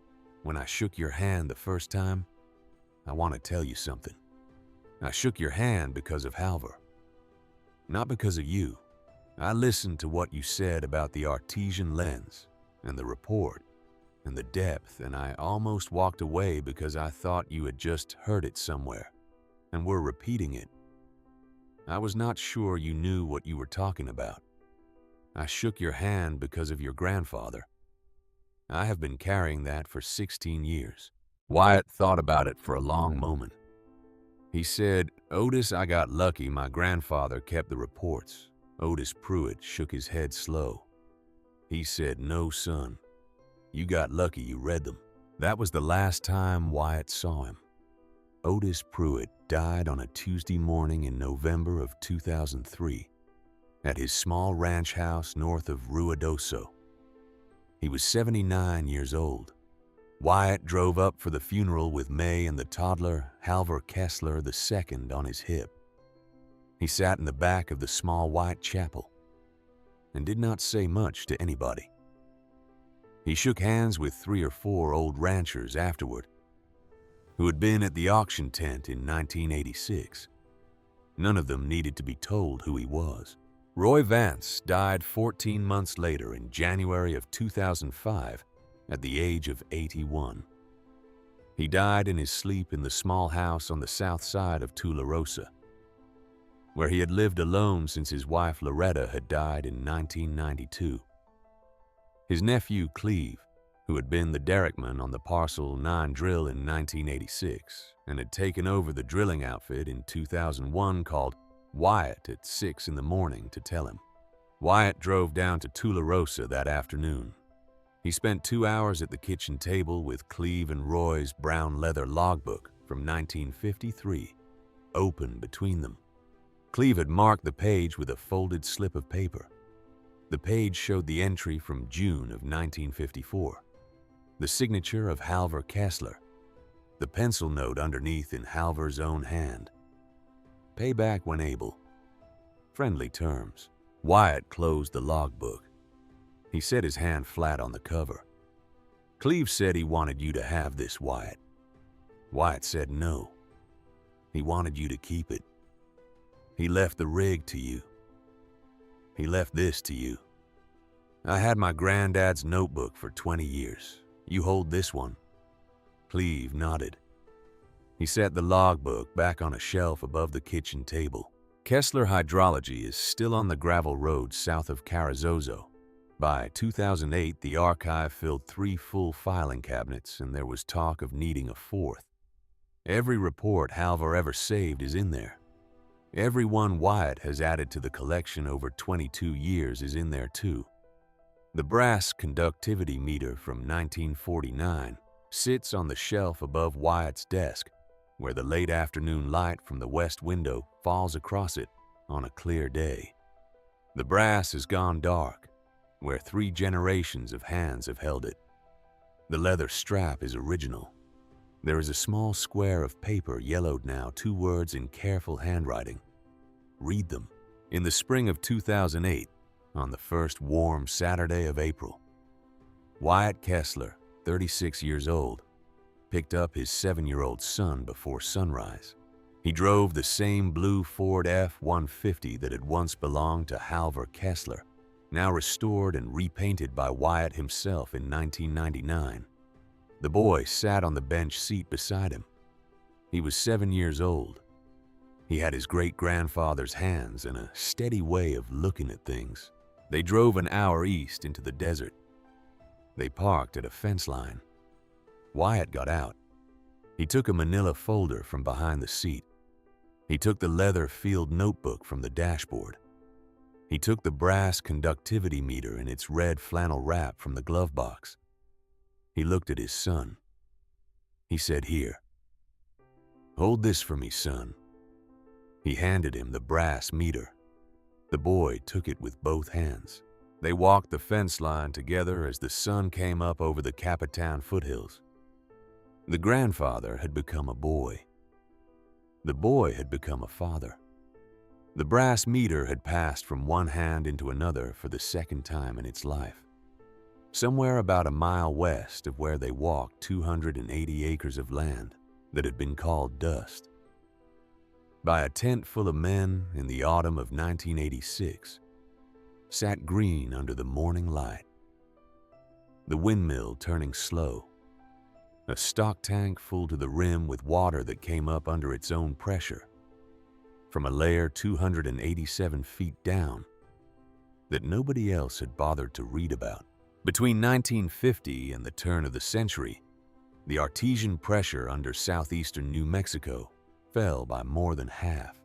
when I shook your hand the first time, I want to tell you something. I shook your hand because of Halvor, not because of you. I listened to what you said about the Artesian lens and the report and the depth, and I almost walked away because I thought you had just heard it somewhere and were repeating it. I was not sure you knew what you were talking about. I shook your hand because of your grandfather. I have been carrying that for 16 years. Wyatt thought about it for a long moment. He said, "Otis, I got lucky my grandfather kept the reports." Otis Pruitt shook his head slow. He said, "No, son. You got lucky you read them." That was the last time Wyatt saw him. Otis Pruitt died on a Tuesday morning in November of 2003 at his small ranch house north of Ruidoso. He was 79 years old. Wyatt drove up for the funeral with May and the toddler Halvor Kessler II on his hip. He sat in the back of the small white chapel and did not say much to anybody. He shook hands with 3 or 4 old ranchers afterward who had been at the auction tent in 1986. None of them needed to be told who he was. Roy Vance died 14 months later in January of 2005 at the age of 81. He died in his sleep in the small house on the south side of Tularosa, where he had lived alone since his wife Loretta had died in 1992. His nephew Cleve who had been the derrickman on the Parcel 9 drill in 1986 and had taken over the drilling outfit in 2001, called Wyatt at 6 in the morning to tell him. Wyatt drove down to Tularosa that afternoon. He spent 2 hours at the kitchen table with Cleve and Roy's brown leather logbook from 1953 open between them. Cleve had marked the page with a folded slip of paper. The page showed the entry from June of 1954, the signature of Halver Kessler, the pencil note underneath in Halver's own hand. Pay back when able. Friendly terms. Wyatt closed the logbook. He set his hand flat on the cover. Cleve said he wanted you to have this, Wyatt. Wyatt said no. He wanted you to keep it. He left the rig to you. He left this to you. I had my granddad's notebook for 20 years. You hold this one. Cleve nodded. He set the logbook back on a shelf above the kitchen table. Kessler Hydrology is still on the gravel road south of Carrizozo. By 2008, the archive filled 3 full filing cabinets, and there was talk of needing a 4th. Every report Halver ever saved is in there. Every one Wyatt has added to the collection over 22 years is in there too. The brass conductivity meter from 1949 sits on the shelf above Wyatt's desk, where the late afternoon light from the west window falls across it on a clear day. The brass has gone dark, where 3 generations of hands have held it. The leather strap is original. There is a small square of paper yellowed now, 2 words in careful handwriting. Read them. In the spring of 2008, on the first warm Saturday of April, Wyatt Kessler, 36 years old, picked up his 7-year-old son before sunrise. He drove the same blue Ford F-150 that had once belonged to Halver Kessler, now restored and repainted by Wyatt himself in 1999. The boy sat on the bench seat beside him. He was 7 years old. He had his great-grandfather's hands and a steady way of looking at things. They drove an hour east into the desert. They parked at a fence line. Wyatt got out. He took a manila folder from behind the seat. He took the leather field notebook from the dashboard. He took the brass conductivity meter in its red flannel wrap from the glove box. He looked at his son. He said, "Here. Hold this for me, son." He handed him the brass meter. The boy took it with both hands. They walked the fence line together as the sun came up over the Capitan foothills. The grandfather had become a boy. The boy had become a father. The brass meter had passed from one hand into another for the second time in its life. Somewhere about a mile west of where they walked, 280 acres of land that had been called dust. By a tent full of men in the autumn of 1986, sat green under the morning light. The windmill turning slow, a stock tank full to the rim with water that came up under its own pressure, from a layer 287 feet down that nobody else had bothered to read about. Between 1950 and the turn of the century, the Artesian pressure under southeastern New Mexico fell by more than half.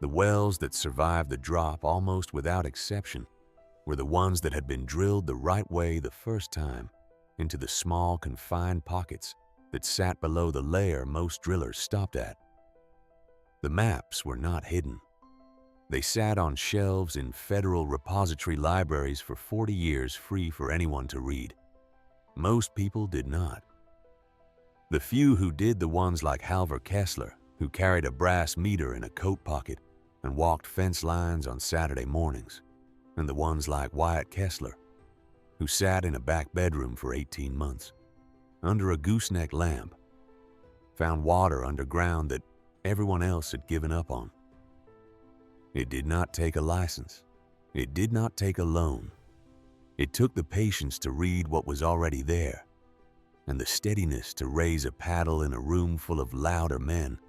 The wells that survived the drop almost without exception were the ones that had been drilled the right way the first time into the small confined pockets that sat below the layer most drillers stopped at. The maps were not hidden. They sat on shelves in federal repository libraries for 40 years, free for anyone to read. Most people did not. The few who did, the ones like Halver Kessler, who carried a brass meter in a coat pocket and walked fence lines on Saturday mornings, and the ones like Wyatt Kessler, who sat in a back bedroom for 18 months, under a gooseneck lamp, found water underground that everyone else had given up on. It did not take a license. It did not take a loan. It took the patience to read what was already there, and the steadiness to raise a paddle in a room full of louder men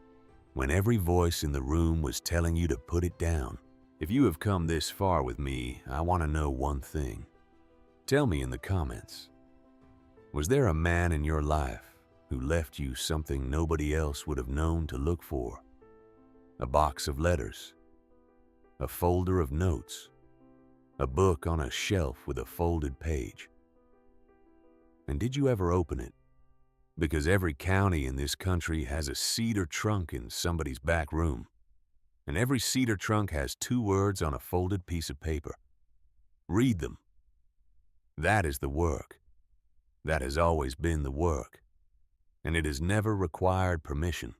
when every voice in the room was telling you to put it down. If you have come this far with me, I want to know one thing. Tell me in the comments. Was there a man in your life who left you something nobody else would have known to look for? A box of letters, a folder of notes, a book on a shelf with a folded page. And did you ever open it? Because every county in this country has a cedar trunk in somebody's back room, and every cedar trunk has 2 words on a folded piece of paper. Read them. That is the work. That has always been the work, and it has never required permission.